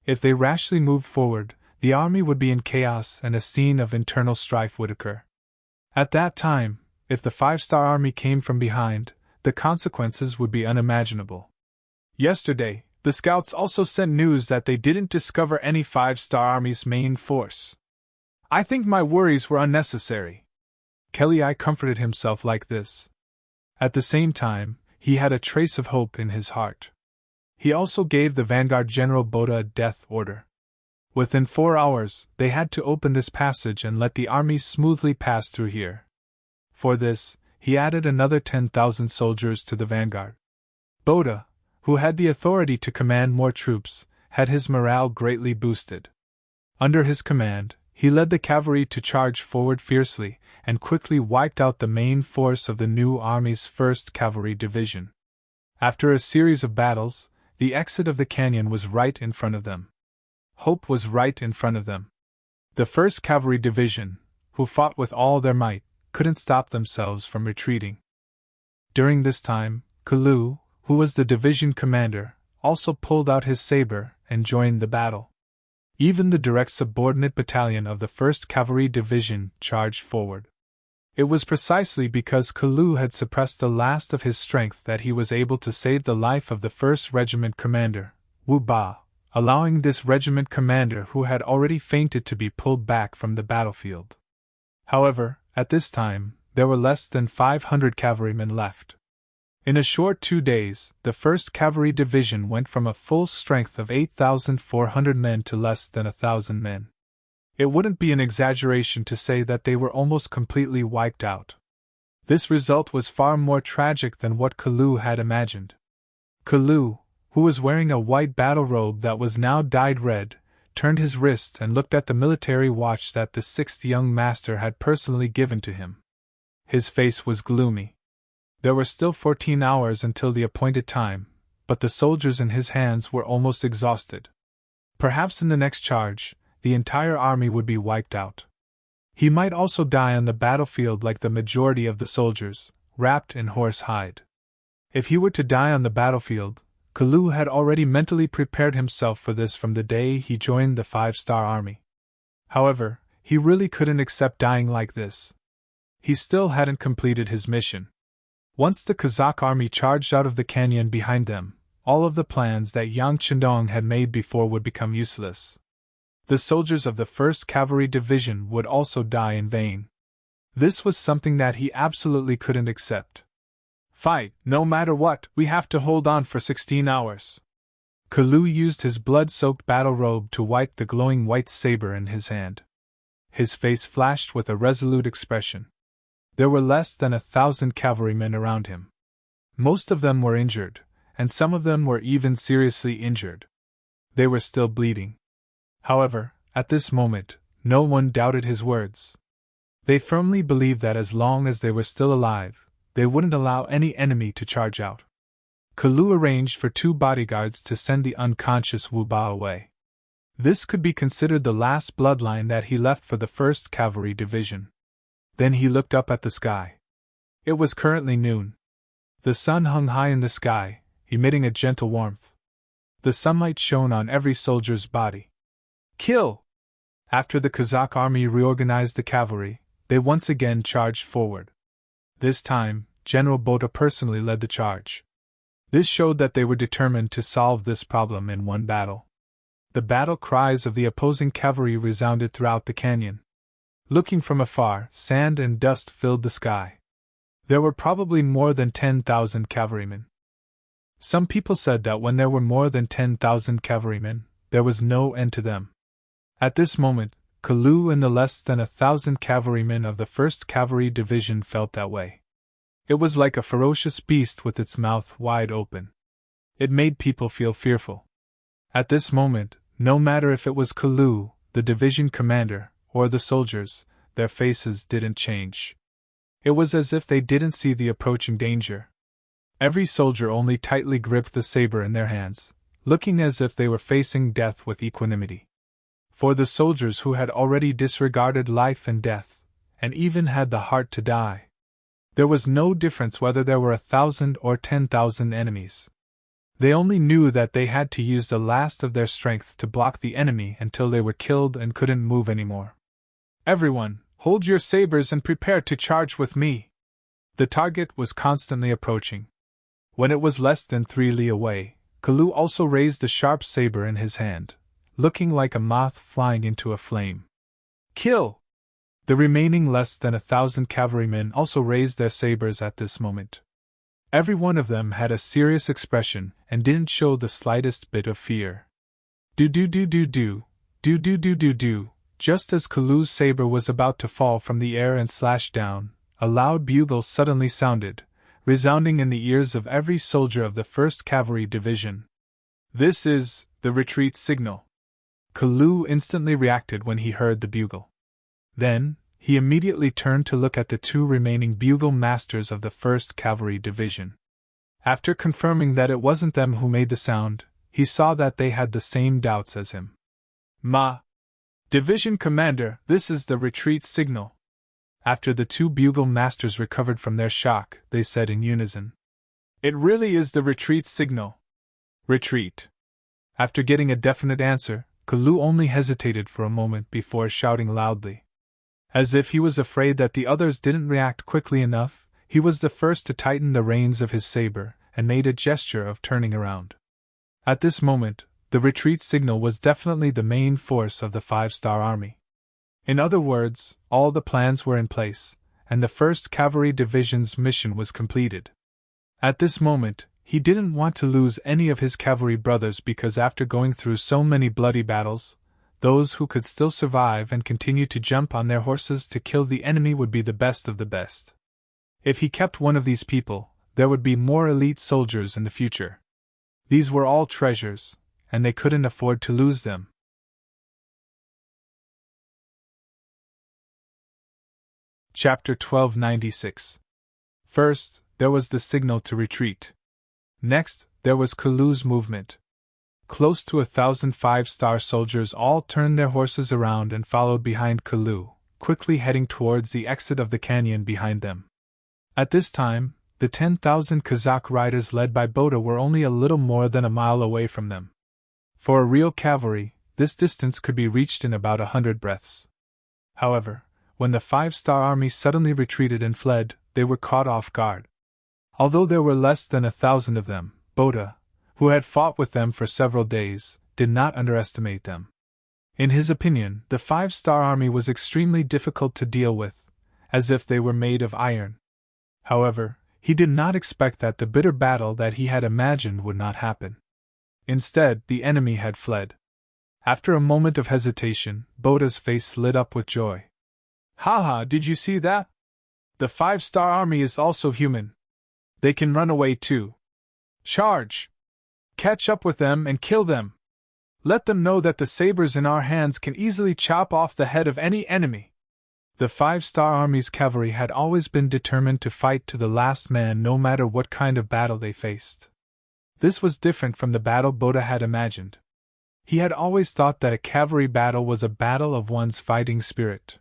If they rashly moved forward, the army would be in chaos and a scene of internal strife would occur. At that time, if the 5-star army came from behind, the consequences would be unimaginable. Yesterday, the scouts also sent news that they didn't discover any 5-star army's main force. I think my worries were unnecessary. Kelly comforted himself like this. At the same time, he had a trace of hope in his heart. He also gave the vanguard General Boda a death order. Within 4 hours, they had to open this passage and let the army smoothly pass through here. For this, he added another 10,000 soldiers to the vanguard. Boda, who had the authority to command more troops, had his morale greatly boosted. Under his command, he led the cavalry to charge forward fiercely and quickly wiped out the main force of the new army's 1st Cavalry Division. After a series of battles, the exit of the canyon was right in front of them. Hope was right in front of them. The 1st Cavalry Division, who fought with all their might, couldn't stop themselves from retreating. During this time, Kalu, who was the division commander, also pulled out his saber and joined the battle. Even the direct subordinate battalion of the 1st Cavalry Division charged forward. It was precisely because Kalu had suppressed the last of his strength that he was able to save the life of the 1st Regiment commander, Wu Ba, allowing this regiment commander who had already fainted to be pulled back from the battlefield. However, at this time, there were less than 500 cavalrymen left. In a short 2 days, the 1st Cavalry Division went from a full strength of 8,400 men to less than 1,000 men. It wouldn't be an exaggeration to say that they were almost completely wiped out. This result was far more tragic than what Kalu had imagined. Kalu, who was wearing a white battle robe that was now dyed red, turned his wrist and looked at the military watch that the 6th young master had personally given to him. His face was gloomy. There were still 14 hours until the appointed time, but the soldiers in his hands were almost exhausted. Perhaps in the next charge, the entire army would be wiped out. He might also die on the battlefield like the majority of the soldiers, wrapped in horse hide. If he were to die on the battlefield, Kalu had already mentally prepared himself for this from the day he joined the 5-star army. However, he really couldn't accept dying like this. He still hadn't completed his mission. Once the Kazakh army charged out of the canyon behind them, all of the plans that Yang Chendong had made before would become useless. The soldiers of the 1st Cavalry Division would also die in vain. This was something that he absolutely couldn't accept. Fight, no matter what, we have to hold on for 16 hours. Kalu used his blood-soaked battle robe to wipe the glowing white saber in his hand. His face flashed with a resolute expression. There were less than 1,000 cavalrymen around him. Most of them were injured, and some of them were even seriously injured. They were still bleeding. However, at this moment, no one doubted his words. They firmly believed that as long as they were still alive, they wouldn't allow any enemy to charge out. Kalu arranged for 2 bodyguards to send the unconscious Wu Ba away. This could be considered the last bloodline that he left for the 1st Cavalry Division. Then he looked up at the sky. It was currently noon. The sun hung high in the sky, emitting a gentle warmth. The sunlight shone on every soldier's body. Kill! After the Kazakh army reorganized the cavalry, they once again charged forward. This time, General Bota personally led the charge. This showed that they were determined to solve this problem in one battle. The battle cries of the opposing cavalry resounded throughout the canyon. Looking from afar, sand and dust filled the sky. There were probably more than 10,000 cavalrymen. Some people said that when there were more than 10,000 cavalrymen, there was no end to them. At this moment, Kalu and the less than 1,000 cavalrymen of the 1st Cavalry Division felt that way. It was like a ferocious beast with its mouth wide open. It made people feel fearful. At this moment, no matter if it was Kalu, the division commander, or the soldiers, their faces didn't change. It was as if they didn't see the approaching danger. Every soldier only tightly gripped the saber in their hands, looking as if they were facing death with equanimity. For the soldiers who had already disregarded life and death, and even had the heart to die, there was no difference whether there were 1,000 or 10,000 enemies. They only knew that they had to use the last of their strength to block the enemy until they were killed and couldn't move anymore. Everyone, hold your sabers and prepare to charge with me. The target was constantly approaching. When it was less than 3 li away, Kalu also raised the sharp saber in his hand, looking like a moth flying into a flame. Kill! The remaining less than 1,000 cavalrymen also raised their sabers at this moment. Every one of them had a serious expression and didn't show the slightest bit of fear. Do-do-do-do-do, do-do-do-do-do. Just as Kalu's saber was about to fall from the air and slash down, a loud bugle suddenly sounded, resounding in the ears of every soldier of the 1st Cavalry Division. This is the retreat signal. Kalu instantly reacted when he heard the bugle. Then, he immediately turned to look at the 2 remaining bugle masters of the 1st Cavalry Division. After confirming that it wasn't them who made the sound, he saw that they had the same doubts as him. Division Commander, this is the retreat signal. After the 2 bugle masters recovered from their shock, they said in unison. It really is the retreat signal. Retreat. After getting a definite answer, Kalu only hesitated for a moment before shouting loudly. As if he was afraid that the others didn't react quickly enough, he was the first to tighten the reins of his saber and made a gesture of turning around. At this moment, the retreat signal was definitely the main force of the 5-star army. In other words, all the plans were in place, and the 1st Cavalry Division's mission was completed. At this moment, he didn't want to lose any of his cavalry brothers because after going through so many bloody battles, those who could still survive and continue to jump on their horses to kill the enemy would be the best of the best. If he kept one of these people, there would be more elite soldiers in the future. These were all treasures, and they couldn't afford to lose them. Chapter 1296. First, there was the signal to retreat. Next, there was Kalu's movement. Close to 1,000 5-star soldiers all turned their horses around and followed behind Kalu, quickly heading towards the exit of the canyon behind them. At this time, the 10,000 Kazakh riders led by Boda were only a little more than a mile away from them. For a real cavalry, this distance could be reached in about 100 breaths. However, when the 5-star army suddenly retreated and fled, they were caught off guard. Although there were less than 1,000 of them, Boda, who had fought with them for several days, did not underestimate them. In his opinion, the 5-star army was extremely difficult to deal with, as if they were made of iron. However, he did not expect that the bitter battle that he had imagined would not happen. Instead, the enemy had fled. After a moment of hesitation, Boda's face lit up with joy. "Haha, did you see that? The 5-star army is also human. They can run away too. Charge! Catch up with them and kill them. Let them know that the sabers in our hands can easily chop off the head of any enemy." The 5-star army's cavalry had always been determined to fight to the last man no matter what kind of battle they faced. This was different from the battle Boda had imagined. He had always thought that a cavalry battle was a battle of one's fighting spirit.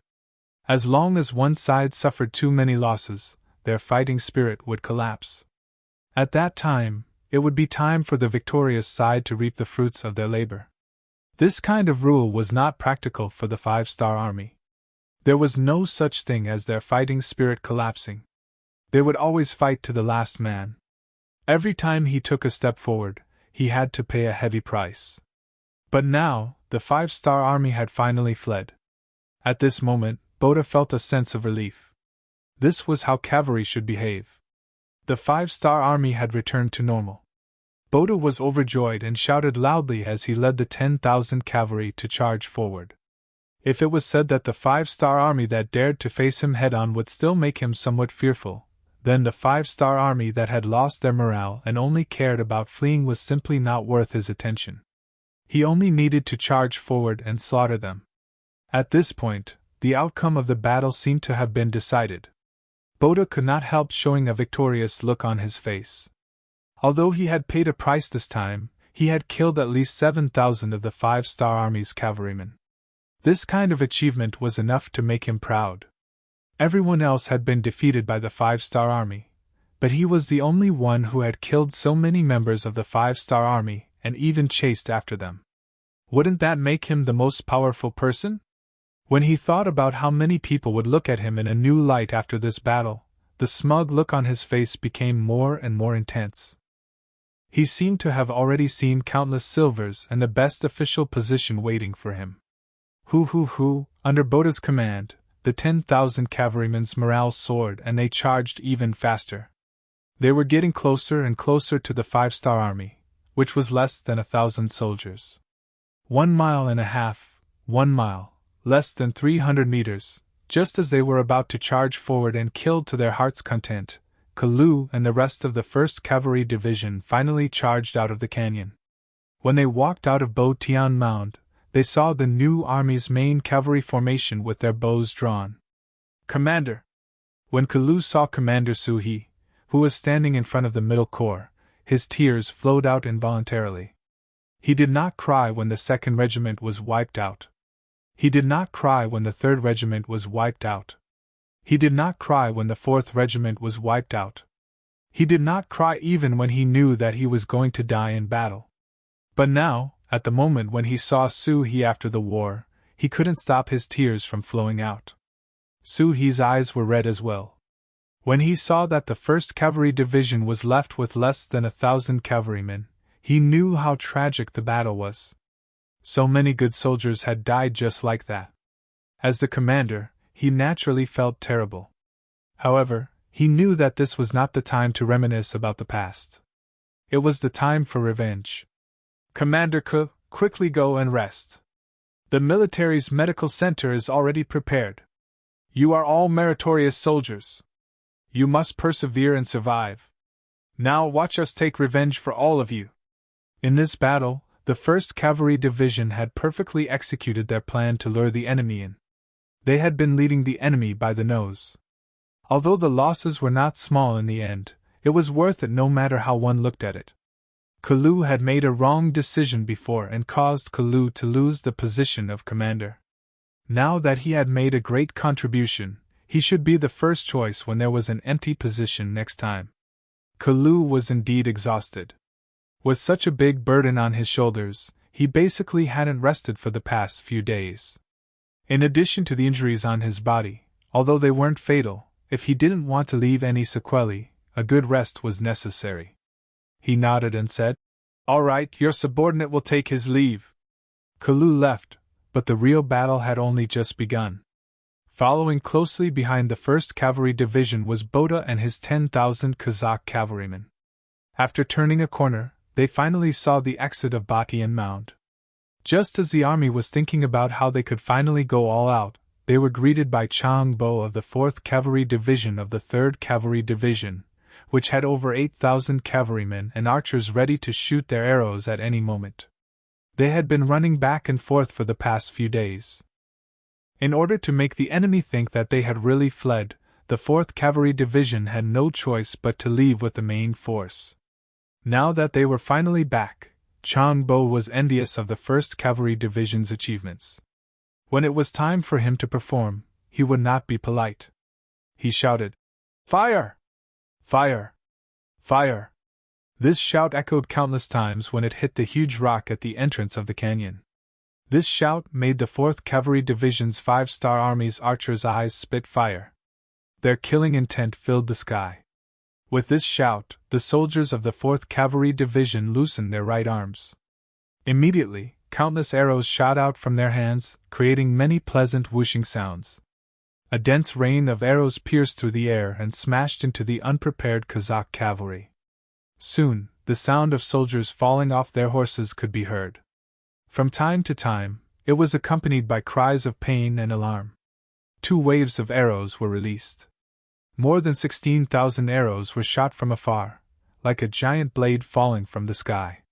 As long as one side suffered too many losses, their fighting spirit would collapse. At that time, it would be time for the victorious side to reap the fruits of their labor. This kind of rule was not practical for the 5-star army. There was no such thing as their fighting spirit collapsing. They would always fight to the last man. Every time he took a step forward, he had to pay a heavy price. But now, the 5-star army had finally fled. At this moment, Boda felt a sense of relief. This was how cavalry should behave. The 5-star army had returned to normal. Boda was overjoyed and shouted loudly as he led the 10,000 cavalry to charge forward. If it was said that the 5-star army that dared to face him head-on would still make him somewhat fearful, then the 5-star army that had lost their morale and only cared about fleeing was simply not worth his attention. He only needed to charge forward and slaughter them. At this point, the outcome of the battle seemed to have been decided. Boda could not help showing a victorious look on his face. Although he had paid a price this time, he had killed at least 7,000 of the 5-star army's cavalrymen. This kind of achievement was enough to make him proud. Everyone else had been defeated by the 5-star army, but he was the only one who had killed so many members of the 5-star army and even chased after them. Wouldn't that make him the most powerful person? When he thought about how many people would look at him in a new light after this battle, the smug look on his face became more and more intense. He seemed to have already seen countless silvers and the best official position waiting for him. Under Boda's command, the 10,000 cavalrymen's morale soared and they charged even faster. They were getting closer and closer to the 5-star army, which was less than 1,000 soldiers. 1.5 miles, 1 mile, less than 300 meters, just as they were about to charge forward and kill to their heart's content, Kalu and the rest of the 1st Cavalry Division finally charged out of the canyon. When they walked out of Bo Tian Mound, they saw the new army's main cavalry formation with their bows drawn. Commander! When Kalu saw Commander Suhi, who was standing in front of the middle corps, his tears flowed out involuntarily. He did not cry when the 2nd Regiment was wiped out. He did not cry when the 3rd Regiment was wiped out. He did not cry when the 4th Regiment was wiped out. He did not cry even when he knew that he was going to die in battle. But now, at the moment when he saw Suhi after the war, he couldn't stop his tears from flowing out. Suhi's eyes were red as well. When he saw that the 1st Cavalry Division was left with less than 1,000 cavalrymen, he knew how tragic the battle was. So many good soldiers had died just like that. As the commander, he naturally felt terrible. However, he knew that this was not the time to reminisce about the past. It was the time for revenge. Commander Ke, quickly go and rest. The military's medical center is already prepared. You are all meritorious soldiers. You must persevere and survive. Now watch us take revenge for all of you. In this battle, the 1st Cavalry Division had perfectly executed their plan to lure the enemy in. They had been leading the enemy by the nose. Although the losses were not small in the end, it was worth it no matter how one looked at it. Kalu had made a wrong decision before and caused Kalu to lose the position of commander. Now that he had made a great contribution, he should be the first choice when there was an empty position next time. Kalu was indeed exhausted. With such a big burden on his shoulders, he basically hadn't rested for the past few days. In addition to the injuries on his body, although they weren't fatal, if he didn't want to leave any sequelae, a good rest was necessary. He nodded and said, "All right, your subordinate will take his leave." Kalu left, but the real battle had only just begun. Following closely behind the 1st Cavalry Division was Boda and his 10,000 Kazakh cavalrymen. After turning a corner, they finally saw the exit of Batian Mound. Just as the army was thinking about how they could finally go all out, they were greeted by Chang Bo of the 4th Cavalry Division of the 3rd Cavalry Division, which had over 8,000 cavalrymen and archers ready to shoot their arrows at any moment. They had been running back and forth for the past few days. In order to make the enemy think that they had really fled, the 4th Cavalry Division had no choice but to leave with the main force. Now that they were finally back, Chang Bo was envious of the 1st Cavalry Division's achievements. When it was time for him to perform, he would not be polite. He shouted, "Fire! Fire! Fire!" This shout echoed countless times when it hit the huge rock at the entrance of the canyon. This shout made the 4th Cavalry Division's 5-star Army's archers' eyes spit fire. Their killing intent filled the sky. With this shout, the soldiers of the 4th Cavalry Division loosened their right arms. Immediately, countless arrows shot out from their hands, creating many pleasant whooshing sounds. A dense rain of arrows pierced through the air and smashed into the unprepared Kazakh cavalry. Soon, the sound of soldiers falling off their horses could be heard. From time to time, it was accompanied by cries of pain and alarm. 2 waves of arrows were released. More than 16,000 arrows were shot from afar, like a giant blade falling from the sky.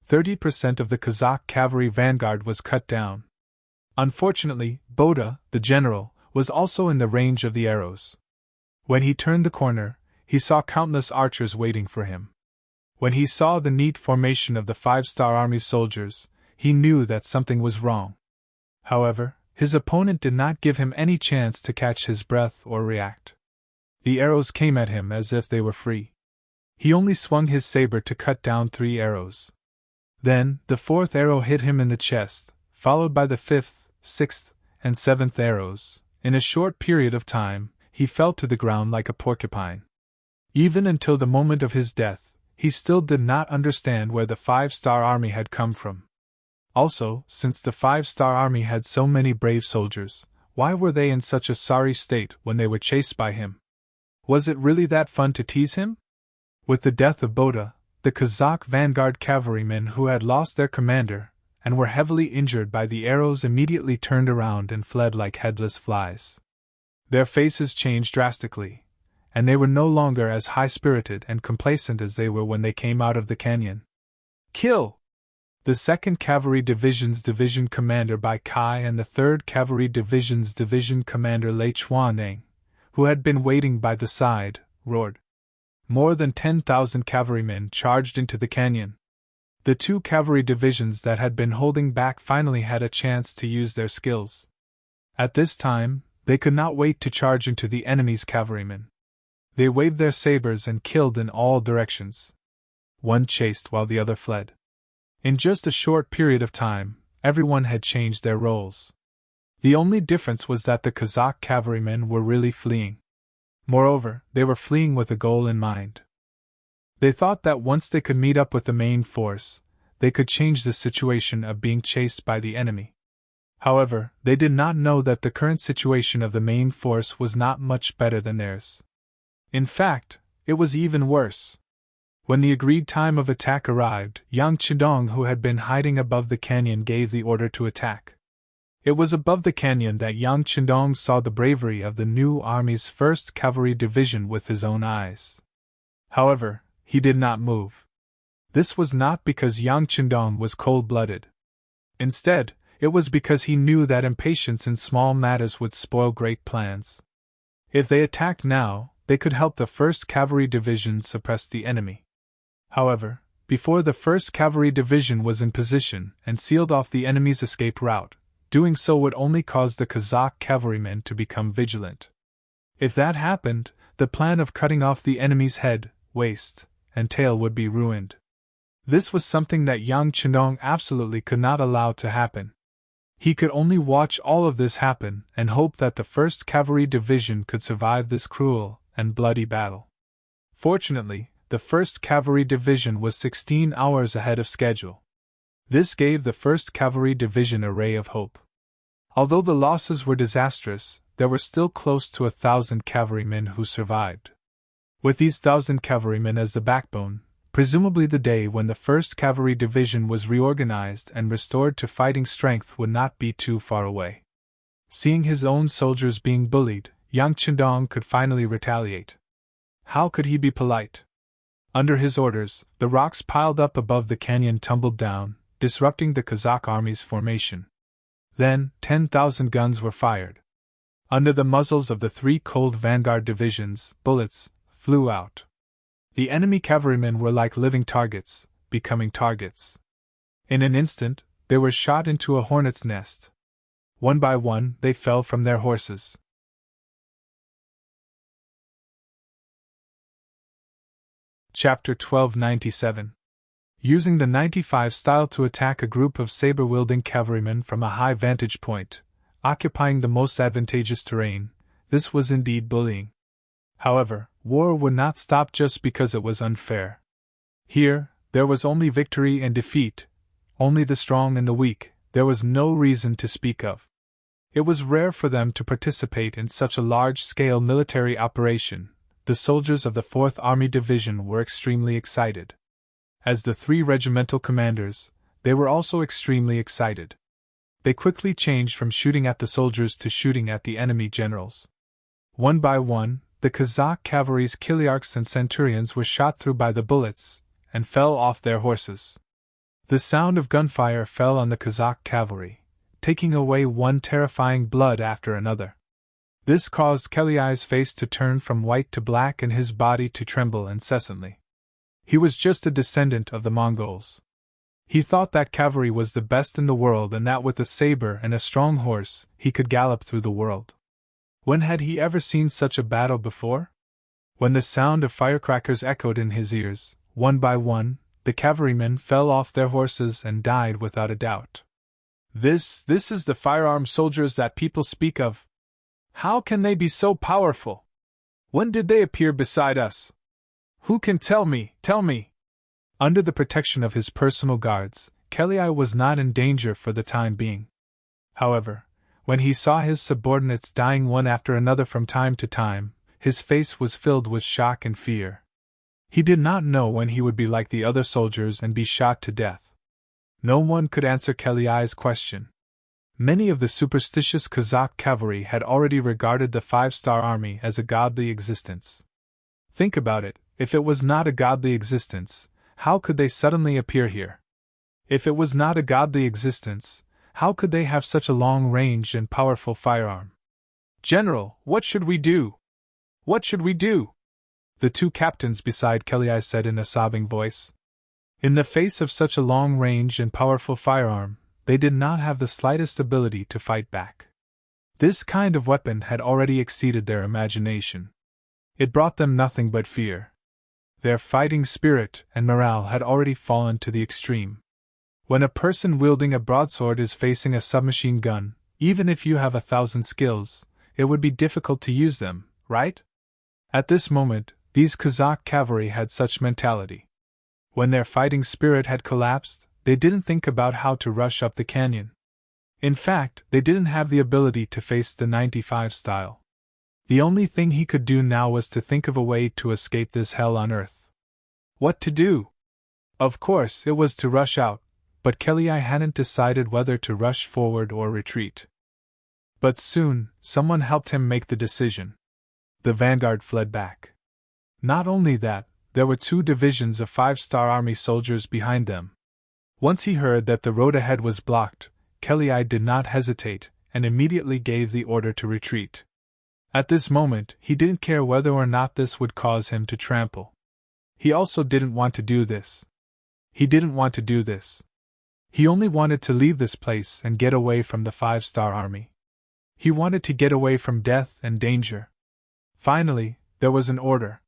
30% of the Kazakh cavalry vanguard was cut down. Unfortunately, Boda, the general, was also in the range of the arrows. When he turned the corner, he saw countless archers waiting for him. When he saw the neat formation of the 5-star Army soldiers, he knew that something was wrong. However, His opponent did not give him any chance to catch his breath or react. The arrows came at him as if they were free. He only swung his saber to cut down 3 arrows. Then, the 4th arrow hit him in the chest, followed by the 5th, 6th, and 7th arrows. In a short period of time, he fell to the ground like a porcupine. Even until the moment of his death, he still did not understand where the 5-star army had come from. Also, since the 5-star army had so many brave soldiers, why were they in such a sorry state when they were chased by him? Was it really that fun to tease him? With the death of Boda, the Kazakh vanguard cavalrymen who had lost their commander and were heavily injured by the arrows immediately turned around and fled like headless flies. Their faces changed drastically, and they were no longer as high-spirited and complacent as they were when they came out of the canyon. Kill! The 2nd Cavalry Division's division commander Bai Kai and the 3rd Cavalry Division's division commander Lei Chuaneng, who had been waiting by the side, roared. More than 10,000 cavalrymen charged into the canyon. The 2 cavalry divisions that had been holding back finally had a chance to use their skills. At this time, they could not wait to charge into the enemy's cavalrymen. They waved their sabers and killed in all directions. One chased while the other fled. In just a short period of time, everyone had changed their roles. The only difference was that the Kazakh cavalrymen were really fleeing. Moreover, they were fleeing with a goal in mind. They thought that once they could meet up with the main force, they could change the situation of being chased by the enemy. However, they did not know that the current situation of the main force was not much better than theirs. In fact, it was even worse. When the agreed time of attack arrived, Yang Chidong, who had been hiding above the canyon, gave the order to attack. It was above the canyon that Yang Chidong saw the bravery of the new army's 1st Cavalry Division with his own eyes. However, he did not move. This was not because Yang Chidong was cold-blooded. Instead, it was because he knew that impatience in small matters would spoil great plans. If they attacked now, they could help the 1st Cavalry Division suppress the enemy. However, before the 1st Cavalry Division was in position and sealed off the enemy's escape route, doing so would only cause the Kazakh cavalrymen to become vigilant. If that happened, the plan of cutting off the enemy's head, waist, and tail would be ruined. This was something that Yang Chidong absolutely could not allow to happen. He could only watch all of this happen and hope that the 1st Cavalry Division could survive this cruel and bloody battle. Fortunately, the 1st Cavalry Division was 16 hours ahead of schedule. This gave the 1st Cavalry Division a ray of hope. Although the losses were disastrous, there were still close to 1,000 cavalrymen who survived. With these 1,000 cavalrymen as the backbone, presumably the day when the 1st Cavalry Division was reorganized and restored to fighting strength would not be too far away. Seeing his own soldiers being bullied, Yang Chidong could finally retaliate. How could he be polite? Under his orders, the rocks piled up above the canyon tumbled down, disrupting the Kazakh army's formation. Then, 10,000 guns were fired. Under the muzzles of the 3 cold vanguard divisions, bullets flew out. The enemy cavalrymen were like living targets, becoming targets. In an instant, they were shot into a hornet's nest. One by one, they fell from their horses. Chapter 1297. Using the 95 style to attack a group of saber-wielding cavalrymen from a high vantage point, occupying the most advantageous terrain, this was indeed bullying. However, war would not stop just because it was unfair. Here, there was only victory and defeat, only the strong and the weak, there was no reason to speak of. It was rare for them to participate in such a large-scale military operation. The soldiers of the 4th Army Division were extremely excited. As the 3 regimental commanders, they were also extremely excited. They quickly changed from shooting at the soldiers to shooting at the enemy generals. One by one, the Kazakh cavalry's Kiliarchs and Centurions were shot through by the bullets, and fell off their horses. The sound of gunfire fell on the Kazakh cavalry, taking away one terrifying blood after another. This caused Keliai's face to turn from white to black and his body to tremble incessantly. He was just a descendant of the Mongols. He thought that cavalry was the best in the world and that with a saber and a strong horse, he could gallop through the world. When had he ever seen such a battle before? When the sound of firecrackers echoed in his ears, one by one, the cavalrymen fell off their horses and died without a doubt. This is the firearm soldiers that people speak of. How can they be so powerful? When did they appear beside us? Who can tell me? Under the protection of his personal guards, Kelly was not in danger for the time being. However, when he saw his subordinates dying one after another from time to time, his face was filled with shock and fear. He did not know when he would be like the other soldiers and be shot to death. No one could answer Kelly's question. Many of the superstitious Kazakh cavalry had already regarded the 5-star army as a godly existence. Think about it, if it was not a godly existence, how could they suddenly appear here? If it was not a godly existence, how could they have such a long range and powerful firearm? General, what should we do? What should we do? The two captains beside Kelly said in a sobbing voice. In the face of such a long range and powerful firearm, they did not have the slightest ability to fight back. This kind of weapon had already exceeded their imagination. It brought them nothing but fear. Their fighting spirit and morale had already fallen to the extreme. When a person wielding a broadsword is facing a submachine gun, even if you have 1,000 skills, it would be difficult to use them, right? At this moment, these Kazakh cavalry had such mentality. When their fighting spirit had collapsed, they didn't think about how to rush up the canyon. In fact, they didn't have the ability to face the 95 style. The only thing he could do now was to think of a way to escape this hell on earth. What to do? Of course, it was to rush out, but Kelly hadn't decided whether to rush forward or retreat. But soon, someone helped him make the decision. The vanguard fled back. Not only that, there were 2 divisions of 5-star army soldiers behind them. Once he heard that the road ahead was blocked, Kelly did not hesitate, and immediately gave the order to retreat. At this moment, he didn't care whether or not this would cause him to trample. He also didn't want to do this. He only wanted to leave this place and get away from the 5-star army. He wanted to get away from death and danger. Finally, there was an order.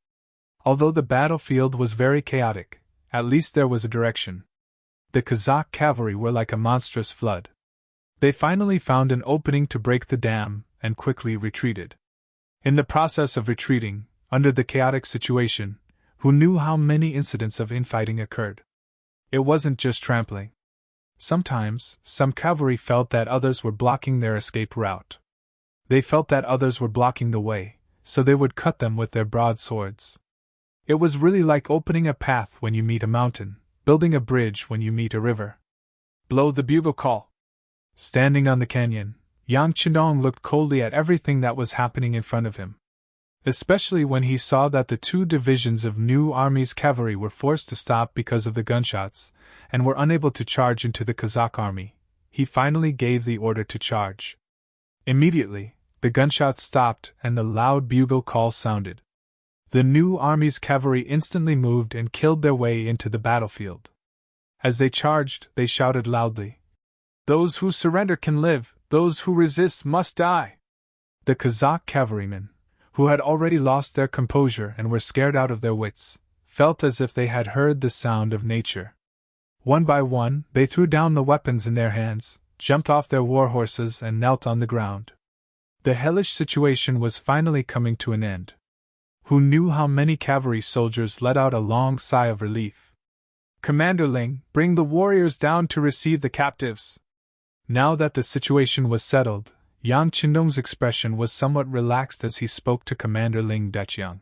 Although the battlefield was very chaotic, at least there was a direction. The Kazakh cavalry were like a monstrous flood. They finally found an opening to break the dam, and quickly retreated. In the process of retreating, under the chaotic situation, who knew how many incidents of infighting occurred? It wasn't just trampling. Sometimes, some cavalry felt that others were blocking their escape route. They felt that others were blocking the way, so they would cut them with their broadswords. It was really like opening a path when you meet a mountain, building a bridge when you meet a river. Blow the bugle call. Standing on the canyon, Yang Chenong looked coldly at everything that was happening in front of him. Especially when he saw that the 2 divisions of New Army's cavalry were forced to stop because of the gunshots, and were unable to charge into the Kazakh army, he finally gave the order to charge. Immediately, the gunshots stopped and the loud bugle call sounded. The New Army's cavalry instantly moved and killed their way into the battlefield. As they charged, they shouted loudly, "Those who surrender can live, those who resist must die." The Kazakh cavalrymen, who had already lost their composure and were scared out of their wits, felt as if they had heard the sound of nature. One by one, they threw down the weapons in their hands, jumped off their war horses and knelt on the ground. The hellish situation was finally coming to an end. Who knew how many cavalry soldiers let out a long sigh of relief? "Commander Ling, bring the warriors down to receive the captives." Now that the situation was settled, Yang Chenong's expression was somewhat relaxed as he spoke to Commander Ling Deqiang.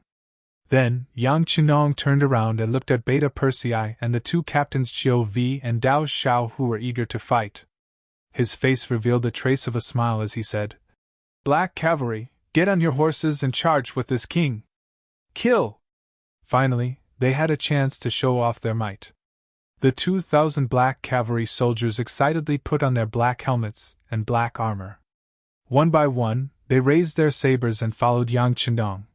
Then, Yang Chenong turned around and looked at Beta Persei and the 2 captains Qiu Vi and Dao Xiao who were eager to fight. His face revealed a trace of a smile as he said, "Black cavalry, get on your horses and charge with this king. Kill!" Finally, they had a chance to show off their might. The 2,000 black cavalry soldiers excitedly put on their black helmets and black armor. One by one, they raised their sabers and followed Yang Chenong,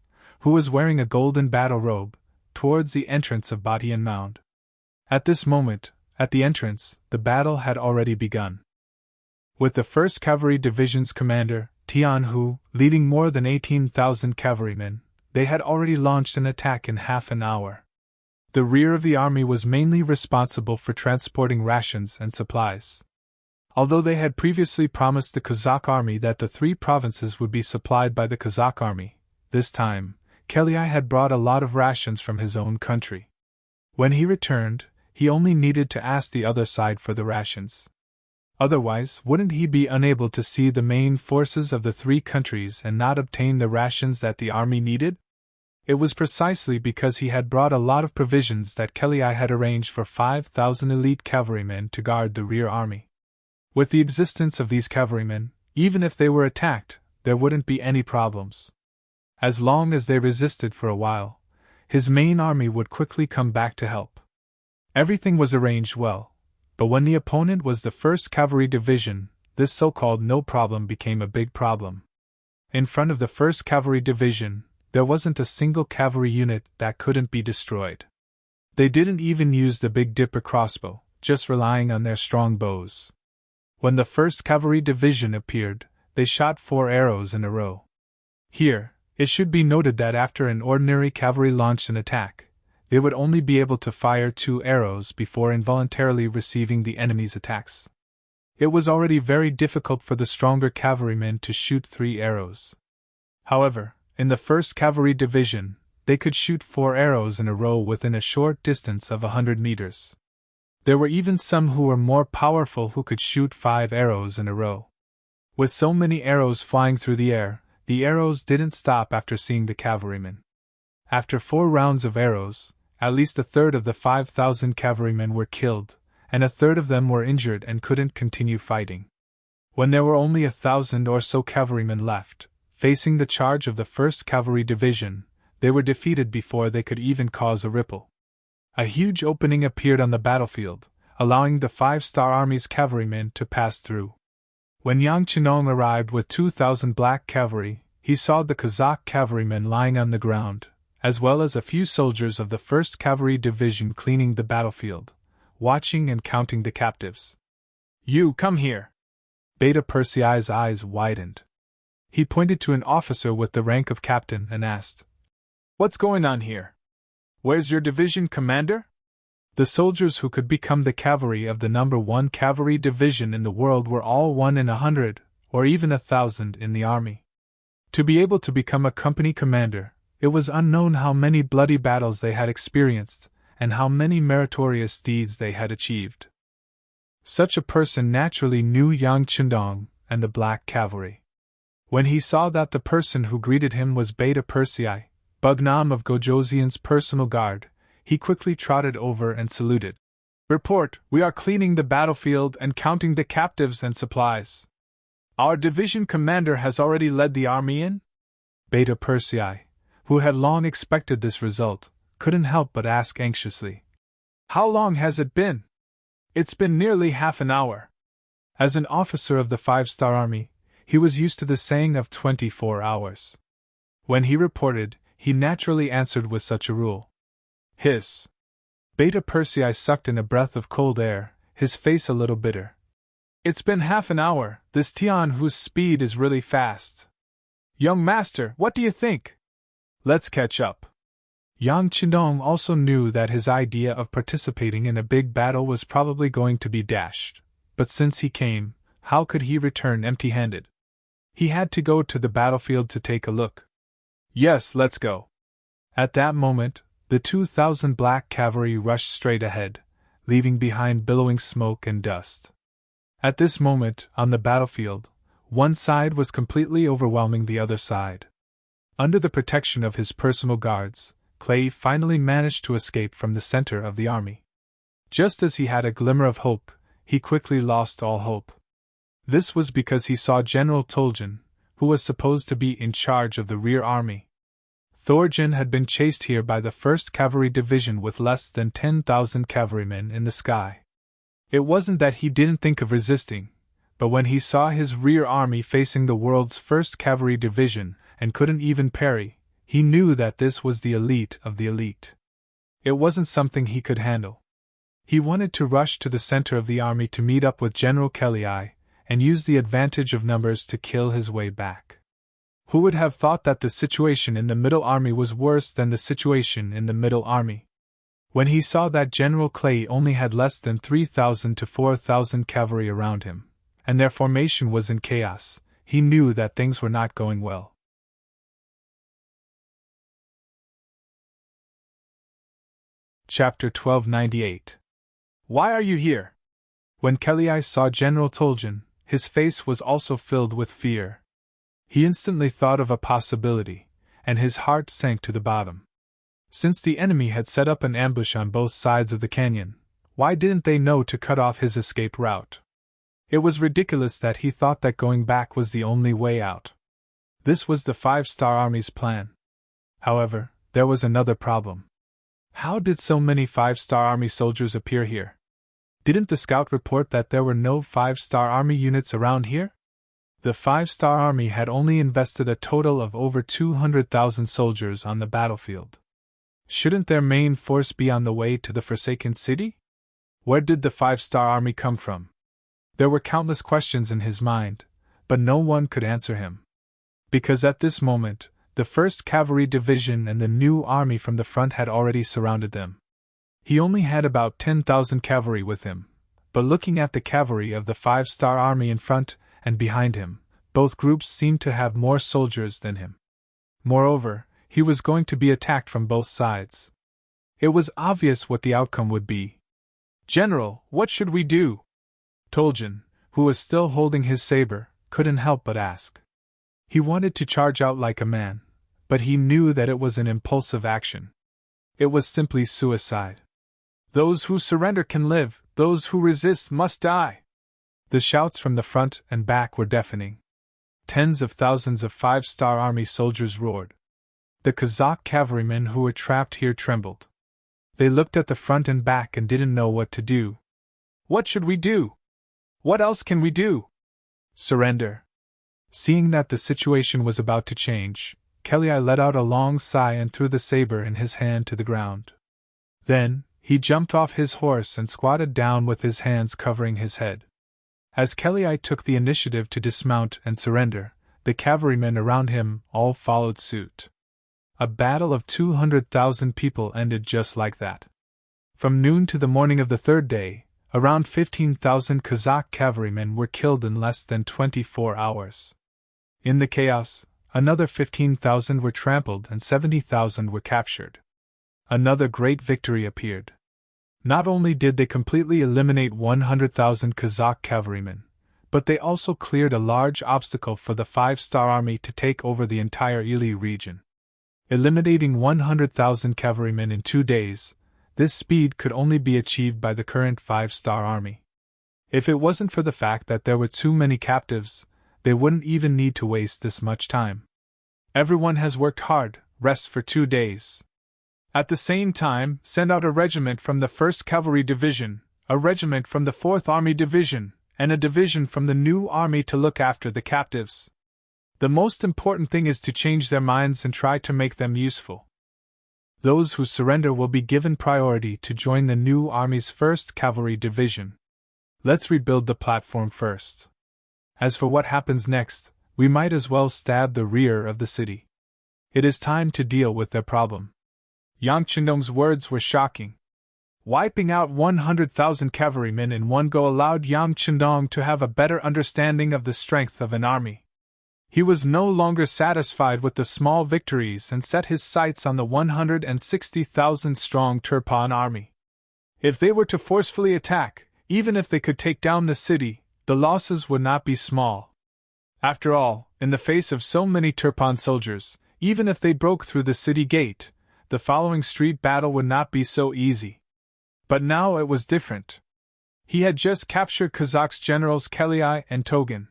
who was wearing a golden battle robe, towards the entrance of Batian Mound. At this moment, at the entrance, the battle had already begun. With the 1st Cavalry Division's commander, Tian Hu, leading more than 18,000 cavalrymen, they had already launched an attack in half an hour. The rear of the army was mainly responsible for transporting rations and supplies. Although they had previously promised the Kazakh army that the 3 provinces would be supplied by the Kazakh army, this time, Kelei had brought a lot of rations from his own country. When he returned, he only needed to ask the other side for the rations. Otherwise, wouldn't he be unable to see the main forces of the 3 countries and not obtain the rations that the army needed? It was precisely because he had brought a lot of provisions that Kelei had arranged for 5,000 elite cavalrymen to guard the rear army. With the existence of these cavalrymen, even if they were attacked, there wouldn't be any problems. As long as they resisted for a while, his main army would quickly come back to help. Everything was arranged well, but when the opponent was the 1st Cavalry Division, this so-called no problem became a big problem. In front of the 1st Cavalry Division, there wasn't a single cavalry unit that couldn't be destroyed. They didn't even use the Big Dipper crossbow, just relying on their strong bows. When the 1st Cavalry Division appeared, they shot 4 arrows in a row. Here, it should be noted that after an ordinary cavalry launched an attack, they would only be able to fire 2 arrows before involuntarily receiving the enemy's attacks. It was already very difficult for the stronger cavalrymen to shoot 3 arrows. However, in the 1st Cavalry Division, they could shoot 4 arrows in a row within a short distance of 100 meters. There were even some who were more powerful who could shoot 5 arrows in a row. With so many arrows flying through the air, the arrows didn't stop after seeing the cavalrymen. After 4 rounds of arrows, at least a third of the 5,000 cavalrymen were killed, and a third of them were injured and couldn't continue fighting. When there were only 1,000 or so cavalrymen left, facing the charge of the 1st Cavalry Division, they were defeated before they could even cause a ripple. A huge opening appeared on the battlefield, allowing the 5-star Army's cavalrymen to pass through. When Yang Chinong arrived with 2,000 black cavalry, he saw the Kazakh cavalrymen lying on the ground, as well as a few soldiers of the 1st Cavalry Division cleaning the battlefield, watching and counting the captives. "You, come here!" Beta Persei's eyes widened. He pointed to an officer with the rank of captain and asked, "What's going on here? Where's your division commander?" The soldiers who could become the cavalry of the number 1 Cavalry Division in the world were all 1 in 100, or even 1,000 in the army. To be able to become a company commander, it was unknown how many bloody battles they had experienced, and how many meritorious deeds they had achieved. Such a person naturally knew Yang Chinong and the Black Cavalry. When he saw that the person who greeted him was Beta Persei, Bugnam of Gojoseon's personal guard, he quickly trotted over and saluted. "Report, we are cleaning the battlefield and counting the captives and supplies. Our division commander has already led the army in?" Beta Persei, who had long expected this result, couldn't help but ask anxiously. "How long has it been?" "It's been nearly half an hour." As an officer of the 5-star Army, he was used to the saying of 24 hours. When he reported, he naturally answered with such a rule. Hiss. Beta Persei sucked in a breath of cold air, his face a little bitter. "It's been half an hour, this Tian whose speed is really fast. Young master, what do you think? Let's catch up." Yang Chinong also knew that his idea of participating in a big battle was probably going to be dashed, but since he came, how could he return empty-handed? He had to go to the battlefield to take a look. "Yes, let's go." At that moment, the 2,000 black cavalry rushed straight ahead, leaving behind billowing smoke and dust. At this moment, on the battlefield, one side was completely overwhelming the other side. Under the protection of his personal guards, Clay finally managed to escape from the center of the army. Just as he had a glimmer of hope, he quickly lost all hope. This was because he saw General Toljan, who was supposed to be in charge of the rear army. Thorjan had been chased here by the 1st Cavalry Division with less than 10,000 cavalrymen in the sky. It wasn't that he didn't think of resisting, but when he saw his rear army facing the world's 1st Cavalry Division and couldn't even parry, he knew that this was the elite of the elite. It wasn't something he could handle. He wanted to rush to the center of the army to meet up with General Kelly and use the advantage of numbers to kill his way back. Who would have thought that the situation in the Middle Army was worse than the situation in the Middle Army? When he saw that General Clay only had less than 3,000 to 4,000 cavalry around him, and their formation was in chaos, he knew that things were not going well. Chapter 1298. Why are you here? When Kelly saw General Toljan, his face was also filled with fear. He instantly thought of a possibility, and his heart sank to the bottom. Since the enemy had set up an ambush on both sides of the canyon, why didn't they know to cut off his escape route? It was ridiculous that he thought that going back was the only way out. This was the 5-Star Army's plan. However, there was another problem. How did so many 5-Star Army soldiers appear here? Didn't the scout report that there were no 5-Star Army units around here? The 5-Star Army had only invested a total of over 200,000 soldiers on the battlefield. Shouldn't their main force be on the way to the Forsaken City? Where did the 5-Star Army come from? There were countless questions in his mind, but no one could answer him. Because at this moment, the 1st Cavalry Division and the new army from the front had already surrounded them. He only had about 10,000 cavalry with him, but looking at the cavalry of the 5-Star Army in front and behind him, both groups seemed to have more soldiers than him. Moreover, he was going to be attacked from both sides. It was obvious what the outcome would be. "General, what should we do?" Toljan, who was still holding his saber, couldn't help but ask. He wanted to charge out like a man, but he knew that it was an impulsive action. It was simply suicide. "Those who surrender can live, those who resist must die." The shouts from the front and back were deafening. Tens of thousands of 5-Star Army soldiers roared. The Kazakh cavalrymen who were trapped here trembled. They looked at the front and back and didn't know what to do. "What should we do? What else can we do?" "Surrender." Seeing that the situation was about to change, Kelly let out a long sigh and threw the saber in his hand to the ground. Then, he jumped off his horse and squatted down with his hands covering his head. As Kelly took the initiative to dismount and surrender, the cavalrymen around him all followed suit. A battle of 200,000 people ended just like that. From noon to the morning of the 3rd day, around 15,000 Kazakh cavalrymen were killed in less than 24 hours. In the chaos, another 15,000 were trampled and 70,000 were captured. Another great victory appeared. Not only did they completely eliminate 100,000 Kazakh cavalrymen, but they also cleared a large obstacle for the 5-Star Army to take over the entire Ili region. Eliminating 100,000 cavalrymen in 2 days, this speed could only be achieved by the current 5-Star Army. If it wasn't for the fact that there were too many captives, they wouldn't even need to waste this much time. Everyone has worked hard, rest for 2 days. At the same time, send out a regiment from the 1st Cavalry Division, a regiment from the 4th Army Division, and a division from the new army to look after the captives. The most important thing is to change their minds and try to make them useful. Those who surrender will be given priority to join the new army's 1st Cavalry Division. Let's rebuild the platform first. As for what happens next, we might as well stab the rear of the city. It is time to deal with their problem. Yang Chendong's words were shocking. Wiping out 100,000 cavalrymen in one go allowed Yang Chendong to have a better understanding of the strength of an army. He was no longer satisfied with the small victories and set his sights on the 160,000-strong Turpan army. If they were to forcefully attack, even if they could take down the city, the losses would not be small. After all, in the face of so many Turpan soldiers, even if they broke through the city gate, the following street battle would not be so easy. But now it was different. He had just captured Kazakh's generals Kelly and Togin.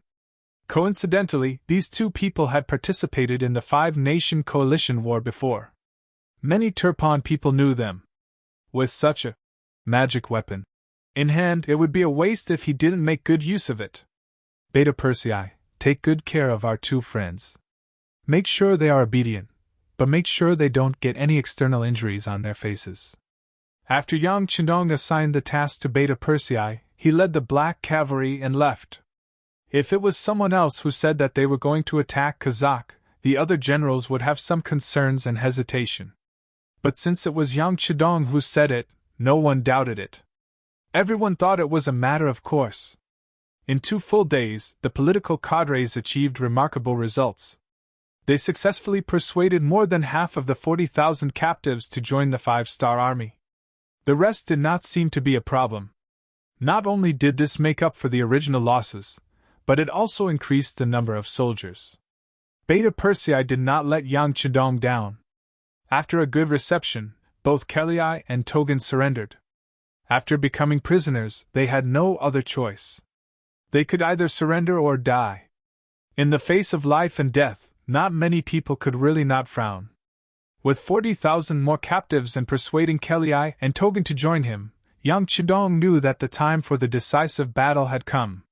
Coincidentally, these two people had participated in the 5-nation coalition war before. Many Turpan people knew them. With such a magic weapon in hand, it would be a waste if he didn't make good use of it. Beta Persei, take good care of our two friends. Make sure they are obedient, but make sure they don't get any external injuries on their faces. After Yang Chendong assigned the task to Beta Persei, he led the black cavalry and left. If it was someone else who said that they were going to attack Kazakh, the other generals would have some concerns and hesitation. But since it was Yang Chendong who said it, no one doubted it. Everyone thought it was a matter of course. In 2 full days, the political cadres achieved remarkable results. They successfully persuaded more than half of the 40,000 captives to join the 5-star army. The rest did not seem to be a problem. Not only did this make up for the original losses, but it also increased the number of soldiers. Beta Persei did not let Yang Chendong down. After a good reception, both Kelei and Togan surrendered. After becoming prisoners, they had no other choice. They could either surrender or die. In the face of life and death, not many people could really not frown. With 40,000 more captives and persuading Kelei and Togan to join him, Yang Chendong knew that the time for the decisive battle had come.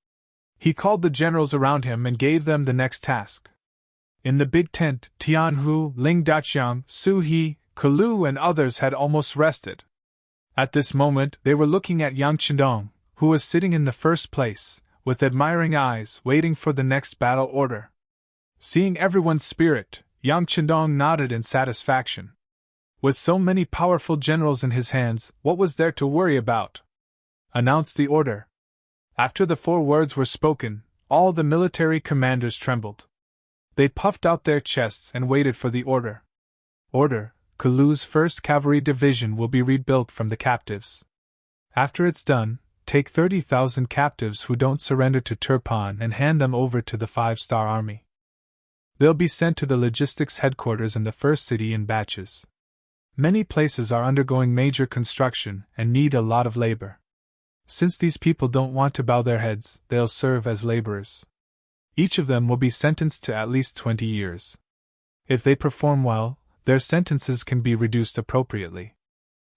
He called the generals around him and gave them the next task. In the big tent, Tianhu, Ling Daqiang, Su He, Kalu and others had almost rested. At this moment they were looking at Yang Chendong, who was sitting in the first place, with admiring eyes, waiting for the next battle order. Seeing everyone's spirit, Yang Chendong nodded in satisfaction. With so many powerful generals in his hands, what was there to worry about? Announce the order. After the 4 words were spoken, all the military commanders trembled. They puffed out their chests and waited for the order. Order: Kalu's 1st Cavalry Division will be rebuilt from the captives. After it's done, take 30,000 captives who don't surrender to Turpan and hand them over to the 5-star army. They'll be sent to the logistics headquarters in the first city in batches. Many places are undergoing major construction and need a lot of labor. Since these people don't want to bow their heads, they'll serve as laborers. Each of them will be sentenced to at least 20 years. If they perform well, their sentences can be reduced appropriately.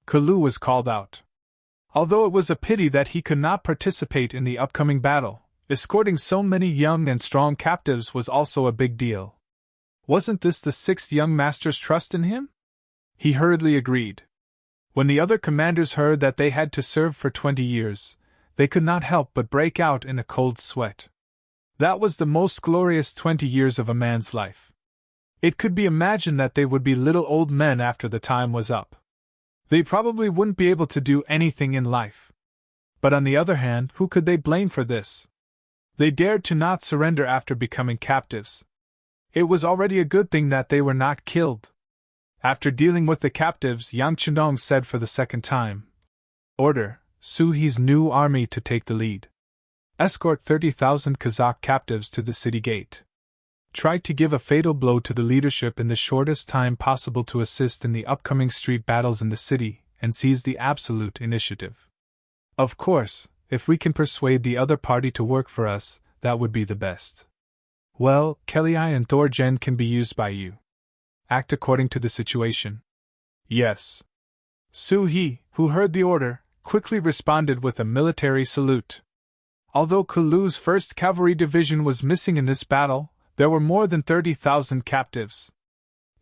Kalu was called out. Although it was a pity that he could not participate in the upcoming battle, escorting so many young and strong captives was also a big deal. Wasn't this the 6th young master's trust in him? He hurriedly agreed. When the other commanders heard that they had to serve for 20 years, they could not help but break out in a cold sweat. That was the most glorious 20 years of a man's life. It could be imagined that they would be little old men after the time was up. They probably wouldn't be able to do anything in life. But on the other hand, who could they blame for this? They dared to not surrender after becoming captives. It was already a good thing that they were not killed. After dealing with the captives, Yang Chendong said for the 2nd time, Order: Su He's new army to take the lead. Escort 30,000 Kazakh captives to the city gate. Try to give a fatal blow to the leadership in the shortest time possible to assist in the upcoming street battles in the city, and seize the absolute initiative. Of course, if we can persuade the other party to work for us, that would be the best. Well, Kelei and Thorjen can be used by you. Act according to the situation. Yes. Su He, who heard the order, quickly responded with a military salute. Although Kalu's 1st Cavalry Division was missing in this battle, there were more than 30,000 captives.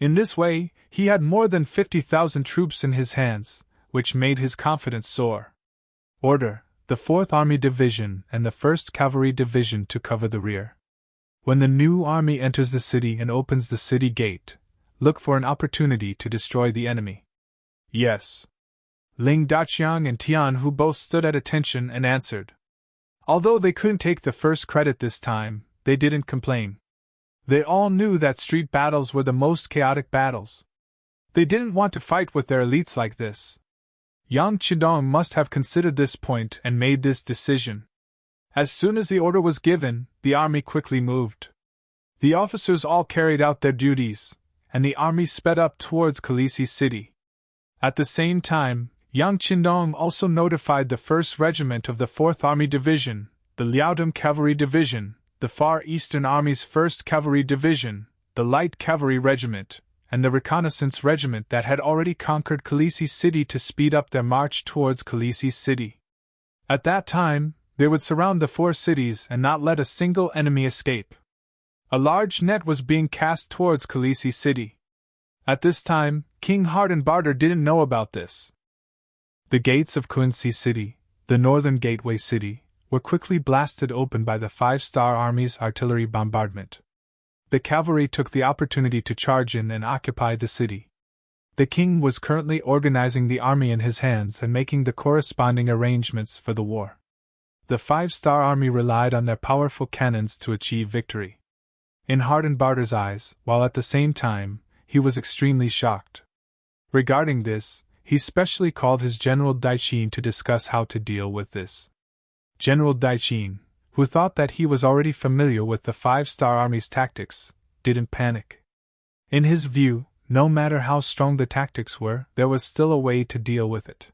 In this way, he had more than 50,000 troops in his hands, which made his confidence soar. Order: the 4th Army Division and the 1st Cavalry Division to cover the rear. When the new army enters the city and opens the city gate, look for an opportunity to destroy the enemy. Yes. Ling Daqiang and Tianhu both stood at attention and answered. Although they couldn't take the first credit this time, they didn't complain. They all knew that street battles were the most chaotic battles. They didn't want to fight with their elites like this. Yang Chendong must have considered this point and made this decision. As soon as the order was given, the army quickly moved. The officers all carried out their duties, and the army sped up towards Khaleesi city. At the same time, Yang Chendong also notified the 1st Regiment of the 4th Army Division, the Liaodong Cavalry Division, the Far Eastern Army's 1st Cavalry Division, the Light Cavalry Regiment, and the Reconnaissance Regiment that had already conquered Khaleesi city to speed up their march towards Khaleesi city. At that time, they would surround the 4 cities and not let a single enemy escape. A large net was being cast towards Khaleesi city. At this time, King Hardenbarter didn't know about this. The gates of Quincy City, the northern gateway city, were quickly blasted open by the Five-Star Army's artillery bombardment. The cavalry took the opportunity to charge in and occupy the city. The king was currently organizing the army in his hands and making the corresponding arrangements for the war. The Five-Star Army relied on their powerful cannons to achieve victory. In Hardenbarter's eyes, while at the same time, he was extremely shocked. Regarding this, he specially called his General Daichin to discuss how to deal with this. General Daichin, who thought that he was already familiar with the Five-Star Army's tactics, didn't panic. In his view, no matter how strong the tactics were, there was still a way to deal with it.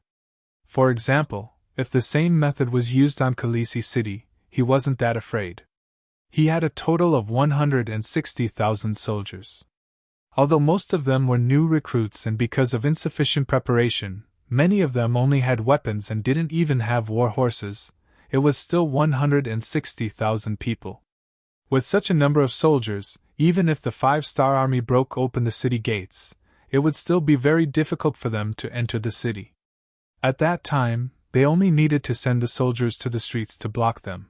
For example, if the same method was used on Khaleesi City, he wasn't that afraid. He had a total of 160,000 soldiers. Although most of them were new recruits and because of insufficient preparation, many of them only had weapons and didn't even have war horses, it was still 160,000 people. With such a number of soldiers, even if the Five-Star Army broke open the city gates, it would still be very difficult for them to enter the city. At that time, they only needed to send the soldiers to the streets to block them.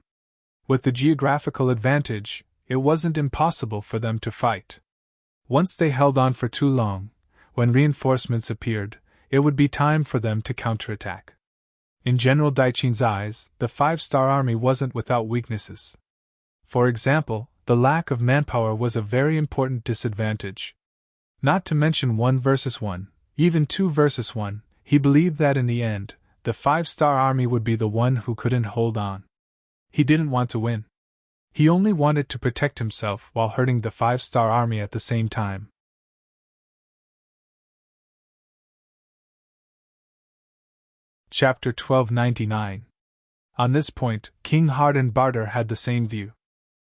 With the geographical advantage, it wasn't impossible for them to fight. Once they held on for too long, when reinforcements appeared, it would be time for them to counterattack. In General Daichin's eyes, the Five-Star Army wasn't without weaknesses. For example, the lack of manpower was a very important disadvantage. Not to mention 1 versus 1, even 2 versus 1, he believed that in the end, the Five-Star Army would be the one who couldn't hold on. He didn't want to win. He only wanted to protect himself while hurting the Five-Star Army at the same time. Chapter 1299. On this point, King Hardenbarter had the same view.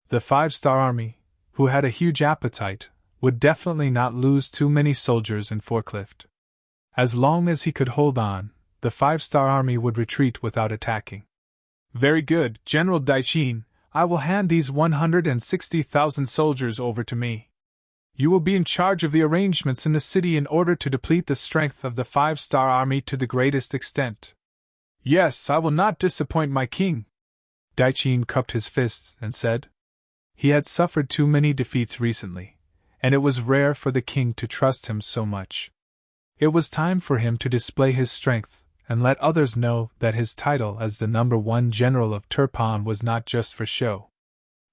The Five-Star Army, who had a huge appetite, would definitely not lose too many soldiers in Forklift. As long as he could hold on, the Five-Star Army would retreat without attacking. Very good, General Daichin, I will hand these 160,000 soldiers over to me. You will be in charge of the arrangements in the city in order to deplete the strength of the Five-Star Army to the greatest extent. Yes, I will not disappoint my king. Daichin cupped his fists and said. He had suffered too many defeats recently, and it was rare for the king to trust him so much. It was time for him to display his strength and let others know that his title as the #1 general of Turpan was not just for show.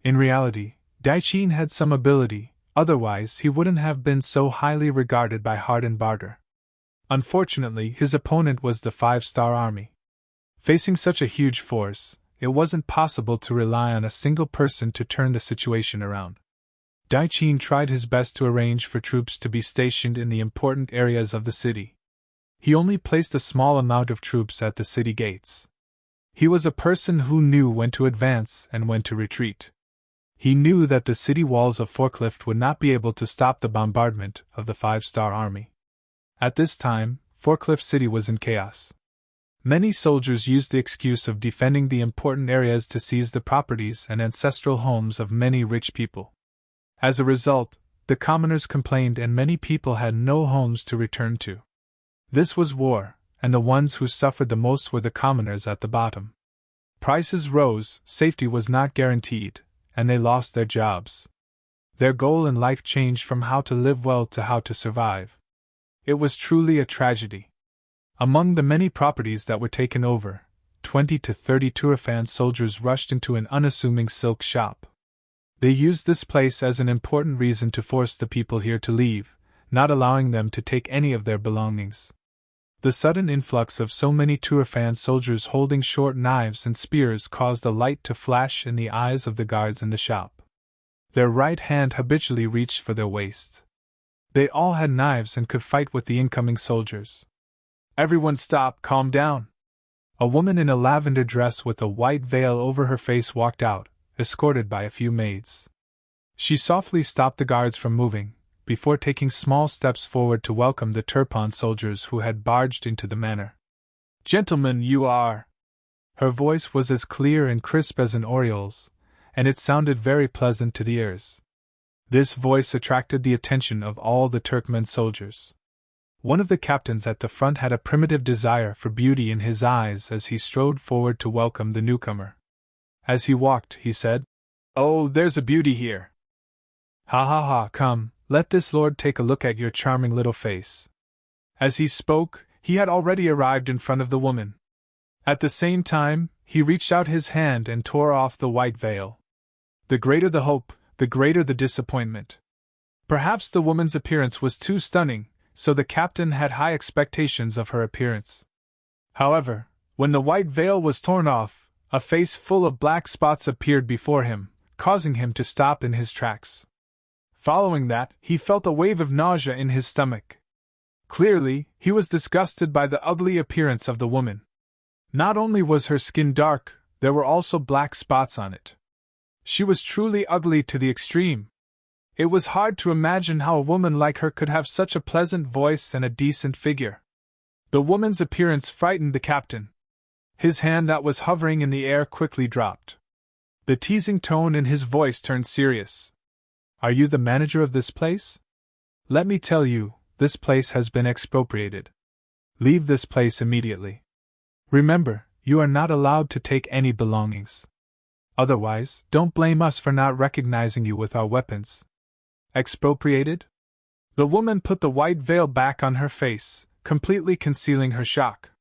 In reality, Daichin had some ability, otherwise he wouldn't have been so highly regarded by Hardenbarter. Unfortunately, his opponent was the Five-Star Army. Facing such a huge force, it wasn't possible to rely on a single person to turn the situation around. Daichin tried his best to arrange for troops to be stationed in the important areas of the city. He only placed a small amount of troops at the city gates. He was a person who knew when to advance and when to retreat. He knew that the city walls of Forklift would not be able to stop the bombardment of the Five-Star Army. At this time, Forklift City was in chaos. Many soldiers used the excuse of defending the important areas to seize the properties and ancestral homes of many rich people. As a result, the commoners complained and many people had no homes to return to. This was war, and the ones who suffered the most were the commoners at the bottom. Prices rose, safety was not guaranteed, and they lost their jobs. Their goal in life changed from how to live well to how to survive. It was truly a tragedy. Among the many properties that were taken over, 20 to 30 Turfan soldiers rushed into an unassuming silk shop. They used this place as an important reason to force the people here to leave, not allowing them to take any of their belongings. The sudden influx of so many Turfan soldiers holding short knives and spears caused a light to flash in the eyes of the guards in the shop. Their right hand habitually reached for their waist. They all had knives and could fight with the incoming soldiers. Everyone stop, calm down. A woman in a lavender dress with a white veil over her face walked out, escorted by a few maids. She softly stopped the guards from moving, before taking small steps forward to welcome the Turpan soldiers who had barged into the manor. Gentlemen, you are... Her voice was as clear and crisp as an oriole's, and it sounded very pleasant to the ears. This voice attracted the attention of all the Turkmen soldiers. One of the captains at the front had a primitive desire for beauty in his eyes as he strode forward to welcome the newcomer. As he walked, he said, "Oh, there's a beauty here. Ha ha ha, come, let this lord take a look at your charming little face." As he spoke, he had already arrived in front of the woman. At the same time, he reached out his hand and tore off the white veil. The greater the hope, the greater the disappointment. Perhaps the woman's appearance was too stunning, so the captain had high expectations of her appearance. However, when the white veil was torn off, a face full of black spots appeared before him, causing him to stop in his tracks. Following that, he felt a wave of nausea in his stomach. Clearly, he was disgusted by the ugly appearance of the woman. Not only was her skin dark, there were also black spots on it. She was truly ugly to the extreme. It was hard to imagine how a woman like her could have such a pleasant voice and a decent figure. The woman's appearance frightened the captain. His hand that was hovering in the air quickly dropped. The teasing tone in his voice turned serious. "Are you the manager of this place? Let me tell you, this place has been expropriated. Leave this place immediately. Remember, you are not allowed to take any belongings. Otherwise, don't blame us for not recognizing you with our weapons." Expropriated? The woman put the white veil back on her face, completely concealing her shock.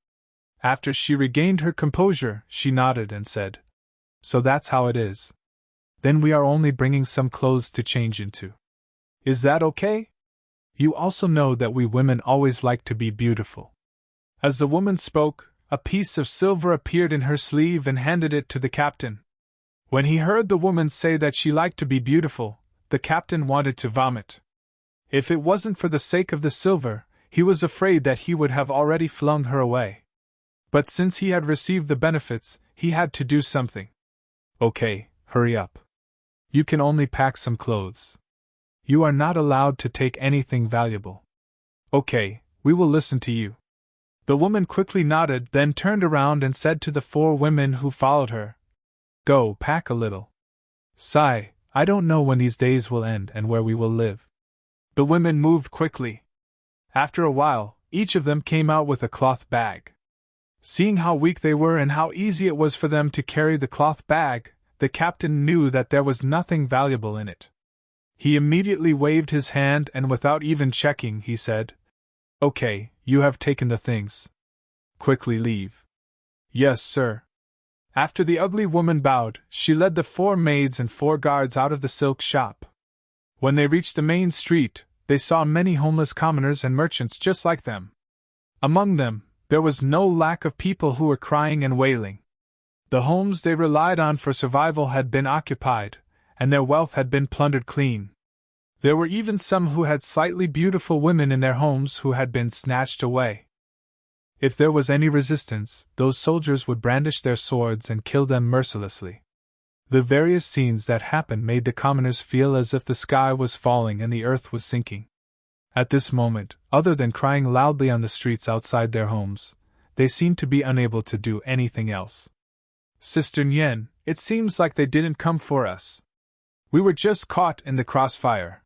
After she regained her composure, she nodded and said, "So that's how it is. Then we are only bringing some clothes to change into. Is that okay? You also know that we women always like to be beautiful." As the woman spoke, a piece of silver appeared in her sleeve and handed it to the captain. When he heard the woman say that she liked to be beautiful, the captain wanted to vomit. If it wasn't for the sake of the silver, he was afraid that he would have already flung her away. But since he had received the benefits, he had to do something. "Okay, hurry up. You can only pack some clothes. You are not allowed to take anything valuable." "Okay, we will listen to you." The woman quickly nodded, then turned around and said to the 4 women who followed her, "Go, pack a little. Sigh, I don't know when these days will end and where we will live." The women moved quickly. After a while, each of them came out with a cloth bag. Seeing how weak they were and how easy it was for them to carry the cloth bag, the captain knew that there was nothing valuable in it. He immediately waved his hand and without even checking, he said, "Okay, you have taken the things. Quickly leave." "Yes, sir." After the ugly woman bowed, she led the 4 maids and 4 guards out of the silk shop. When they reached the main street, they saw many homeless commoners and merchants just like them. Among them, there was no lack of people who were crying and wailing. The homes they relied on for survival had been occupied, and their wealth had been plundered clean. There were even some who had slightly beautiful women in their homes who had been snatched away. If there was any resistance, those soldiers would brandish their swords and kill them mercilessly. The various scenes that happened made the commoners feel as if the sky was falling and the earth was sinking. At this moment, other than crying loudly on the streets outside their homes, they seemed to be unable to do anything else. "Sister Nyen, it seems like they didn't come for us. We were just caught in the crossfire."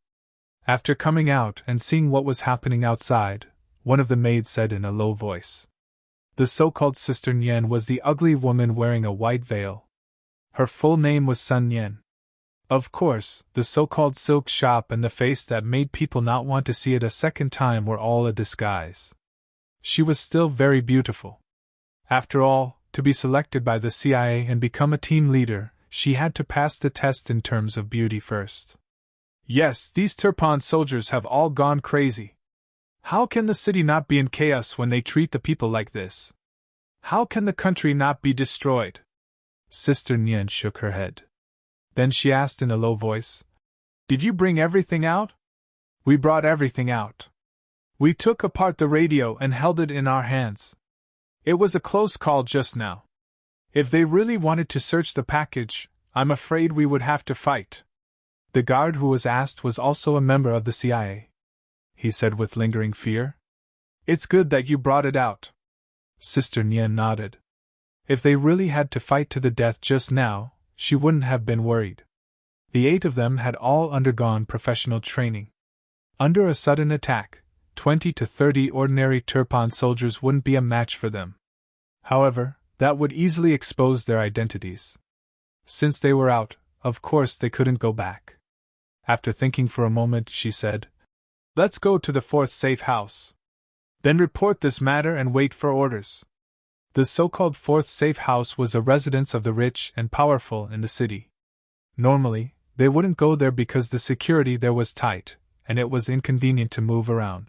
After coming out and seeing what was happening outside, one of the maids said in a low voice. The so-called Sister Nyen was the ugly woman wearing a white veil. Her full name was Sun Nyen. Of course, the so-called silk shop and the face that made people not want to see it a second time were all a disguise. She was still very beautiful. After all, to be selected by the CIA and become a team leader, she had to pass the test in terms of beauty first. Yes, these Turpan soldiers have all gone crazy. How can the city not be in chaos when they treat the people like this? How can the country not be destroyed? Sister Nyen shook her head. Then she asked in a low voice, "Did you bring everything out?" "We brought everything out. We took apart the radio and held it in our hands. It was a close call just now. If they really wanted to search the package, I'm afraid we would have to fight." The guard who was asked was also a member of the CIA. He said with lingering fear, "It's good that you brought it out." Sister Nyen nodded. If they really had to fight to the death just now, she wouldn't have been worried. The 8 of them had all undergone professional training. Under a sudden attack, 20 to 30 ordinary Turpan soldiers wouldn't be a match for them. However, that would easily expose their identities. Since they were out, of course they couldn't go back. After thinking for a moment, she said, "Let's go to the fourth safe house. Then report this matter and wait for orders." The so-called fourth safe house was a residence of the rich and powerful in the city. Normally, they wouldn't go there because the security there was tight, and it was inconvenient to move around.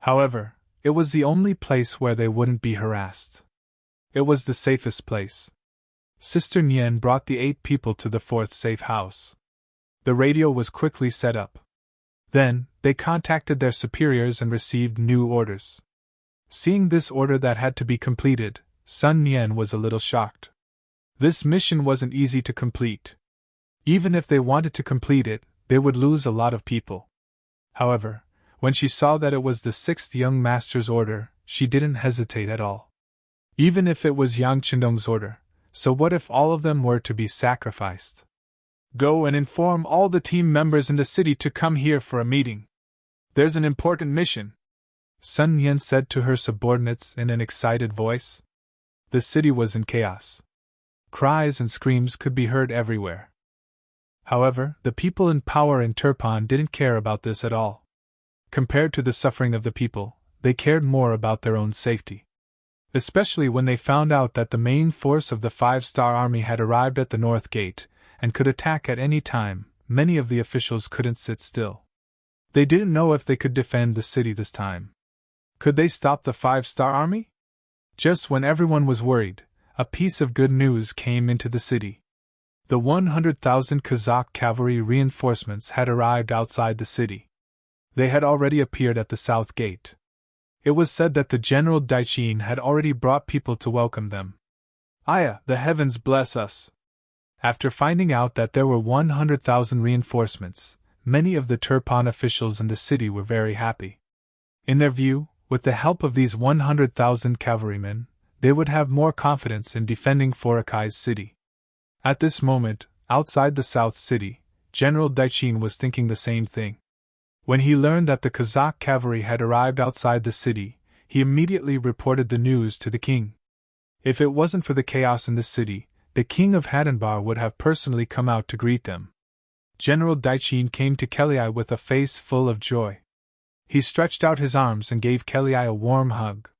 However, it was the only place where they wouldn't be harassed. It was the safest place. Sister Nian brought the 8 people to the fourth safe house. The radio was quickly set up. Then, they contacted their superiors and received new orders. Seeing this order that had to be completed, Sun Nian was a little shocked. This mission wasn't easy to complete. Even if they wanted to complete it, they would lose a lot of people. However, when she saw that it was the 6th young master's order, she didn't hesitate at all. Even if it was Yang Chendong's order, so what if all of them were to be sacrificed? "Go and inform all the team members in the city to come here for a meeting. There's an important mission," Sun Nian said to her subordinates in an excited voice. The city was in chaos. Cries and screams could be heard everywhere. However, the people in power in Turpan didn't care about this at all. Compared to the suffering of the people, they cared more about their own safety. Especially when they found out that the main force of the 5-star army had arrived at the North Gate, and could attack at any time, many of the officials couldn't sit still. They didn't know if they could defend the city this time. Could they stop the 5-star army? Just when everyone was worried, a piece of good news came into the city. The 100,000 Kazakh cavalry reinforcements had arrived outside the city. They had already appeared at the south gate. It was said that the General Daichin had already brought people to welcome them. Aya, the heavens bless us! After finding out that there were 100,000 reinforcements, many of the Turpan officials in the city were very happy. In their view, with the help of these 100,000 cavalrymen, they would have more confidence in defending Forikai's city. At this moment, outside the south city, General Daichin was thinking the same thing. When he learned that the Kazakh cavalry had arrived outside the city, he immediately reported the news to the king. If it wasn't for the chaos in the city, the king of Hadenbar would have personally come out to greet them. General Daichin came to Kelei with a face full of joy. He stretched out his arms and gave Kelei a warm hug.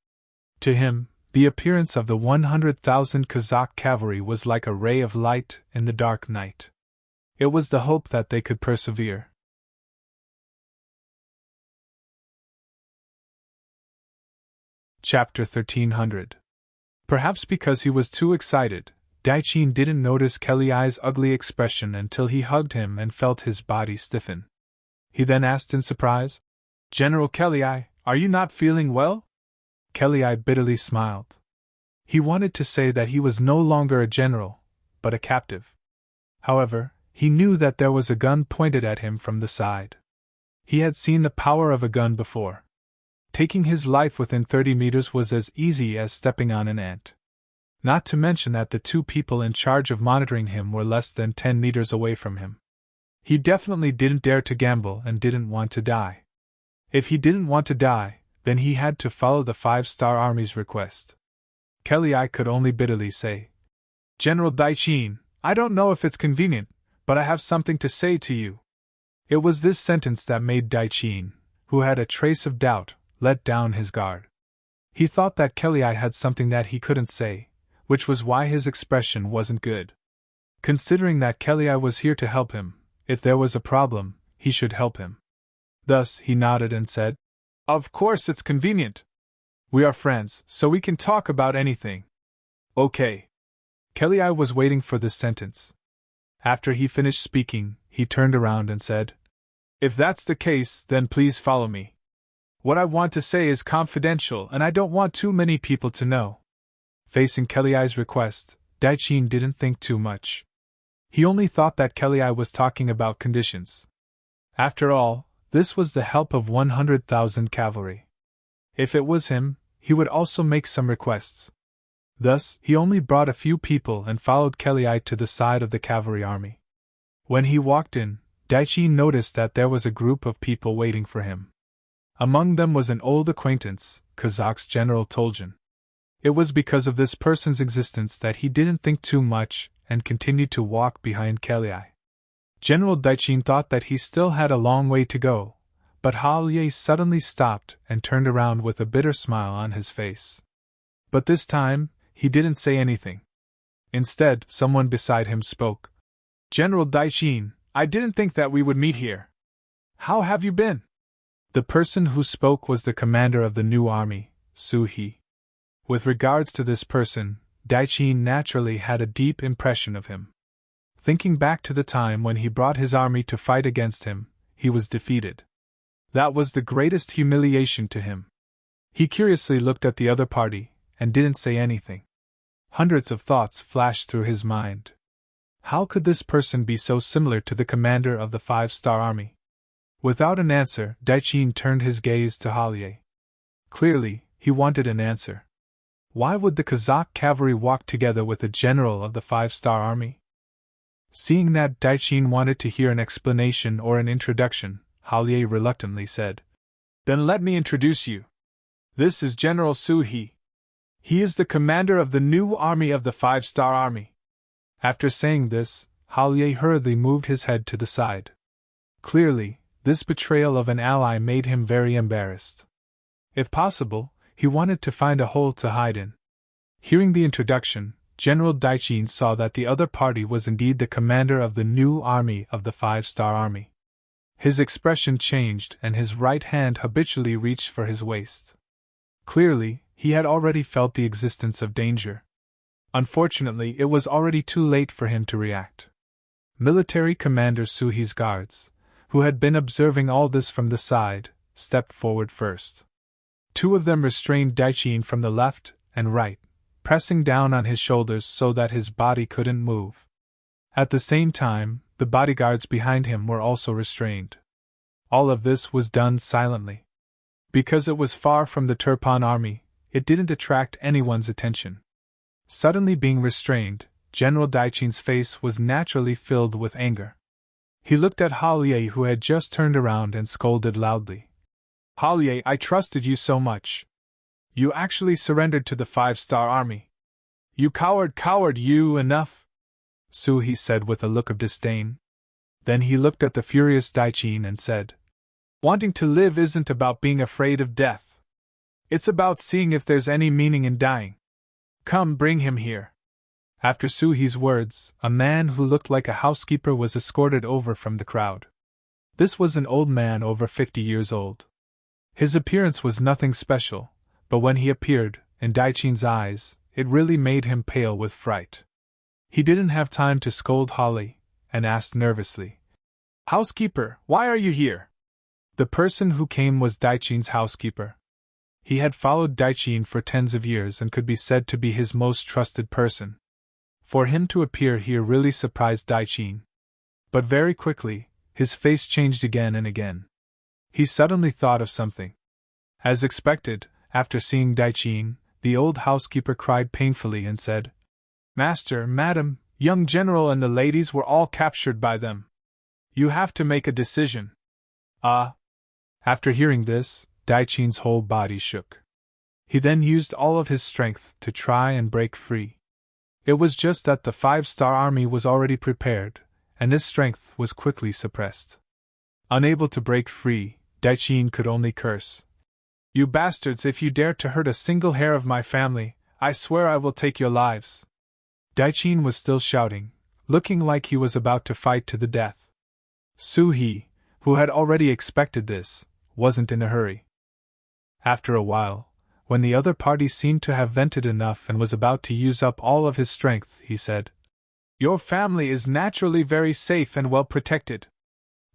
To him, the appearance of the 100,000 Kazakh cavalry was like a ray of light in the dark night. It was the hope that they could persevere. Chapter 1300. Perhaps because he was too excited, Daichin didn't notice Kelei's ugly expression until he hugged him and felt his body stiffen. He then asked in surprise, "General Kelei, are you not feeling well?" Kelei bitterly smiled. He wanted to say that he was no longer a general, but a captive. However, he knew that there was a gun pointed at him from the side. He had seen the power of a gun before. Taking his life within 30 meters was as easy as stepping on an ant. Not to mention that the 2 people in charge of monitoring him were less than 10 meters away from him. He definitely didn't dare to gamble and didn't want to die. If he didn't want to die, then he had to follow the 5-star army's request. Kelei could only bitterly say, "General Daichin, I don't know if it's convenient, but I have something to say to you." It was this sentence that made Daichin, who had a trace of doubt, let down his guard. He thought that Kelei had something that he couldn't say, which was why his expression wasn't good. Considering that Kelei was here to help him, if there was a problem, he should help him. Thus, he nodded and said, "Of course it's convenient. We are friends, so we can talk about anything." "Okay." Kelei was waiting for this sentence. After he finished speaking, he turned around and said, "If that's the case, then please follow me. What I want to say is confidential and I don't want too many people to know." Facing Kelei's request, Daichin didn't think too much. He only thought that Kelei was talking about conditions. After all, this was the help of 100,000 cavalry. If it was him, he would also make some requests. Thus, he only brought a few people and followed Kelei to the side of the cavalry army. When he walked in, Daichin noticed that there was a group of people waiting for him. Among them was an old acquaintance, Kazakh's General Toljan. It was because of this person's existence that he didn't think too much and continued to walk behind Kelly. General Daichin thought that he still had a long way to go, but Halier suddenly stopped and turned around with a bitter smile on his face. But this time, he didn't say anything. Instead, someone beside him spoke. General Daichin, I didn't think that we would meet here. How have you been? The person who spoke was the commander of the new army, Su He. With regards to this person, Daichin naturally had a deep impression of him. Thinking back to the time when he brought his army to fight against him, he was defeated. That was the greatest humiliation to him. He curiously looked at the other party, and didn't say anything. Hundreds of thoughts flashed through his mind. How could this person be so similar to the commander of the 5-star army? Without an answer, Daichin turned his gaze to Halier. Clearly, he wanted an answer. Why would the Kazakh cavalry walk together with the general of the 5-star army? Seeing that Daichin wanted to hear an explanation or an introduction, Halier reluctantly said, Then let me introduce you. This is General Su He. He is the commander of the new army of the 5-star army. After saying this, Halier hurriedly moved his head to the side. Clearly, this betrayal of an ally made him very embarrassed. If possible, he wanted to find a hole to hide in. Hearing the introduction, General Daichin saw that the other party was indeed the commander of the new army of the 5-star army. His expression changed and his right hand habitually reached for his waist. Clearly, he had already felt the existence of danger. Unfortunately, it was already too late for him to react. Military Commander Suhi's guards, who had been observing all this from the side, stepped forward first. Two of them restrained Daichin from the left and right, pressing down on his shoulders so that his body couldn't move. At the same time, the bodyguards behind him were also restrained. All of this was done silently. Because it was far from the Turpan army, it didn't attract anyone's attention. Suddenly being restrained, General Daichin's face was naturally filled with anger. He looked at Halier, who had just turned around, and scolded loudly. Halier, I trusted you so much. You actually surrendered to the 5-star army. You coward, you enough? Su He said with a look of disdain. Then he looked at the furious Daichin and said, Wanting to live isn't about being afraid of death. It's about seeing if there's any meaning in dying. Come, bring him here. After Su He's words, a man who looked like a housekeeper was escorted over from the crowd. This was an old man over 50 years old. His appearance was nothing special, but when he appeared, in Daichin's eyes, it really made him pale with fright. He didn't have time to scold Holly, and asked nervously, Housekeeper, why are you here? The person who came was Daichin's housekeeper. He had followed Daichin for tens of years and could be said to be his most trusted person. For him to appear here really surprised Daichin. But very quickly, his face changed again and again. He suddenly thought of something. As expected, after seeing Daichin, the old housekeeper cried painfully and said, Master, Madam, young general and the ladies were all captured by them. You have to make a decision. After hearing this, Daichin's whole body shook. He then used all of his strength to try and break free. It was just that the 5-star army was already prepared, and this strength was quickly suppressed. Unable to break free, Daichin could only curse. You bastards, if you dare to hurt a single hair of my family, I swear I will take your lives. Daichin was still shouting, looking like he was about to fight to the death. Su He, who had already expected this, wasn't in a hurry. After a while, when the other party seemed to have vented enough and was about to use up all of his strength, he said, Your family is naturally very safe and well protected.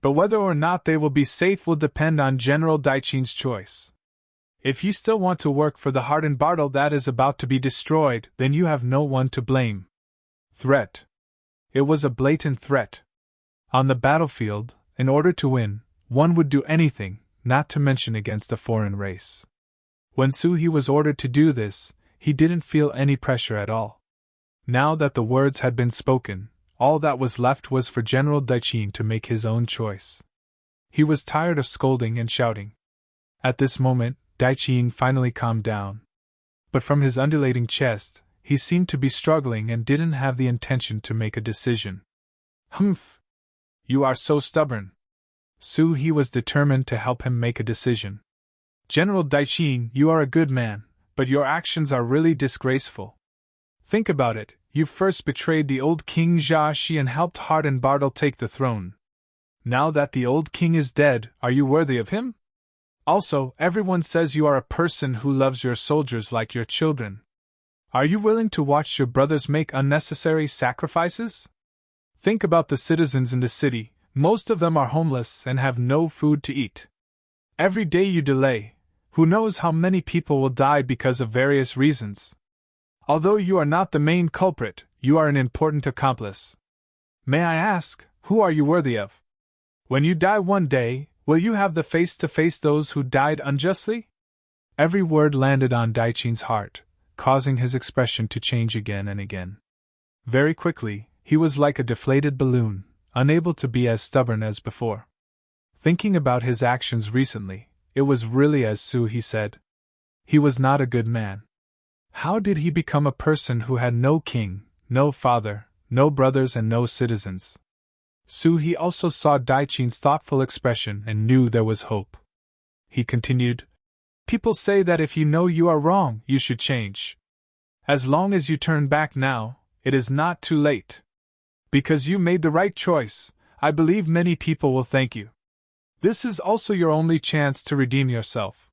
But whether or not they will be safe will depend on General Daichin's choice. If you still want to work for the hardened Bartle that is about to be destroyed, then you have no one to blame. Threat. It was a blatant threat. On the battlefield, in order to win, one would do anything, not to mention against a foreign race. When Su He was ordered to do this, he didn't feel any pressure at all. Now that the words had been spoken, all that was left was for General Daichin to make his own choice. He was tired of scolding and shouting. At this moment, Daiqing finally calmed down. But from his undulating chest, he seemed to be struggling and didn't have the intention to make a decision. Humph! You are so stubborn. Su He was determined to help him make a decision. General Daiqing, you are a good man, but your actions are really disgraceful. Think about it, you first betrayed the old king Jia Shi and helped Hart and Bartle take the throne. Now that the old king is dead, are you worthy of him? Also, everyone says you are a person who loves your soldiers like your children. Are you willing to watch your brothers make unnecessary sacrifices? Think about the citizens in the city, most of them are homeless and have no food to eat. Every day you delay, who knows how many people will die because of various reasons. Although you are not the main culprit, you are an important accomplice. May I ask, who are you worthy of? When you die one day, will you have the face to face those who died unjustly? Every word landed on Daiqing's heart, causing his expression to change again and again. Very quickly, he was like a deflated balloon, unable to be as stubborn as before. Thinking about his actions recently, it was really as Su He said. He was not a good man. How did he become a person who had no king, no father, no brothers and no citizens? Su He also saw Daiqing's thoughtful expression and knew there was hope. He continued, People say that if you know you are wrong, you should change. As long as you turn back now, it is not too late. Because you made the right choice, I believe many people will thank you. This is also your only chance to redeem yourself.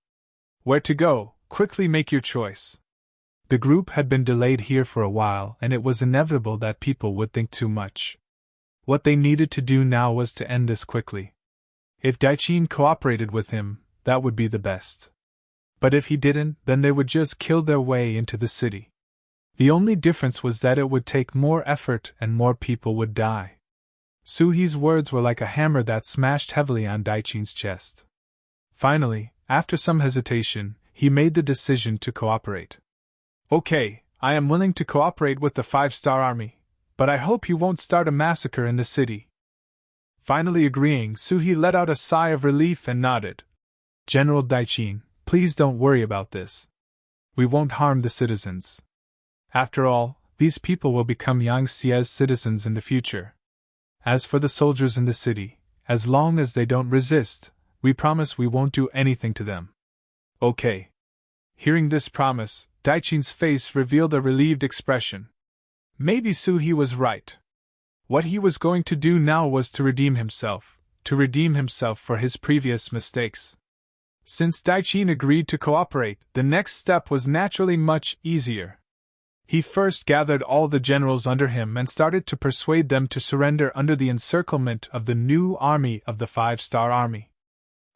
Where to go, quickly make your choice. The group had been delayed here for a while, and it was inevitable that people would think too much. What they needed to do now was to end this quickly. If Daiqing cooperated with him, that would be the best. But if he didn't, then they would just kill their way into the city. The only difference was that it would take more effort and more people would die. Su He's words were like a hammer that smashed heavily on Daiqing's chest. Finally, after some hesitation, he made the decision to cooperate. Okay, I am willing to cooperate with the 5-star army, but I hope you won't start a massacre in the city. Finally agreeing, Su He let out a sigh of relief and nodded. General Daiqing, please don't worry about this. We won't harm the citizens. After all, these people will become Yangtze's citizens in the future. As for the soldiers in the city, as long as they don't resist, we promise we won't do anything to them. Okay. Hearing this promise, Daiqing's face revealed a relieved expression. Maybe Su He was right. What he was going to do now was to redeem himself for his previous mistakes. Since Daiqing agreed to cooperate, the next step was naturally much easier. He first gathered all the generals under him and started to persuade them to surrender under the encirclement of the new army of the 5-star army.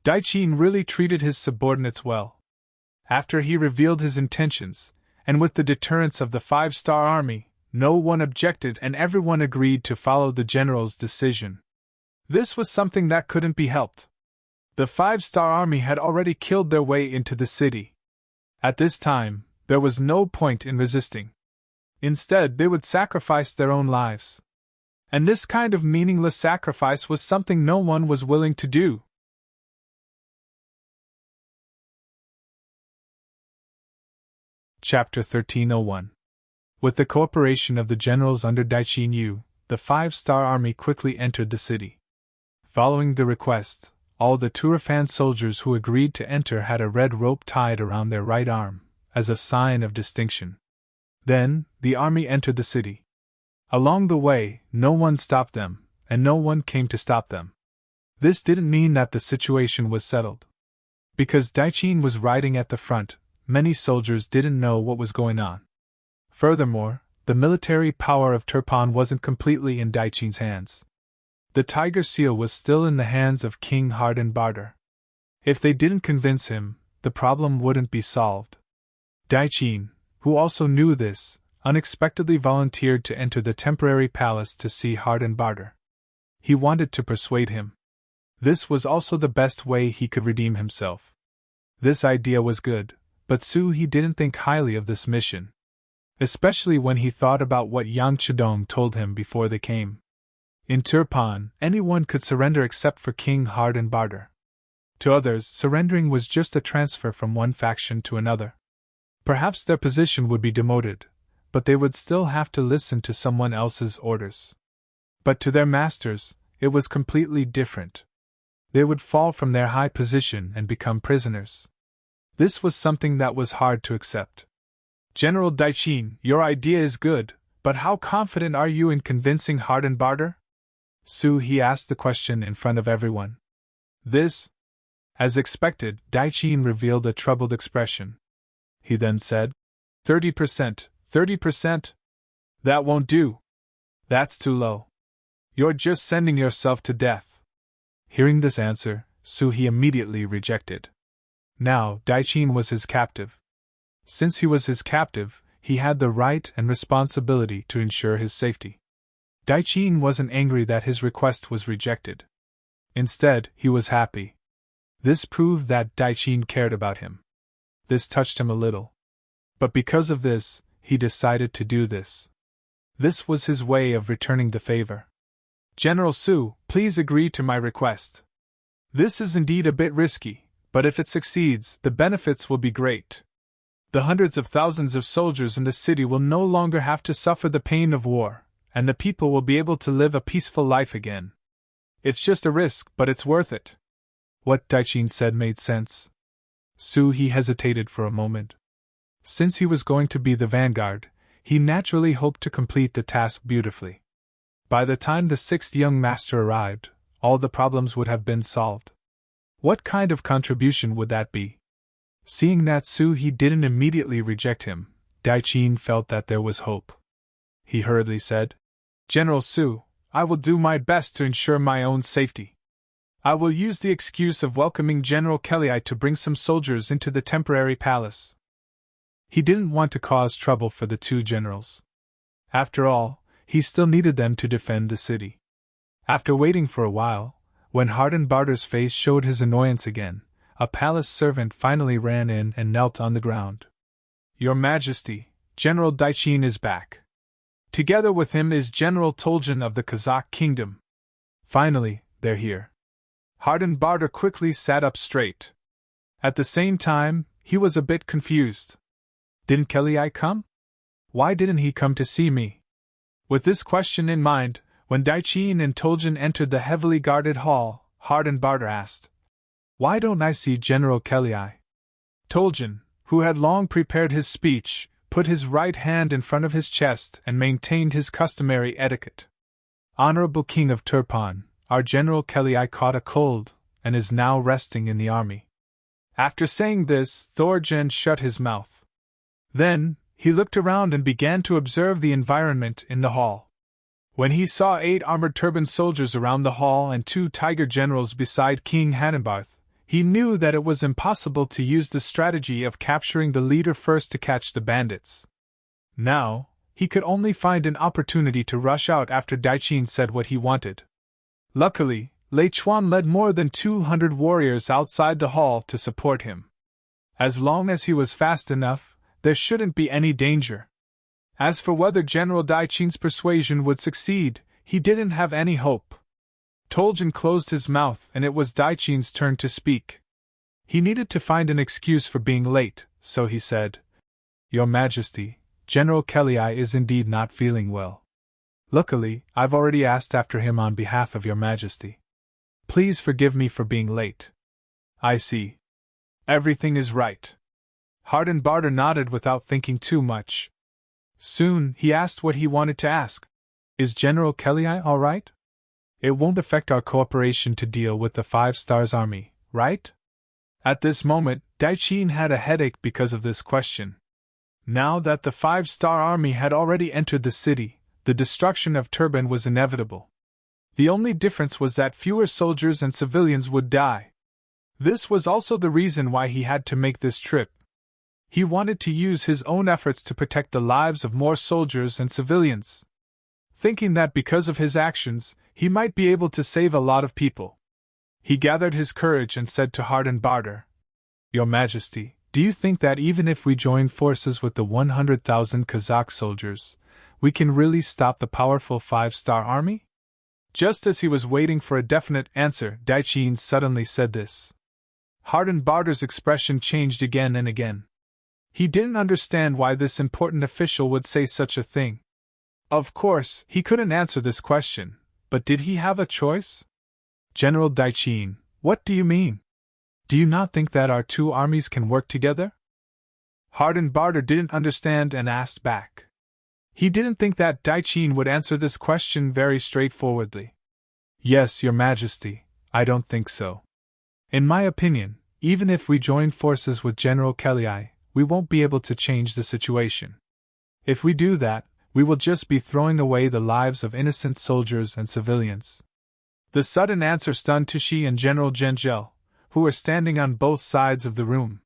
Daiqing really treated his subordinates well. After he revealed his intentions, and with the deterrence of the 5-star army, no one objected and everyone agreed to follow the general's decision. This was something that couldn't be helped. The 5-star army had already killed their way into the city. At this time, there was no point in resisting. Instead, they would sacrifice their own lives. And this kind of meaningless sacrifice was something no one was willing to do. Chapter 1301. With the cooperation of the generals under Daiqing Yu, the 5-star army quickly entered the city. Following the request, all the Turfan soldiers who agreed to enter had a red rope tied around their right arm, as a sign of distinction. Then, the army entered the city. Along the way, no one stopped them, and no one came to stop them. This didn't mean that the situation was settled. Because Daiqing was riding at the front, many soldiers didn't know what was going on. Furthermore, the military power of Turpan wasn't completely in Daiqing's hands. The tiger seal was still in the hands of King Hart and Barter. If they didn't convince him, the problem wouldn't be solved. Daiqing, who also knew this, unexpectedly volunteered to enter the temporary palace to see Hart and Barter. He wanted to persuade him. This was also the best way he could redeem himself. This idea was good, but Su He didn't think highly of this mission. Especially when he thought about what Yang Chidong told him before they came. In Turpan, anyone could surrender except for King Hart and Barter. To others, surrendering was just a transfer from one faction to another. Perhaps their position would be demoted, but they would still have to listen to someone else's orders. But to their masters, it was completely different. They would fall from their high position and become prisoners. This was something that was hard to accept. General Daichin, your idea is good, but how confident are you in convincing Hardenbarter? Su He asked the question in front of everyone. This? As expected, Daichin revealed a troubled expression. He then said, 30%, 30%? That won't do. That's too low. You're just sending yourself to death. Hearing this answer, Su He immediately rejected. Now, Daichin was his captive. Since he was his captive, he had the right and responsibility to ensure his safety. Daichin wasn't angry that his request was rejected. Instead, he was happy. This proved that Daichin cared about him. This touched him a little. But because of this, he decided to do this. This was his way of returning the favor. General Su, please agree to my request. This is indeed a bit risky, but if it succeeds, the benefits will be great. The hundreds of thousands of soldiers in the city will no longer have to suffer the pain of war, and the people will be able to live a peaceful life again. It's just a risk, but it's worth it. What Daichin said made sense. Su He hesitated for a moment. Since he was going to be the vanguard, he naturally hoped to complete the task beautifully. By the time the sixth young master arrived, all the problems would have been solved. What kind of contribution would that be? Seeing that Su He didn't immediately reject him, Daichin felt that there was hope. He hurriedly said, General Su, I will do my best to ensure my own safety. I will use the excuse of welcoming General Kelly to bring some soldiers into the temporary palace. He didn't want to cause trouble for the two generals. After all, he still needed them to defend the city. After waiting for a while, when Hardenbarter's face showed his annoyance again, a palace servant finally ran in and knelt on the ground. Your Majesty, General Daichin is back. Together with him is General Toljan of the Kazakh Kingdom. Finally, they're here. Hardenbarter quickly sat up straight. At the same time, he was a bit confused. Didn't Kelly come? Why didn't he come to see me? With this question in mind, when Daichin and Toljan entered the heavily guarded hall, Hardenbarter asked, Why don't I see General Kelly? Toljan, who had long prepared his speech, put his right hand in front of his chest and maintained his customary etiquette. Honorable King of Turpan, our General Kelly caught a cold, and is now resting in the army. After saying this, Thorjan shut his mouth. Then, he looked around and began to observe the environment in the hall. When he saw 8 armored turban soldiers around the hall and 2 tiger generals beside King Hardenbarth, he knew that it was impossible to use the strategy of capturing the leader first to catch the bandits. Now, he could only find an opportunity to rush out after Daichin said what he wanted. Luckily, Lei Chuan led more than 200 warriors outside the hall to support him. As long as he was fast enough, there shouldn't be any danger. As for whether General Daichin's persuasion would succeed, he didn't have any hope. Toljan closed his mouth and it was Daichin's turn to speak. He needed to find an excuse for being late, so he said, Your Majesty, General Kelly is indeed not feeling well. Luckily, I've already asked after him on behalf of Your Majesty. Please forgive me for being late. I see. Everything is right. Hardenbarter nodded without thinking too much. Soon, he asked what he wanted to ask. Is General Kelly all right? It won't affect our cooperation to deal with the 5 Stars army, right? At this moment, Daichin had a headache because of this question. Now that the 5-star army had already entered the city, the destruction of Turban was inevitable. The only difference was that fewer soldiers and civilians would die. This was also the reason why he had to make this trip. He wanted to use his own efforts to protect the lives of more soldiers and civilians. Thinking that because of his actions, he might be able to save a lot of people. He gathered his courage and said to Hardenbarter, Your Majesty, do you think that even if we join forces with the 100,000 Kazakh soldiers, we can really stop the powerful 5-star army? Just as he was waiting for a definite answer, Daichin suddenly said this. Hardenbarter's expression changed again and again. He didn't understand why this important official would say such a thing. Of course, he couldn't answer this question, but did he have a choice? General Daichin, what do you mean? Do you not think that our two armies can work together? Hardenbarter didn't understand and asked back. He didn't think that Daichin would answer this question very straightforwardly. Yes, Your Majesty, I don't think so. In my opinion, even if we join forces with General Kelly, we won't be able to change the situation. If we do that, we will just be throwing away the lives of innocent soldiers and civilians. The sudden answer stunned Tushi and General Gengel, who were standing on both sides of the room.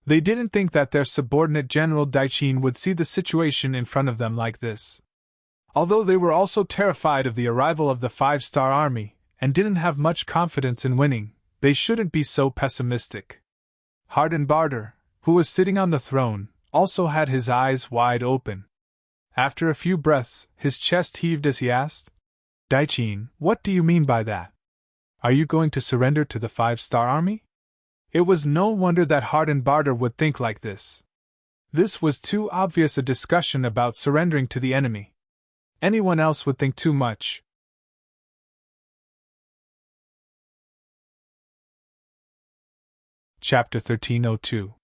They didn't think that their subordinate General Daichin would see the situation in front of them like this. Although they were also terrified of the arrival of the 5-star army, and didn't have much confidence in winning, they shouldn't be so pessimistic. Hardenbarter, who was sitting on the throne, also had his eyes wide open. After a few breaths, his chest heaved as he asked, Daichin, what do you mean by that? Are you going to surrender to the 5-star army? It was no wonder that Hardenbarter would think like this. This was too obvious a discussion about surrendering to the enemy. Anyone else would think too much. Chapter 1302.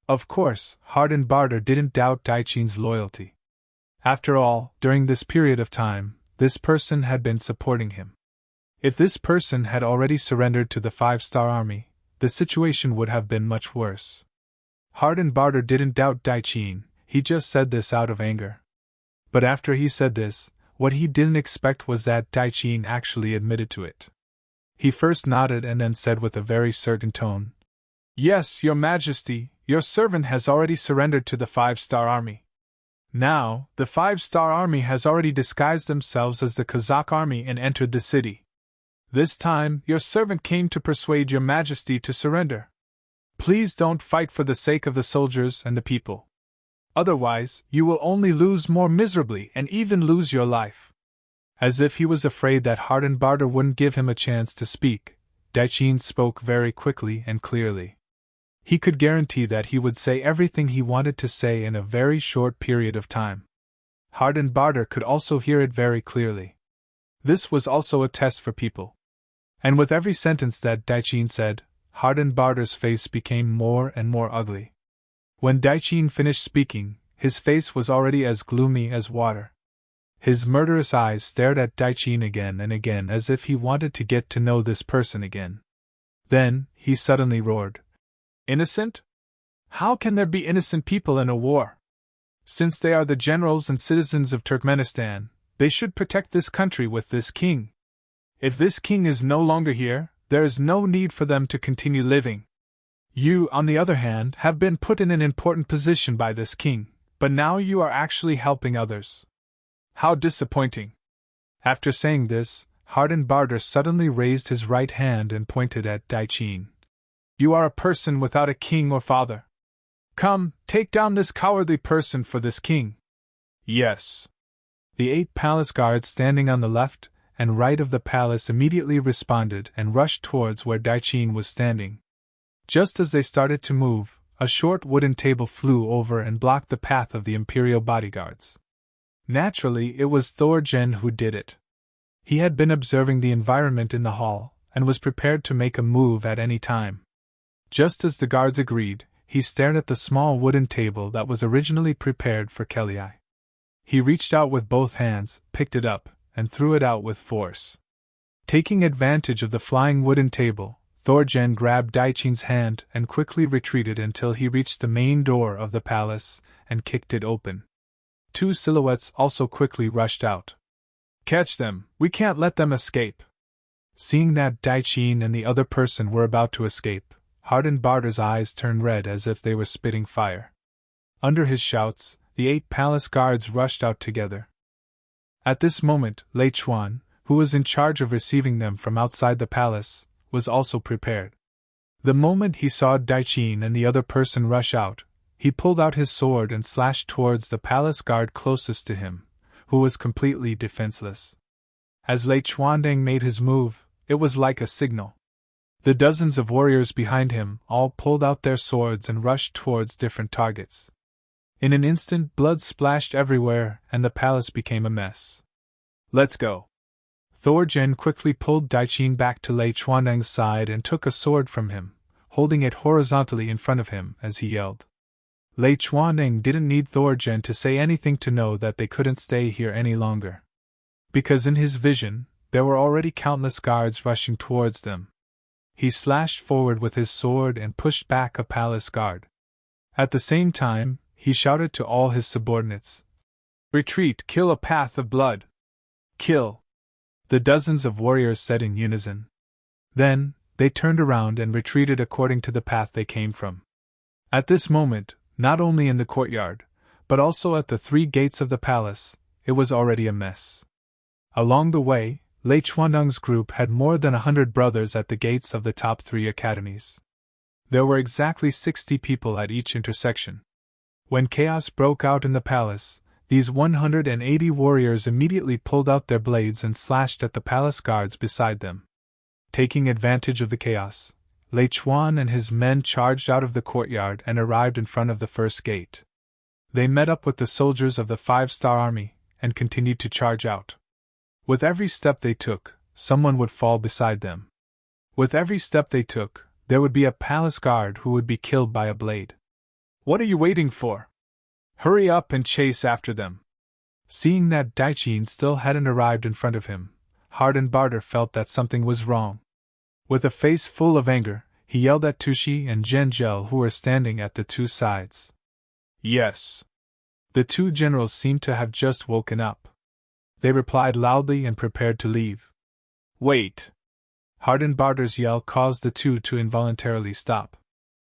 Of course, Hardenbarter didn't doubt Daichin's loyalty. After all, during this period of time, this person had been supporting him. If this person had already surrendered to the 5-star army, the situation would have been much worse. Hardenbarter didn't doubt Daichin, he just said this out of anger. But after he said this, what he didn't expect was that Daichin actually admitted to it. He first nodded and then said with a very certain tone, Yes, Your Majesty, your servant has already surrendered to the 5-star army. Now, the 5-star army has already disguised themselves as the Kazakh army and entered the city. This time, your servant came to persuade Your Majesty to surrender. Please don't fight for the sake of the soldiers and the people. Otherwise, you will only lose more miserably and even lose your life. As if he was afraid that Hardenbarter wouldn't give him a chance to speak, Daichin spoke very quickly and clearly. He could guarantee that he would say everything he wanted to say in a very short period of time. Hardenbarter could also hear it very clearly. This was also a test for people. And with every sentence that Daichin said, Hardenbarter's face became more and more ugly. When Daichin finished speaking, his face was already as gloomy as water. His murderous eyes stared at Daichin again and again as if he wanted to get to know this person again. Then, he suddenly roared, Innocent? How can there be innocent people in a war? Since they are the generals and citizens of Turkmenistan, they should protect this country with this king. If this king is no longer here, there is no need for them to continue living. You, on the other hand, have been put in an important position by this king, but now you are actually helping others. How disappointing! After saying this, Hardenbarter suddenly raised his right hand and pointed at Daichin. You are a person without a king or father. Come, take down this cowardly person for this king. Yes. The 8 palace guards standing on the left and right of the palace immediately responded and rushed towards where Daichin was standing. Just as they started to move, a short wooden table flew over and blocked the path of the imperial bodyguards. Naturally, it was Thorgen who did it. He had been observing the environment in the hall and was prepared to make a move at any time. Just as the guards agreed, he stared at the small wooden table that was originally prepared for Kelly. He reached out with both hands, picked it up, and threw it out with force. Taking advantage of the flying wooden table, Thorgen grabbed Daichin's hand and quickly retreated until he reached the main door of the palace and kicked it open. 2 silhouettes also quickly rushed out. Catch them, we can't let them escape. Seeing that Daichin and the other person were about to escape, Hardenbarter's eyes turned red as if they were spitting fire. Under his shouts, the 8 palace guards rushed out together. At this moment, Lei Chuan, who was in charge of receiving them from outside the palace, was also prepared. The moment he saw Daichin and the other person rush out, he pulled out his sword and slashed towards the palace guard closest to him, who was completely defenseless. As Lei Chuandang made his move, it was like a signal. The dozens of warriors behind him all pulled out their swords and rushed towards different targets. In an instant, blood splashed everywhere, and the palace became a mess. "Let's go." Thorjen quickly pulled Daiqin back to Lei Chuaneng's side and took a sword from him, holding it horizontally in front of him as he yelled. Lei Chuaneng didn't need Thorjen to say anything to know that they couldn't stay here any longer. Because in his vision, there were already countless guards rushing towards them. He slashed forward with his sword and pushed back a palace guard. At the same time, he shouted to all his subordinates, "Retreat! Kill a path of blood! Kill!" The dozens of warriors said in unison. Then, they turned around and retreated according to the path they came from. At this moment, not only in the courtyard, but also at the 3 gates of the palace, it was already a mess. Along the way, Lei Chuaneng's group had more than 100 brothers at the gates of the top 3 academies. There were exactly 60 people at each intersection. When chaos broke out in the palace, these 180 warriors immediately pulled out their blades and slashed at the palace guards beside them. Taking advantage of the chaos, Lei Chuan and his men charged out of the courtyard and arrived in front of the first gate. They met up with the soldiers of the 5-star army and continued to charge out. With every step they took, someone would fall beside them. With every step they took, there would be a palace guard who would be killed by a blade. "What are you waiting for? Hurry up and chase after them." Seeing that Daiqin still hadn't arrived in front of him, Hardenbarter felt that something was wrong. With a face full of anger, he yelled at Tushi and Zhengzhel who were standing at the 2 sides. "Yes." The 2 generals seemed to have just woken up. They replied loudly and prepared to leave. "Wait!" Hardenbarter's yell caused the 2 to involuntarily stop.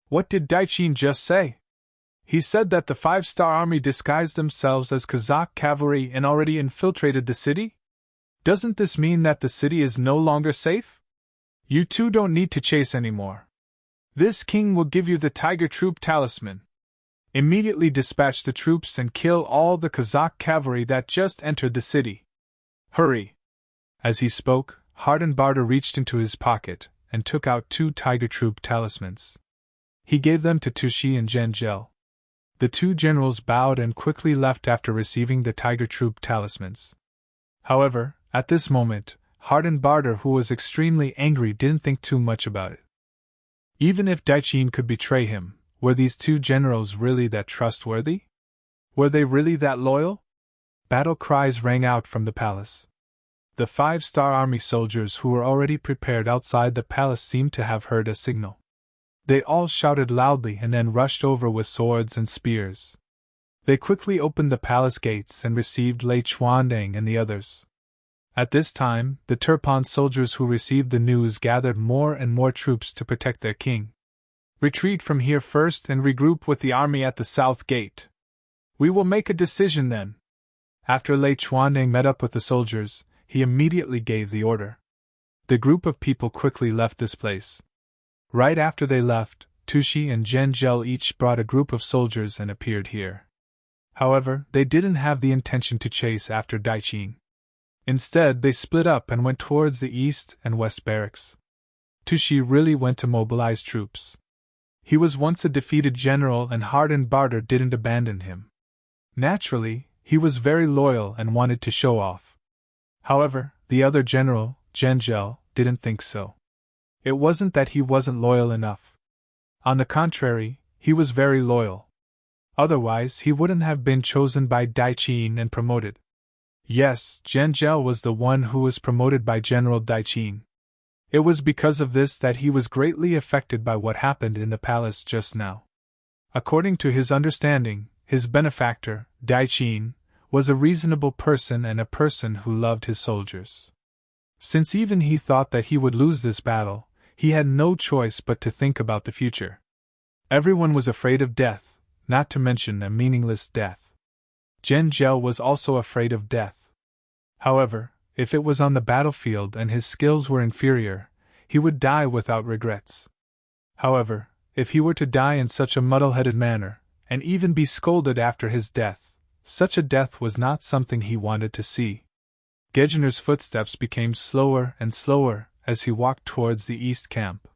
"What did Daiqin just say? He said that the 5-star army disguised themselves as Kazakh cavalry and already infiltrated the city? Doesn't this mean that the city is no longer safe? You 2 don't need to chase anymore. This king will give you the Tiger Troop talisman. Immediately dispatch the troops and kill all the Kazakh cavalry that just entered the city. Hurry!" As he spoke, Hardenbarter reached into his pocket and took out 2 Tiger Troop talismans. He gave them to Tushi and Zhengzhel. The 2 generals bowed and quickly left after receiving the Tiger Troop talismans. However, at this moment, Hardenbarter, who was extremely angry, didn't think too much about it. Even if Daiqin could betray him, were these 2 generals really that trustworthy? Were they really that loyal? Battle cries rang out from the palace. The 5-star army soldiers who were already prepared outside the palace seemed to have heard a signal. They all shouted loudly and then rushed over with swords and spears. They quickly opened the palace gates and received Lei Chuaneng and the others. At this time, the Turpan soldiers who received the news gathered more and more troops to protect their king. "Retreat from here first and regroup with the army at the south gate. We will make a decision then." After Lei Chuaneng met up with the soldiers, he immediately gave the order. The group of people quickly left this place. Right after they left, Tushi and Zhengzhel each brought a group of soldiers and appeared here. However, they didn't have the intention to chase after Daiqin. Instead, they split up and went towards the east and west barracks. Tushi really went to mobilize troops. He was once a defeated general and Hardenbarter didn't abandon him. Naturally, he was very loyal and wanted to show off. However, the other general, Zhengzhel, didn't think so. It wasn't that he wasn't loyal enough. On the contrary, he was very loyal. Otherwise, he wouldn't have been chosen by Daiqin and promoted. Yes, Zhengzhel was the one who was promoted by General Daiqin. It was because of this that he was greatly affected by what happened in the palace just now. According to his understanding, his benefactor, Daiqin, was a reasonable person and a person who loved his soldiers. Since even he thought that he would lose this battle, he had no choice but to think about the future. Everyone was afraid of death, not to mention a meaningless death. Zhengzhel was also afraid of death. However, if it was on the battlefield and his skills were inferior, he would die without regrets. However, if he were to die in such a muddle-headed manner, and even be scolded after his death, such a death was not something he wanted to see. Gejener's footsteps became slower and slower as he walked towards the east camp.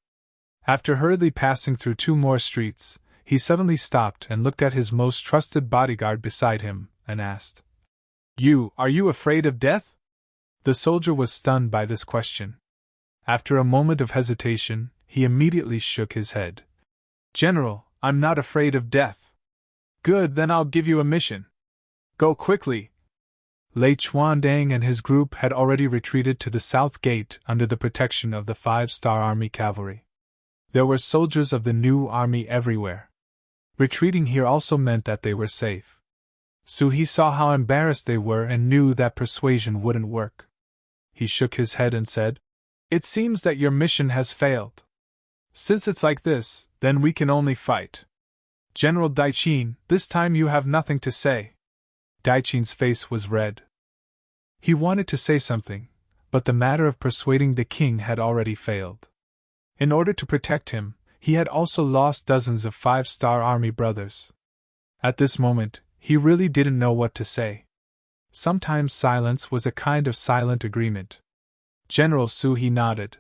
After hurriedly passing through 2 more streets, he suddenly stopped and looked at his most trusted bodyguard beside him, and asked, Are you afraid of death? The soldier was stunned by this question. After a moment of hesitation, he immediately shook his head. General, I'm not afraid of death. Good, then I'll give you a mission. Go quickly. Lei Chuandang and his group had already retreated to the south gate under the protection of the 5-star Army cavalry. There were soldiers of the new army everywhere. Retreating here also meant that they were safe. Su He saw how embarrassed they were and knew that persuasion wouldn't work. He shook his head and said, It seems that your mission has failed. Since it's like this, then we can only fight. General Daiqin, this time you have nothing to say. Daiqin's face was red. He wanted to say something, but the matter of persuading the king had already failed. In order to protect him, he had also lost dozens of 5-star army brothers. At this moment, he really didn't know what to say. Sometimes silence was a kind of silent agreement. General Su He nodded.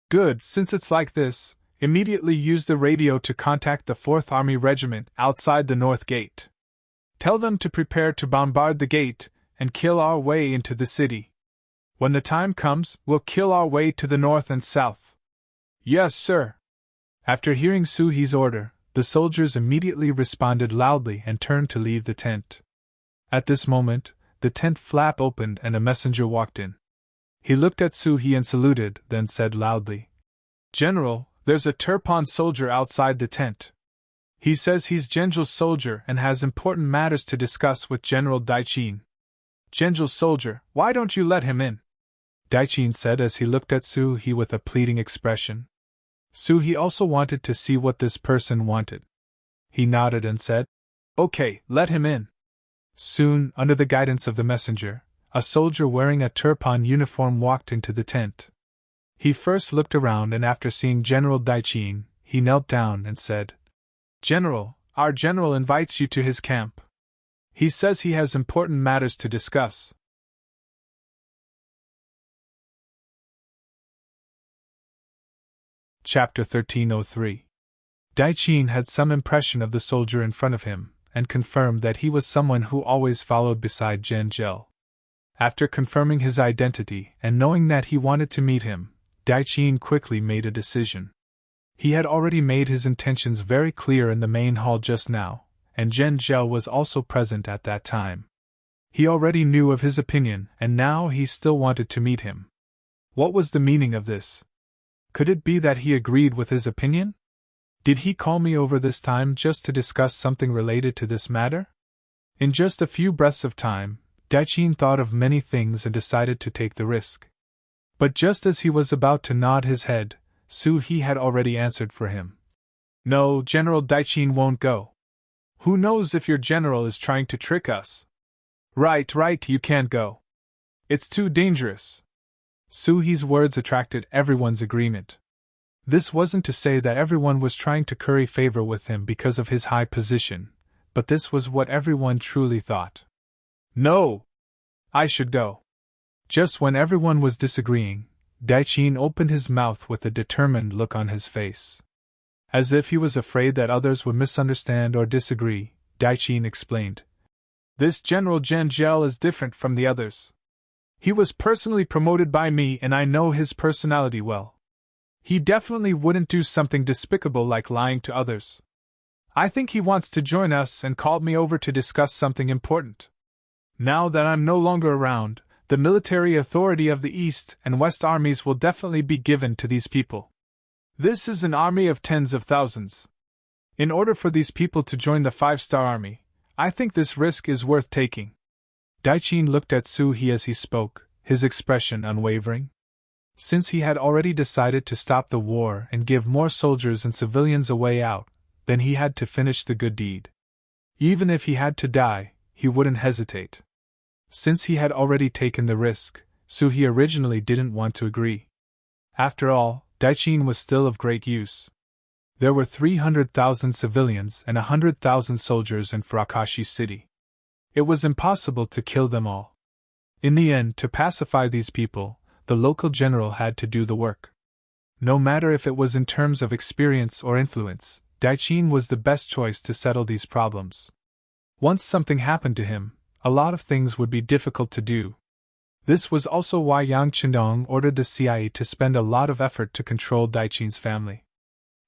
Good, since it's like this, immediately use the radio to contact the 4th Army Regiment outside the North Gate. Tell them to prepare to bombard the gate and kill our way into the city. When the time comes, we'll kill our way to the north and south. Yes, sir. After hearing Su He's order, the soldiers immediately responded loudly and turned to leave the tent. At this moment, the tent flap opened and a messenger walked in. He looked at Su He and saluted, then said loudly, General, there's a Turpan soldier outside the tent. He says he's Genjil's soldier and has important matters to discuss with General Daiqin. Genjil's soldier, why don't you let him in? Daiqin said as he looked at Su He with a pleading expression. Su He also wanted to see what this person wanted. He nodded and said, Okay, let him in. Soon, under the guidance of the messenger, a soldier wearing a Turpan uniform walked into the tent. He first looked around and after seeing General Daiqin, he knelt down and said, General, our general invites you to his camp. He says he has important matters to discuss. Chapter 1303. Daiqin had some impression of the soldier in front of him, and confirmed that he was someone who always followed beside Genjil. After confirming his identity and knowing that he wanted to meet him, Daiqin quickly made a decision. He had already made his intentions very clear in the main hall just now, and Genjil was also present at that time. He already knew of his opinion, and now he still wanted to meet him. What was the meaning of this? Could it be that he agreed with his opinion? Did he call me over this time just to discuss something related to this matter? In just a few breaths of time, Daiqin thought of many things and decided to take the risk. But just as he was about to nod his head, Su He had already answered for him. No, General Daiqin won't go. Who knows if your general is trying to trick us? Right, you can't go. It's too dangerous. Su He's words attracted everyone's agreement. This wasn't to say that everyone was trying to curry favor with him because of his high position, but this was what everyone truly thought. No! I should go. Just when everyone was disagreeing, Daiqin opened his mouth with a determined look on his face. As if he was afraid that others would misunderstand or disagree, Daiqin explained. This General Genjil is different from the others. He was personally promoted by me and I know his personality well. He definitely wouldn't do something despicable like lying to others. I think he wants to join us and called me over to discuss something important. Now that I'm no longer around, the military authority of the East and West armies will definitely be given to these people. This is an army of tens of thousands. In order for these people to join the 5-star army, I think this risk is worth taking. Daiqin looked at Su He as he spoke, his expression unwavering. Since he had already decided to stop the war and give more soldiers and civilians a way out, then he had to finish the good deed. Even if he had to die, he wouldn't hesitate. Since he had already taken the risk, Su He originally didn't want to agree. After all, Daiqin was still of great use. There were 300,000 civilians and 100,000 soldiers in Furakashi City. It was impossible to kill them all. In the end, to pacify these people, the local general had to do the work. No matter if it was in terms of experience or influence, Daichin was the best choice to settle these problems. Once something happened to him, a lot of things would be difficult to do. This was also why Yang Qindong ordered the CIA to spend a lot of effort to control Daichin's family.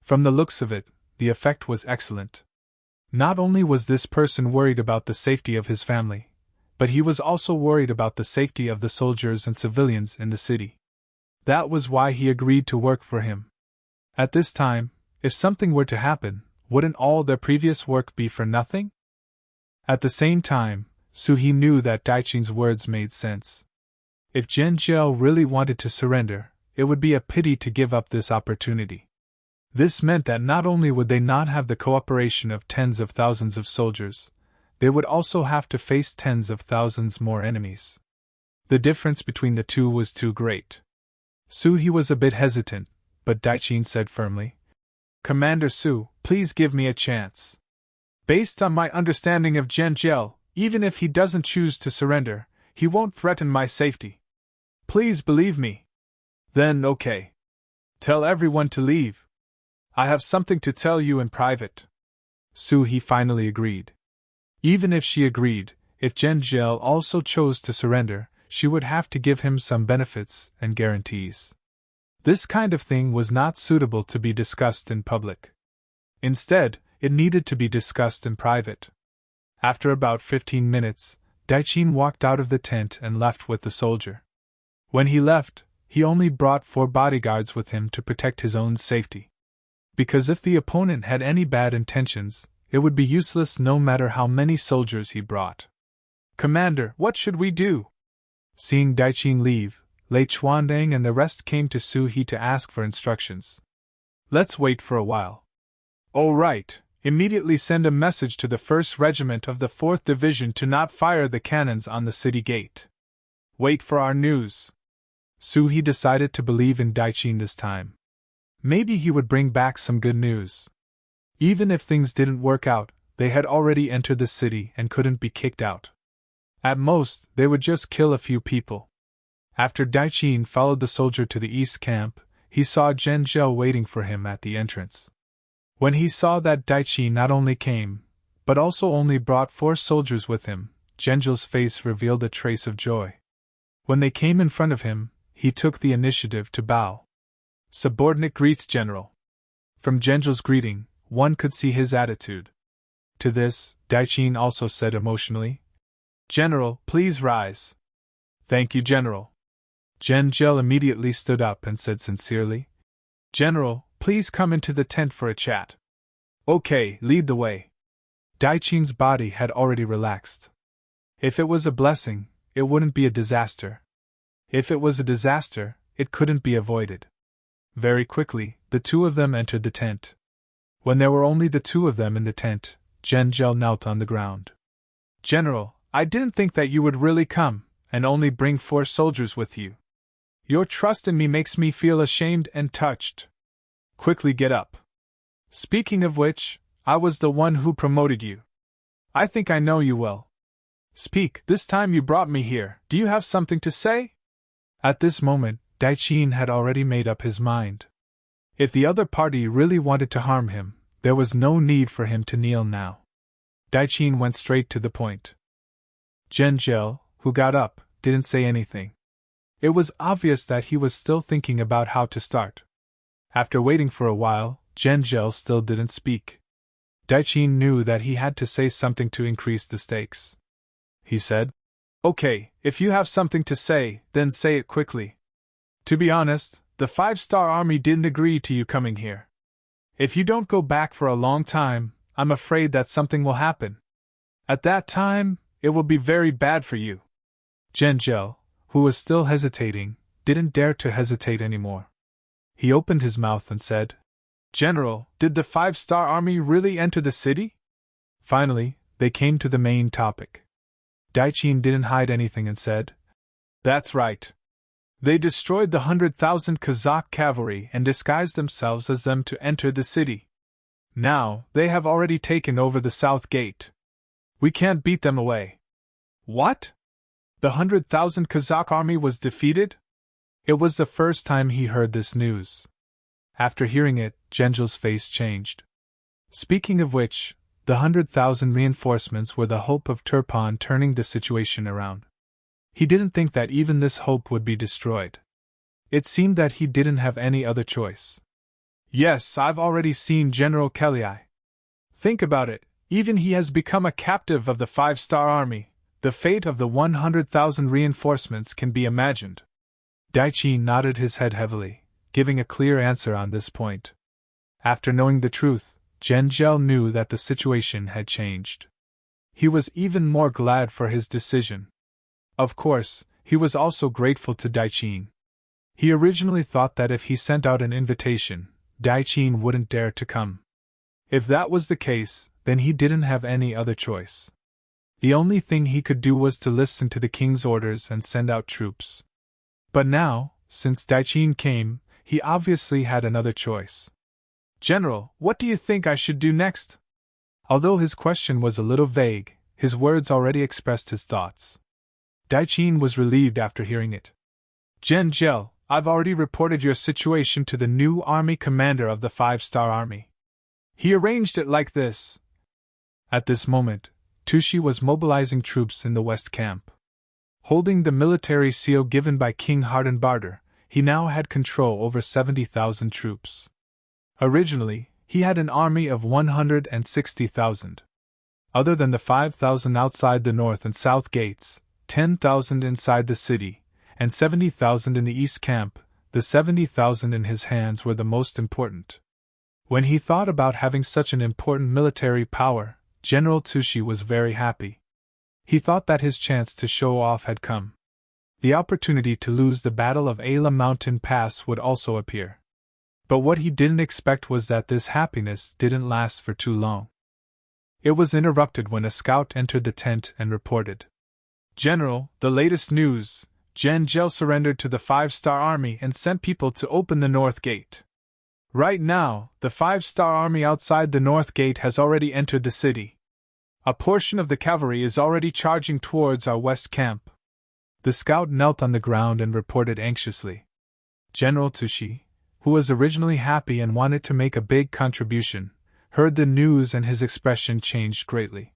From the looks of it, the effect was excellent. Not only was this person worried about the safety of his family, but he was also worried about the safety of the soldiers and civilians in the city. That was why he agreed to work for him. At this time, if something were to happen, wouldn't all their previous work be for nothing? At the same time, Suhi knew that Daichin's words made sense. If Zhenjiao really wanted to surrender, it would be a pity to give up this opportunity. This meant that not only would they not have the cooperation of tens of thousands of soldiers, they would also have to face tens of thousands more enemies. The difference between the two was too great. Suhi was a bit hesitant, but Daichin said firmly, "Commander Su, please give me a chance. Based on my understanding of Zhenjiao, even if he doesn't choose to surrender, he won't threaten my safety. Please believe me." "Then okay. Tell everyone to leave. I have something to tell you in private." Suhi finally agreed. Even if she agreed, if Zhenjiao also chose to surrender, she would have to give him some benefits and guarantees. This kind of thing was not suitable to be discussed in public. Instead, it needed to be discussed in private. After about 15 minutes, Daichin walked out of the tent and left with the soldier. When he left, he only brought 4 bodyguards with him to protect his own safety. Because if the opponent had any bad intentions, it would be useless no matter how many soldiers he brought. "Commander, what should we do?" Seeing Daichin leave, Lei Chuandang and the rest came to Suhi to ask for instructions. "Let's wait for a while." "Oh right, immediately send a message to the 1st Regiment of the 4th Division to not fire the cannons on the city gate. Wait for our news." Suhi decided to believe in Daichin this time. Maybe he would bring back some good news. Even if things didn't work out, they had already entered the city and couldn't be kicked out. At most, they would just kill a few people. After Daichin followed the soldier to the east camp, he saw Zhenjiao waiting for him at the entrance. When he saw that Daichin not only came, but also only brought 4 soldiers with him, Zhenjiao's face revealed a trace of joy. When they came in front of him, he took the initiative to bow. "Subordinate greets General." From Zhenjiao's greeting, one could see his attitude. To this, Daichin also said emotionally, "General, please rise." "Thank you, General." Zhenjiao immediately stood up and said sincerely, "General, please come into the tent for a chat." "Okay, lead the way." Daichin's body had already relaxed. If it was a blessing, it wouldn't be a disaster. If it was a disaster, it couldn't be avoided. Very quickly, the 2 of them entered the tent. When there were only the 2 of them in the tent, Zhenjiao knelt on the ground. "General, I didn't think that you would really come, and only bring 4 soldiers with you. Your trust in me makes me feel ashamed and touched. Quickly get up. Speaking of which, I was the one who promoted you. I think I know you well. Speak, this time you brought me here, do you have something to say?" At this moment, Daichin had already made up his mind. If the other party really wanted to harm him, there was no need for him to kneel now. Daichin went straight to the point. Zhenjiao, who got up, didn't say anything. It was obvious that he was still thinking about how to start. After waiting for a while, Zhenjiao still didn't speak. Daichin knew that he had to say something to increase the stakes. He said, "Okay, if you have something to say, then say it quickly. To be honest, the 5-star army didn't agree to you coming here. If you don't go back for a long time, I'm afraid that something will happen. At that time, it will be very bad for you." Zhenjiao, who was still hesitating, didn't dare to hesitate anymore. He opened his mouth and said, "General, did the 5-star army really enter the city?" Finally, they came to the main topic. Daichin didn't hide anything and said, "That's right. They destroyed the 100,000 Kazakh cavalry and disguised themselves as them to enter the city. Now, they have already taken over the south gate. We can't beat them away." "What? The 100,000 Kazakh army was defeated?" It was the first time he heard this news. After hearing it, Genjil's face changed. Speaking of which, the 100,000 reinforcements were the hope of Turpan turning the situation around. He didn't think that even this hope would be destroyed. It seemed that he didn't have any other choice. Yes, I've already seen General Kelly. Think about it, even he has become a captive of the 5-star army. The fate of the 100,000 reinforcements can be imagined. Daichi nodded his head heavily, giving a clear answer on this point. After knowing the truth, Genjil knew that the situation had changed. He was even more glad for his decision. Of course, he was also grateful to Daichin. He originally thought that if he sent out an invitation, Daichin wouldn't dare to come. If that was the case, then he didn't have any other choice. The only thing he could do was to listen to the king's orders and send out troops. But now, since Daichin came, he obviously had another choice. General, what do you think I should do next? Although his question was a little vague, his words already expressed his thoughts. Daichin was relieved after hearing it. Genjil, I've already reported your situation to the new army commander of the 5-star army. He arranged it like this. At this moment, Tushi was mobilizing troops in the west camp. Holding the military seal given by King Hardenbarter, he now had control over 70,000 troops. Originally, he had an army of 160,000. Other than the 5,000 outside the north and south gates, 10,000 inside the city, and 70,000 in the east camp, the 70,000 in his hands were the most important. When he thought about having such an important military power, General Tushi was very happy. He thought that his chance to show off had come. The opportunity to lose the Battle of Ala Mountain Pass would also appear. But what he didn't expect was that this happiness didn't last for too long. It was interrupted when a scout entered the tent and reported. General, the latest news, Genjil surrendered to the 5-star army and sent people to open the north gate. Right now, the 5-star army outside the north gate has already entered the city. A portion of the cavalry is already charging towards our west camp. The scout knelt on the ground and reported anxiously. General Tushi, who was originally happy and wanted to make a big contribution, heard the news and his expression changed greatly.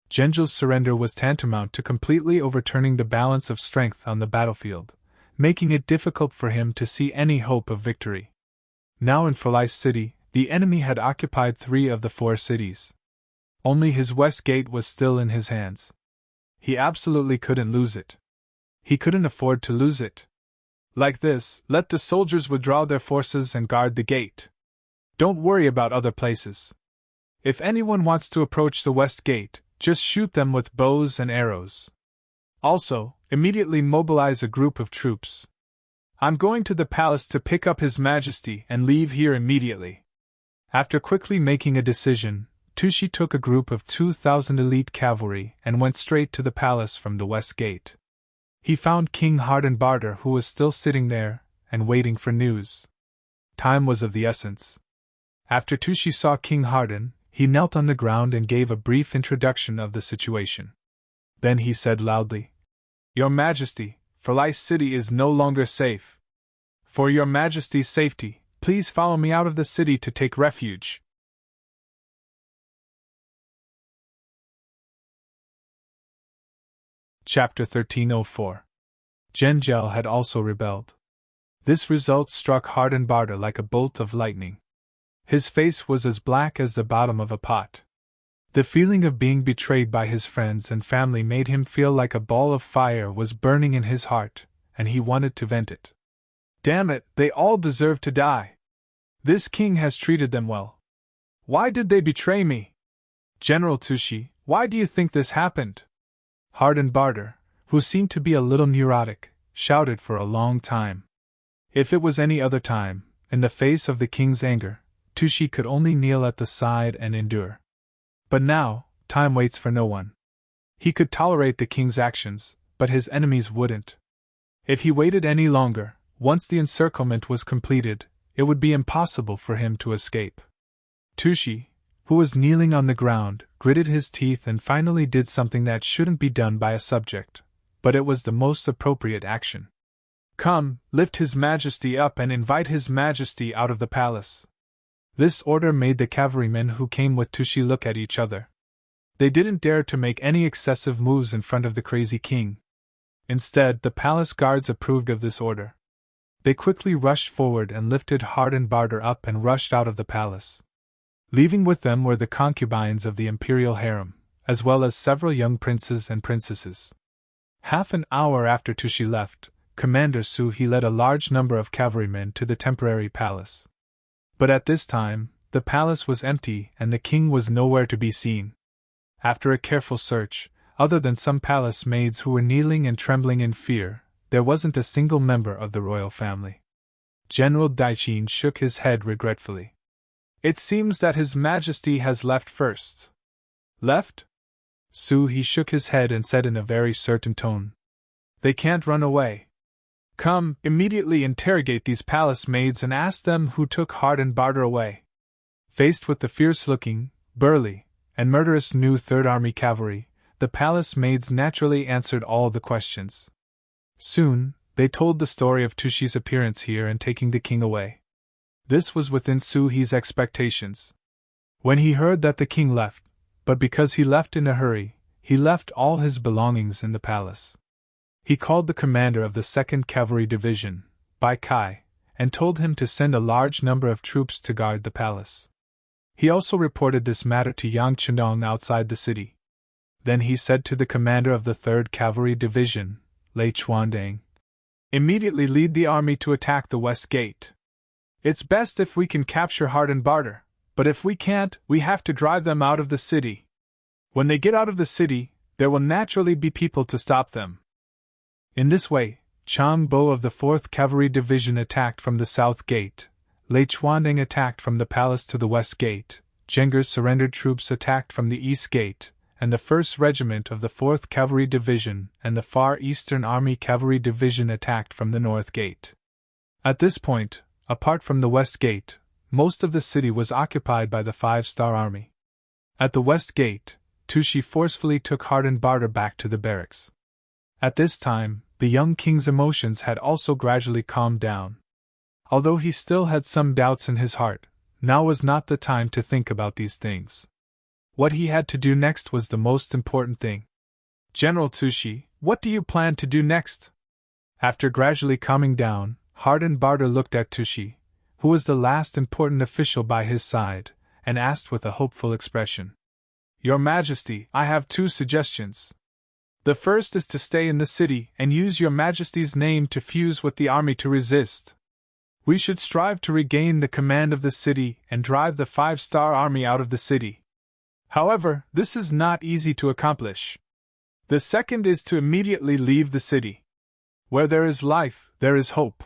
Genjil's surrender was tantamount to completely overturning the balance of strength on the battlefield, making it difficult for him to see any hope of victory. Now in Felice City, the enemy had occupied 3 of the 4 cities. Only his west gate was still in his hands. He absolutely couldn't lose it. He couldn't afford to lose it. Like this, let the soldiers withdraw their forces and guard the gate. Don't worry about other places. If anyone wants to approach the west gate, just shoot them with bows and arrows. Also, immediately mobilize a group of troops. I'm going to the palace to pick up His Majesty and leave here immediately. After quickly making a decision, Tushi took a group of 2,000 elite cavalry and went straight to the palace from the west gate. He found King Hardenbarter, who was still sitting there and waiting for news. Time was of the essence. After Tushi saw King Harden, he knelt on the ground and gave a brief introduction of the situation. Then he said loudly, Your Majesty, Felice City is no longer safe. For Your Majesty's safety, please follow me out of the city to take refuge. Chapter 1304. Genjil had also rebelled. This result struck Hardenbarter like a bolt of lightning. His face was as black as the bottom of a pot. The feeling of being betrayed by his friends and family made him feel like a ball of fire was burning in his heart, and he wanted to vent it. Damn it, they all deserve to die. This king has treated them well. Why did they betray me? General Tushi, why do you think this happened? Hardenbarter, who seemed to be a little neurotic, shouted for a long time. If it was any other time, in the face of the king's anger, Tushi could only kneel at the side and endure. But now, time waits for no one. He could tolerate the king's actions, but his enemies wouldn't. If he waited any longer, once the encirclement was completed, it would be impossible for him to escape. Tushi, who was kneeling on the ground, gritted his teeth and finally did something that shouldn't be done by a subject, but it was the most appropriate action. Come, lift His Majesty up and invite His Majesty out of the palace. This order made the cavalrymen who came with Tushi look at each other. They didn't dare to make any excessive moves in front of the crazy king. Instead, the palace guards approved of this order. They quickly rushed forward and lifted Hardenbarter up and rushed out of the palace. Leaving with them were the concubines of the imperial harem, as well as several young princes and princesses. Half an hour after Tushi left, Commander Su led a large number of cavalrymen to the temporary palace. But at this time, the palace was empty and the king was nowhere to be seen. After a careful search, other than some palace maids who were kneeling and trembling in fear, there wasn't a single member of the royal family. General Daichin shook his head regretfully. It seems that His Majesty has left first. Left? He shook his head and said in a very certain tone. They can't run away. Come, immediately interrogate these palace maids and ask them who took Hardenbarter away. Faced with the fierce-looking, burly, and murderous new Third Army cavalry, the palace maids naturally answered all the questions. Soon, they told the story of Tushi's appearance here and taking the king away. This was within Suhi's expectations. When he heard that the king left, but because he left in a hurry, he left all his belongings in the palace. He called the commander of the 2nd Cavalry Division, Bai Kai, and told him to send a large number of troops to guard the palace. He also reported this matter to Yang Chendong outside the city. Then he said to the commander of the 3rd Cavalry Division, Lei Chuandang, immediately lead the army to attack the west gate. It's best if we can capture Hardenbarter, but if we can't, we have to drive them out of the city. When they get out of the city, there will naturally be people to stop them. In this way, Chang Bo of the 4th Cavalry Division attacked from the south gate, Lei Chuandang attacked from the palace to the west gate, Zhenger's surrendered troops attacked from the east gate, and the 1st Regiment of the 4th Cavalry Division and the Far Eastern Army Cavalry Division attacked from the north gate. At this point, apart from the west gate, most of the city was occupied by the 5-star army. At the west gate, Tushi forcefully took Hardenbarter back to the barracks. At this time, the young king's emotions had also gradually calmed down. Although he still had some doubts in his heart, now was not the time to think about these things. What he had to do next was the most important thing. General Tushi, what do you plan to do next? After gradually calming down, Hardenbarter looked at Tushi, who was the last important official by his side, and asked with a hopeful expression. Your Majesty, I have 2 suggestions. The first is to stay in the city and use Your Majesty's name to fuse with the army to resist. We should strive to regain the command of the city and drive the 5-star army out of the city. However, this is not easy to accomplish. The second is to immediately leave the city. Where there is life, there is hope.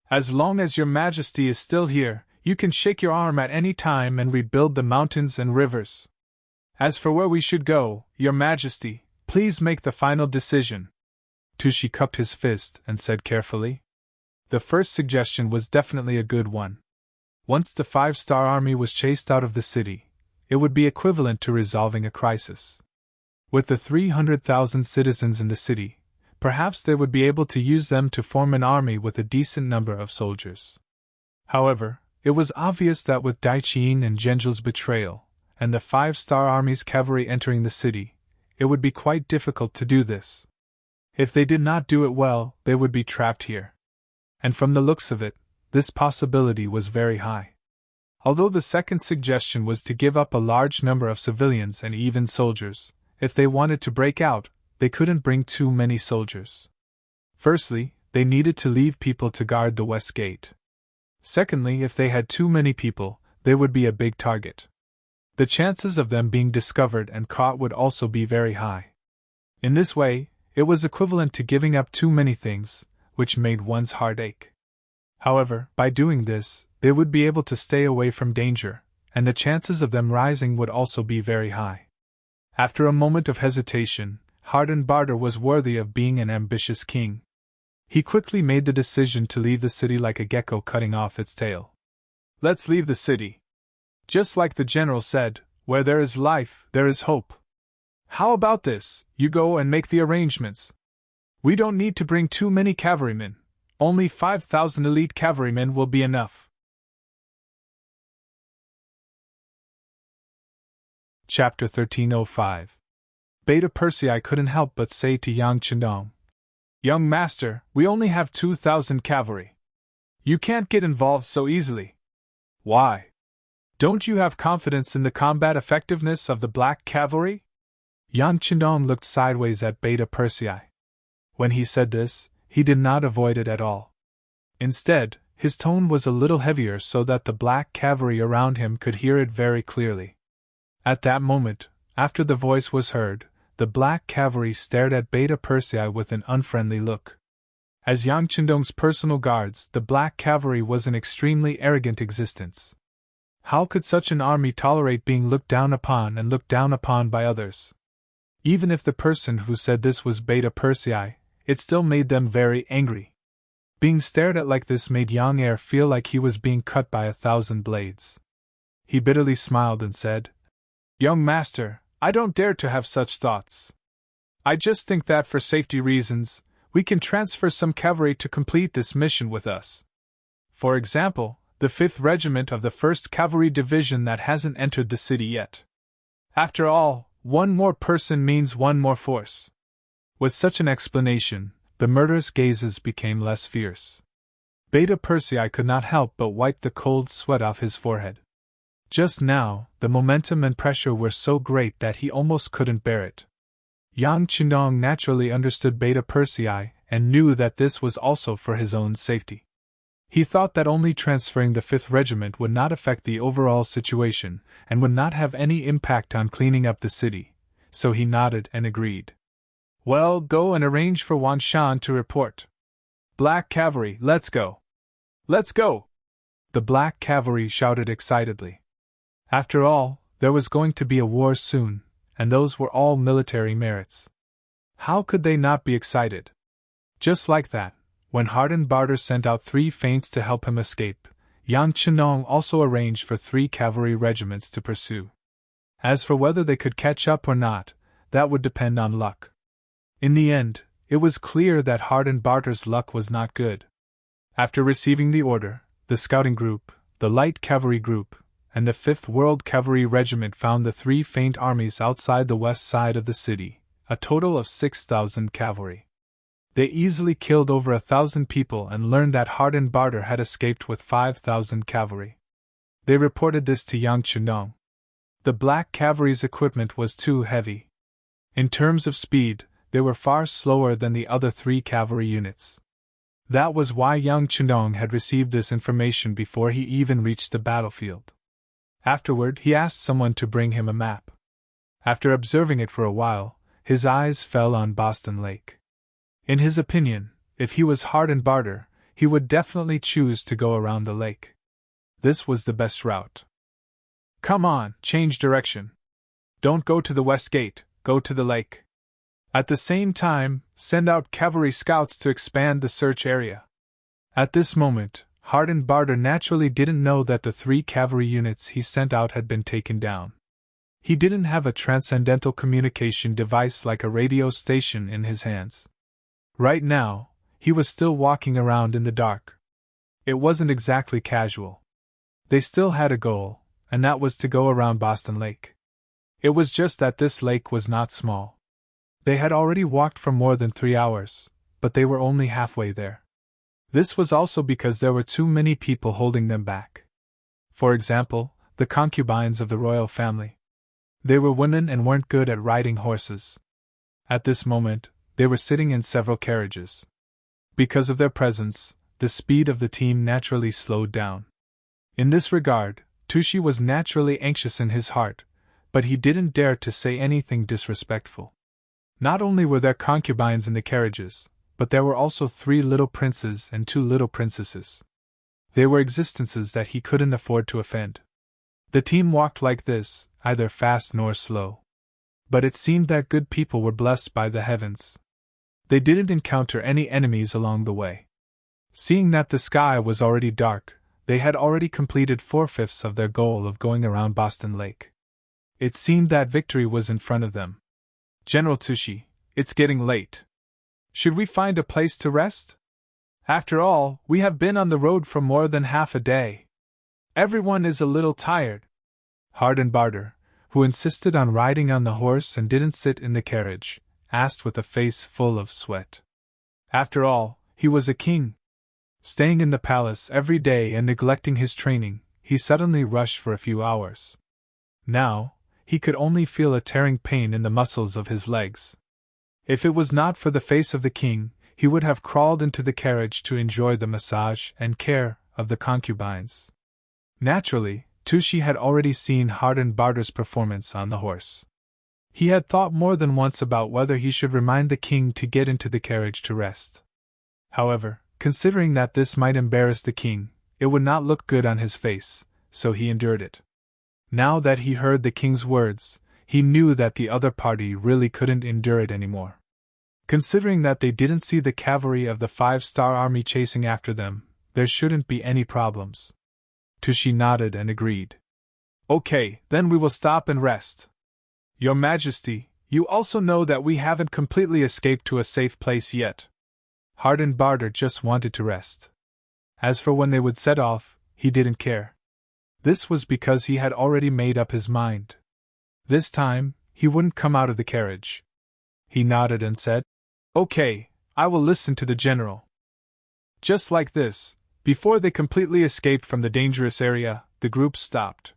As long as Your Majesty is still here, you can shake your arm at any time and rebuild the mountains and rivers. As for where we should go, Your Majesty, please make the final decision. Tushi cupped his fist and said carefully. The first suggestion was definitely a good one. Once the 5-star army was chased out of the city, it would be equivalent to resolving a crisis. With the 300,000 citizens in the city, perhaps they would be able to use them to form an army with a decent number of soldiers. However, it was obvious that with Daichin and Zhengel's betrayal, and the 5-star army's cavalry entering the city, it would be quite difficult to do this. If they did not do it well, they would be trapped here. And from the looks of it, this possibility was very high. Although the second suggestion was to give up a large number of civilians and even soldiers, if they wanted to break out, they couldn't bring too many soldiers. Firstly, they needed to leave people to guard the west gate. Secondly, if they had too many people, they would be a big target. The chances of them being discovered and caught would also be very high. In this way, it was equivalent to giving up too many things, which made one's heart ache. However, by doing this, they would be able to stay away from danger, and the chances of them rising would also be very high. After a moment of hesitation, Hardenbarter was worthy of being an ambitious king. He quickly made the decision to leave the city like a gecko cutting off its tail. Let's leave the city. Just like the general said, where there is life, there is hope. How about this? You go and make the arrangements. We don't need to bring too many cavalrymen. Only 5,000 elite cavalrymen will be enough. Chapter 1305. Beta Persei couldn't help but say to Yang Chendong, "Young master, we only have 2,000 cavalry. You can't get involved so easily." "Why? Don't you have confidence in the combat effectiveness of the black cavalry?" Yang Chendong looked sideways at Beta Persei. When he said this, he did not avoid it at all. Instead, his tone was a little heavier so that the black cavalry around him could hear it very clearly. At that moment, after the voice was heard, the black cavalry stared at Beta Persei with an unfriendly look. As Yang Chendong's personal guards, the black cavalry was an extremely arrogant existence. How could such an army tolerate being looked down upon and looked down upon by others? Even if the person who said this was Beta Persei, it still made them very angry. Being stared at like this made Yang Er feel like he was being cut by 1,000 blades. He bitterly smiled and said, "Young master, I don't dare to have such thoughts. I just think that for safety reasons, we can transfer some cavalry to complete this mission with us. For example, the 5th Regiment of the 1st Cavalry Division that hasn't entered the city yet. After all, one more person means one more force." With such an explanation, the murderous gazes became less fierce. Beta Persei could not help but wipe the cold sweat off his forehead. Just now, the momentum and pressure were so great that he almost couldn't bear it. Yang Chendong naturally understood Beta Persei and knew that this was also for his own safety. He thought that only transferring the 5th Regiment would not affect the overall situation and would not have any impact on cleaning up the city, so he nodded and agreed. "Well, go and arrange for Wan Shan to report. Black Cavalry, let's go! Let's go!" The Black Cavalry shouted excitedly. After all, there was going to be a war soon, and those were all military merits. How could they not be excited? Just like that, when Harden Barter sent out 3 feints to help him escape, Yang Chendong also arranged for 3 cavalry regiments to pursue. As for whether they could catch up or not, that would depend on luck. In the end, it was clear that Harden Barter's luck was not good. After receiving the order, the scouting group, the light cavalry group, and the 5th World Cavalry Regiment found the 3 faint armies outside the west side of the city, a total of 6,000 cavalry. They easily killed over 1,000 people and learned that Harden Barter had escaped with 5,000 cavalry. They reported this to Yang Chendong. The Black Cavalry's equipment was too heavy. In terms of speed, they were far slower than the other 3 cavalry units. That was why Yang Chendong had received this information before he even reached the battlefield. Afterward, he asked someone to bring him a map. After observing it for a while, his eyes fell on Boston Lake. In his opinion, if he was Harden Barter, he would definitely choose to go around the lake. This was the best route. "Come on, change direction. Don't go to the west gate, go to the lake. At the same time, send out cavalry scouts to expand the search area." At this moment, Harden Barter naturally didn't know that the 3 cavalry units he sent out had been taken down. He didn't have a transcendental communication device like a radio station in his hands. Right now, he was still walking around in the dark. It wasn't exactly casual. They still had a goal, and that was to go around Boston Lake. It was just that this lake was not small. They had already walked for more than 3 hours, but they were only halfway there. This was also because there were too many people holding them back. For example, the concubines of the royal family. They were women and weren't good at riding horses. At this moment, they were sitting in several carriages. Because of their presence, the speed of the team naturally slowed down. In this regard, Tushi was naturally anxious in his heart, but he didn't dare to say anything disrespectful. Not only were there concubines in the carriages, but there were also 3 little princes and 2 little princesses. They were existences that he couldn't afford to offend. The team walked like this, neither fast nor slow. But it seemed that good people were blessed by the heavens. They didn't encounter any enemies along the way. Seeing that the sky was already dark, they had already completed 4/5 of their goal of going around Boston Lake. It seemed that victory was in front of them. "General Tushi, it's getting late. Should we find a place to rest?" After all, we have been on the road for more than half a day. Everyone is a little tired. Hardenbarter, who insisted on riding on the horse and didn't sit in the carriage, asked with a face full of sweat. After all, he was a king. Staying in the palace every day and neglecting his training, he suddenly rushed for a few hours. Now, he could only feel a tearing pain in the muscles of his legs. If it was not for the face of the king, he would have crawled into the carriage to enjoy the massage and care of the concubines. Naturally, Tushi had already seen Hardenbarter's performance on the horse. He had thought more than once about whether he should remind the king to get into the carriage to rest. However, considering that this might embarrass the king, it would not look good on his face, so he endured it. Now that he heard the king's words, he knew that the other party really couldn't endure it anymore. Considering that they didn't see the cavalry of the 5-star army chasing after them, there shouldn't be any problems. Tushi nodded and agreed. Okay, then we will stop and rest. Your Majesty, you also know that we haven't completely escaped to a safe place yet. Hardenbarter just wanted to rest. As for when they would set off, he didn't care. This was because he had already made up his mind. This time, he wouldn't come out of the carriage. He nodded and said, Okay, I will listen to the general. Just like this, before they completely escaped from the dangerous area, the group stopped.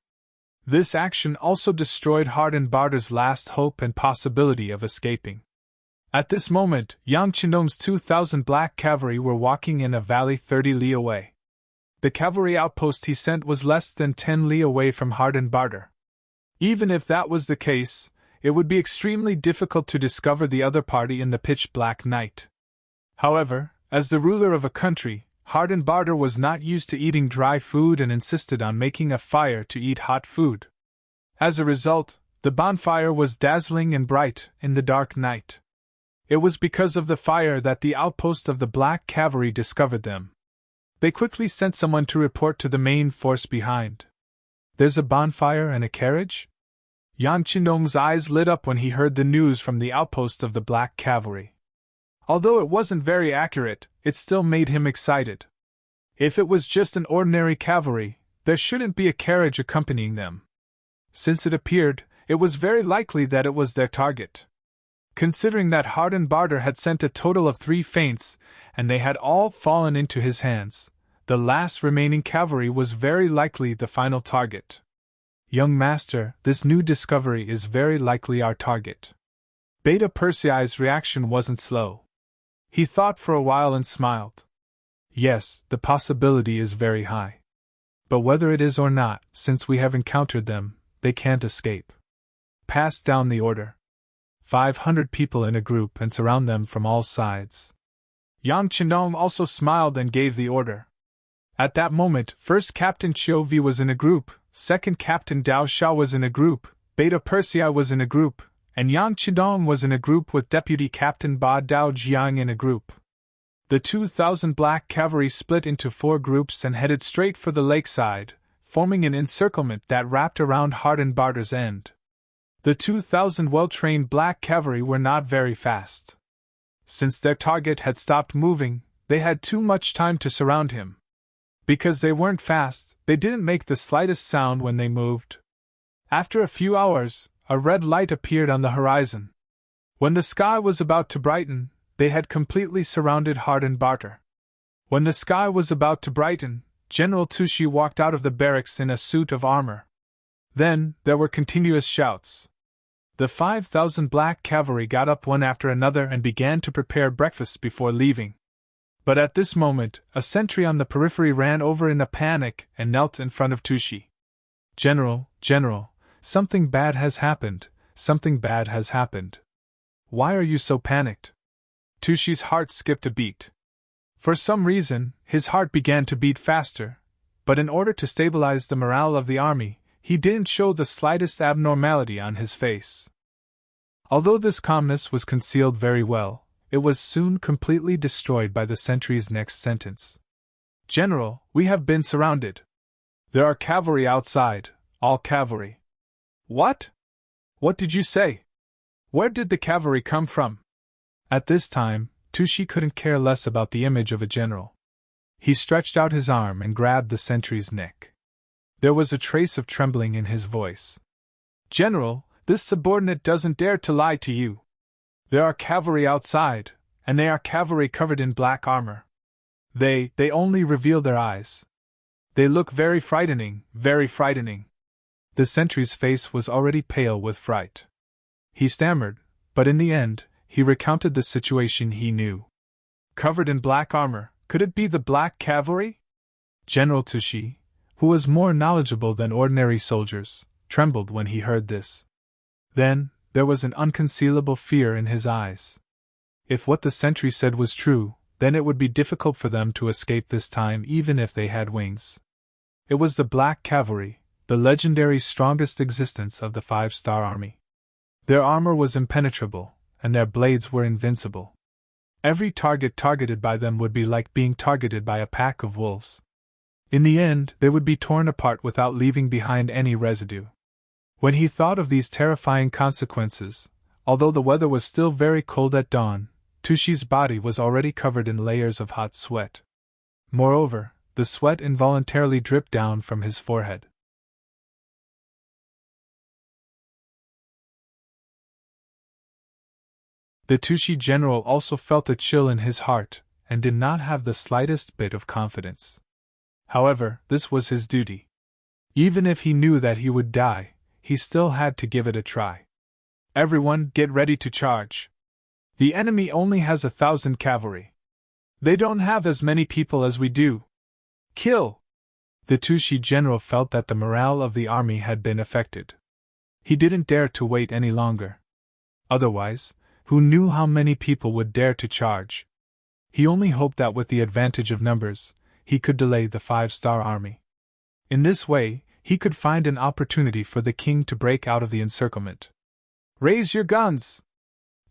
This action also destroyed Hardenbarter's last hope and possibility of escaping. At this moment, Yang Chinong's 2,000 black cavalry were walking in a valley 30 li away. The cavalry outpost he sent was less than 10 li away from Hardenbarter. Even if that was the case, it would be extremely difficult to discover the other party in the pitch-black night. However, as the ruler of a country, Hardenbarter was not used to eating dry food and insisted on making a fire to eat hot food. As a result, the bonfire was dazzling and bright in the dark night. It was because of the fire that the outpost of the black cavalry discovered them. They quickly sent someone to report to the main force behind. There's a bonfire and a carriage? Yang Chinong's eyes lit up when he heard the news from the outpost of the black cavalry. Although it wasn't very accurate, it still made him excited. If it was just an ordinary cavalry, there shouldn't be a carriage accompanying them. Since it appeared, it was very likely that it was their target. Considering that Hardenbarter had sent a total of 3 feints, and they had all fallen into his hands, the last remaining cavalry was very likely the final target. Young master, this new discovery is very likely our target. Beta Persei's reaction wasn't slow. He thought for a while and smiled. Yes, the possibility is very high. But whether it is or not, since we have encountered them, they can't escape. Pass down the order. 500 people in a group and surround them from all sides. Yang Chinong also smiled and gave the order. At that moment, first Captain Chiu Vi was in a group, second Captain Dao Shao was in a group, Beta Persei was in a group, and Yang Chinong was in a group with Deputy Captain Ba Dao Jiang in a group. The 2,000 black cavalry split into 4 groups and headed straight for the lakeside, forming an encirclement that wrapped around Hardenbarter's end. The 2,000 well-trained black cavalry were not very fast. Since their target had stopped moving, they had too much time to surround him. Because they weren't fast, they didn't make the slightest sound when they moved. After a few hours, a red light appeared on the horizon. When the sky was about to brighten, they had completely surrounded Hardenbarter. When the sky was about to brighten, General Tushi walked out of the barracks in a suit of armor. Then, there were continuous shouts. The 5,000 black cavalry got up one after another and began to prepare breakfast before leaving. But at this moment, a sentry on the periphery ran over in a panic and knelt in front of Tushi. General, something bad has happened, something bad has happened. Why are you so panicked? Tushi's heart skipped a beat. For some reason, his heart began to beat faster, but in order to stabilize the morale of the army, he didn't show the slightest abnormality on his face. Although this calmness was concealed very well, it was soon completely destroyed by the sentry's next sentence. General, we have been surrounded. There are cavalry outside, all cavalry. What? What did you say? Where did the cavalry come from? At this time, Tushi couldn't care less about the image of a general. He stretched out his arm and grabbed the sentry's neck. There was a trace of trembling in his voice. "General, this subordinate doesn't dare to lie to you. There are cavalry outside, and they are cavalry covered in black armor. They only reveal their eyes. They look very frightening, very frightening." The sentry's face was already pale with fright. He stammered, but in the end, he recounted the situation he knew. Covered in black armor, could it be the black cavalry? General Tushi, who was more knowledgeable than ordinary soldiers, trembled when he heard this. Then, there was an unconcealable fear in his eyes. If what the sentry said was true, then it would be difficult for them to escape this time even if they had wings. It was the Black Cavalry, the legendary strongest existence of the 5-star army. Their armor was impenetrable, and their blades were invincible. Every target targeted by them would be like being targeted by a pack of wolves. In the end, they would be torn apart without leaving behind any residue. When he thought of these terrifying consequences, although the weather was still very cold at dawn, Tushi's body was already covered in layers of hot sweat. Moreover, the sweat involuntarily dripped down from his forehead. The Tushi general also felt a chill in his heart, and did not have the slightest bit of confidence. However, this was his duty. Even if he knew that he would die, he still had to give it a try. "Everyone, get ready to charge. The enemy only has 1,000 cavalry. They don't have as many people as we do. Kill!" The Tushi general felt that the morale of the army had been affected. He didn't dare to wait any longer. Otherwise, who knew how many people would dare to charge? He only hoped that with the advantage of numbers, he could delay the 5-star army. In this way, he could find an opportunity for the king to break out of the encirclement. "Raise your guns!"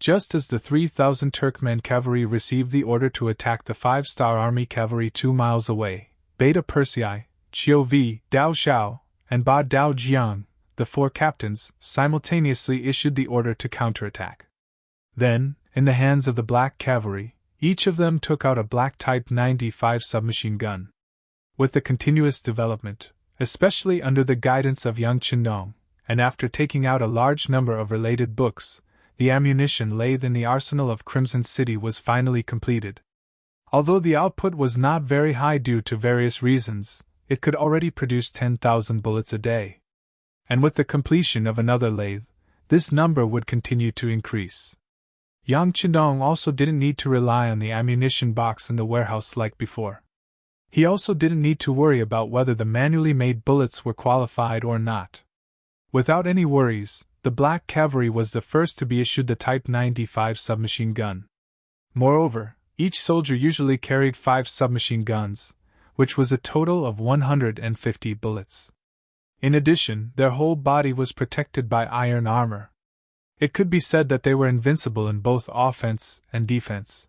Just as the 3,000 Turkmen cavalry received the order to attack the 5-star army cavalry 2 miles away, Beta Persei, Chiu Vi, Dao Xiao, and Ba Dao Jiang, the 4 captains, simultaneously issued the order to counterattack. Then, in the hands of the Black Cavalry, each of them took out a Black Type 95 submachine gun. With the continuous development, especially under the guidance of Yang Qindong, and after taking out a large number of related books, the ammunition lathe in the arsenal of Crimson City was finally completed. Although the output was not very high due to various reasons, it could already produce 10,000 bullets a day. And with the completion of another lathe, this number would continue to increase. Yang Qindong also didn't need to rely on the ammunition box in the warehouse like before. He also didn't need to worry about whether the manually made bullets were qualified or not. Without any worries, the Black Cavalry was the first to be issued the Type 95 submachine gun. Moreover, each soldier usually carried 5 submachine guns, which was a total of 150 bullets. In addition, their whole body was protected by iron armor. It could be said that they were invincible in both offense and defense.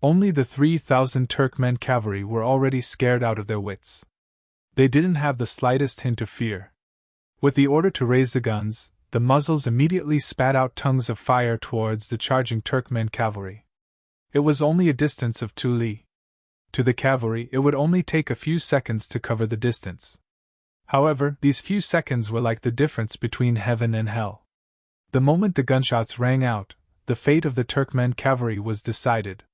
Only the 3,000 Turkmen cavalry were already scared out of their wits. They didn't have the slightest hint of fear. With the order to raise the guns, the muzzles immediately spat out tongues of fire towards the charging Turkmen cavalry. It was only a distance of 2 li. To the cavalry, it would only take a few seconds to cover the distance. However, these few seconds were like the difference between heaven and hell. The moment the gunshots rang out, the fate of the Turkmen cavalry was decided.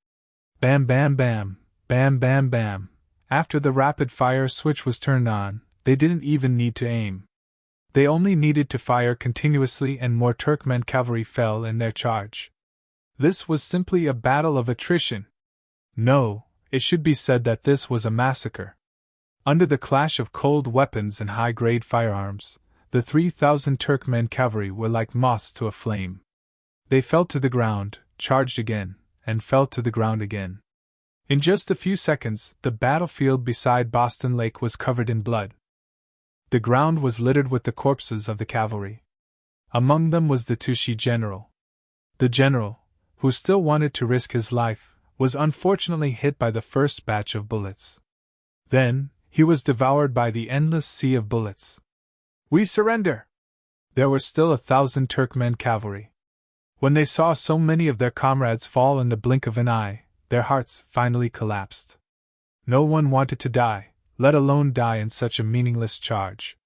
Bam bam bam, bam bam bam. After the rapid fire switch was turned on, they didn't even need to aim. They only needed to fire continuously and more Turkmen cavalry fell in their charge. This was simply a battle of attrition. No, it should be said that this was a massacre. Under the clash of cold weapons and high-grade firearms, the 3,000 Turkmen cavalry were like moths to a flame. They fell to the ground, charged again, and fell to the ground again. In just a few seconds, the battlefield beside Boston Lake was covered in blood. The ground was littered with the corpses of the cavalry. Among them was the Tushi general. The general, who still wanted to risk his life, was unfortunately hit by the first batch of bullets. Then, he was devoured by the endless sea of bullets. "We surrender!" There were still 1,000 Turkmen cavalry. When they saw so many of their comrades fall in the blink of an eye, their hearts finally collapsed. No one wanted to die, let alone die in such a meaningless charge.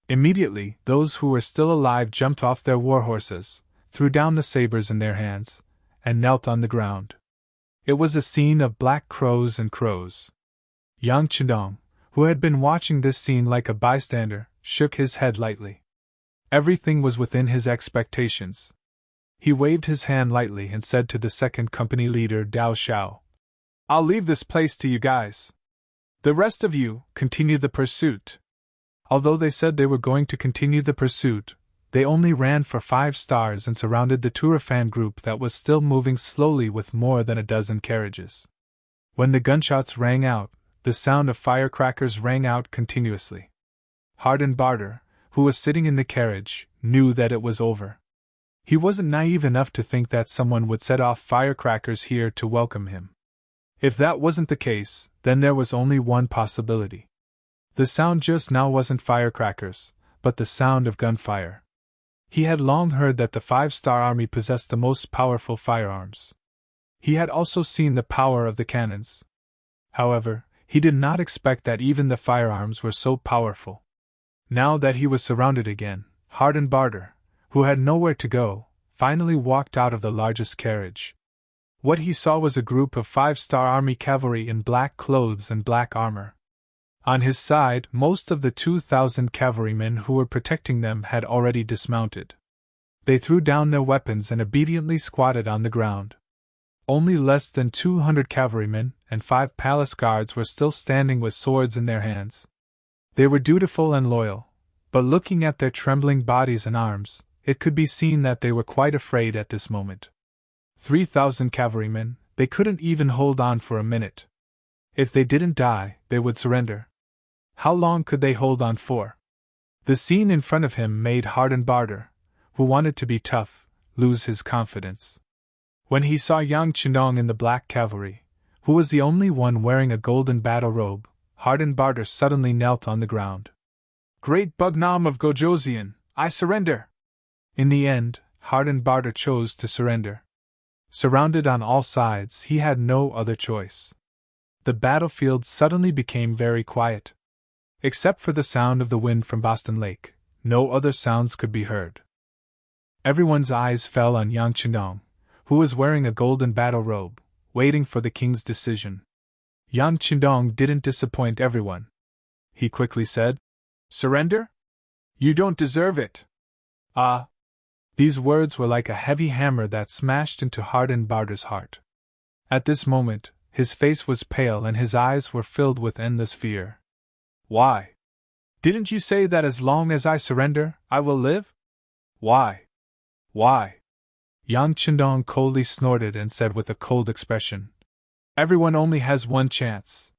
Immediately, those who were still alive jumped off their war horses, threw down the sabers in their hands, and knelt on the ground. It was a scene of black crows and crows. Yang Chidong, who had been watching this scene like a bystander, shook his head lightly. Everything was within his expectations. He waved his hand lightly and said to the second company leader, Dao Xiao, "I'll leave this place to you guys. The rest of you, continue the pursuit." Although they said they were going to continue the pursuit, they only ran for 5 stars and surrounded the Turafan group that was still moving slowly with more than a dozen carriages. When the gunshots rang out, the sound of firecrackers rang out continuously. Harden Barter, who was sitting in the carriage, knew that it was over. He wasn't naive enough to think that someone would set off firecrackers here to welcome him. If that wasn't the case, then there was only one possibility. The sound just now wasn't firecrackers, but the sound of gunfire. He had long heard that the 5-star army possessed the most powerful firearms. He had also seen the power of the cannons. However, he did not expect that even the firearms were so powerful. Now that he was surrounded again, Harden Barter, who had nowhere to go, finally walked out of the largest carriage. What he saw was a group of 5-star army cavalry in black clothes and black armor. On his side, most of the 2,000 cavalrymen who were protecting them had already dismounted. They threw down their weapons and obediently squatted on the ground. Only less than 200 cavalrymen and 5 palace guards were still standing with swords in their hands. They were dutiful and loyal, but looking at their trembling bodies and arms, it could be seen that they were quite afraid at this moment. 3,000 cavalrymen, they couldn't even hold on for a minute. If they didn't die, they would surrender. How long could they hold on for? The scene in front of him made Harden Barter, who wanted to be tough, lose his confidence. When he saw Yang Chindong in the black cavalry, who was the only one wearing a golden battle robe, Harden Barter suddenly knelt on the ground. "Great Bugnam of Gojoseon, I surrender!" In the end, Harden Barter chose to surrender. Surrounded on all sides, he had no other choice. The battlefield suddenly became very quiet. Except for the sound of the wind from Boston Lake, no other sounds could be heard. Everyone's eyes fell on Yang Chindong, who was wearing a golden battle robe, waiting for the king's decision. Yang Chindong didn't disappoint everyone. He quickly said, "Surrender? You don't deserve it." "Ah!" These words were like a heavy hammer that smashed into Harden Barter's heart. At this moment, his face was pale and his eyes were filled with endless fear. "Why? Didn't you say that as long as I surrender, I will live? Why? Why?" Yang Chindong coldly snorted and said with a cold expression, "Everyone only has one chance.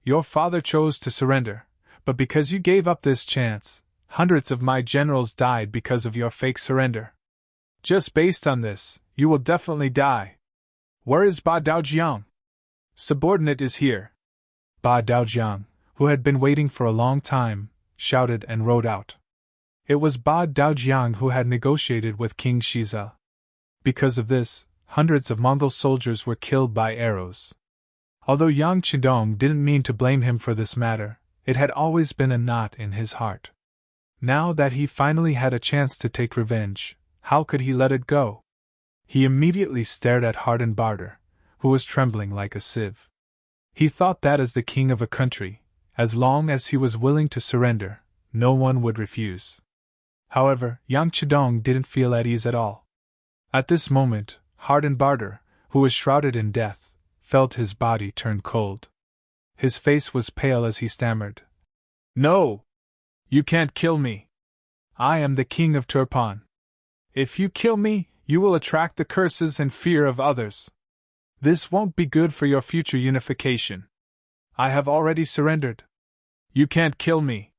Your father chose to surrender, but because you gave up this chance, hundreds of my generals died because of your fake surrender. Just based on this, you will definitely die. Where is Ba Daojiang? Subordinate is here." Ba Daojiang, who had been waiting for a long time, shouted and rode out. It was Ba Daojiang who had negotiated with King Shiza. Because of this, hundreds of Mongol soldiers were killed by arrows. Although Yang Chindong didn't mean to blame him for this matter, it had always been a knot in his heart. Now that he finally had a chance to take revenge, how could he let it go? He immediately stared at Harden Barter, who was trembling like a sieve. He thought that as the king of a country, as long as he was willing to surrender, no one would refuse. However, Yang Chindong didn't feel at ease at all. At this moment, Harden Barter, who was shrouded in death, felt his body turn cold. His face was pale as he stammered, "No! You can't kill me. I am the king of Turpan. If you kill me, you will attract the curses and fear of others. This won't be good for your future unification. I have already surrendered. You can't kill me."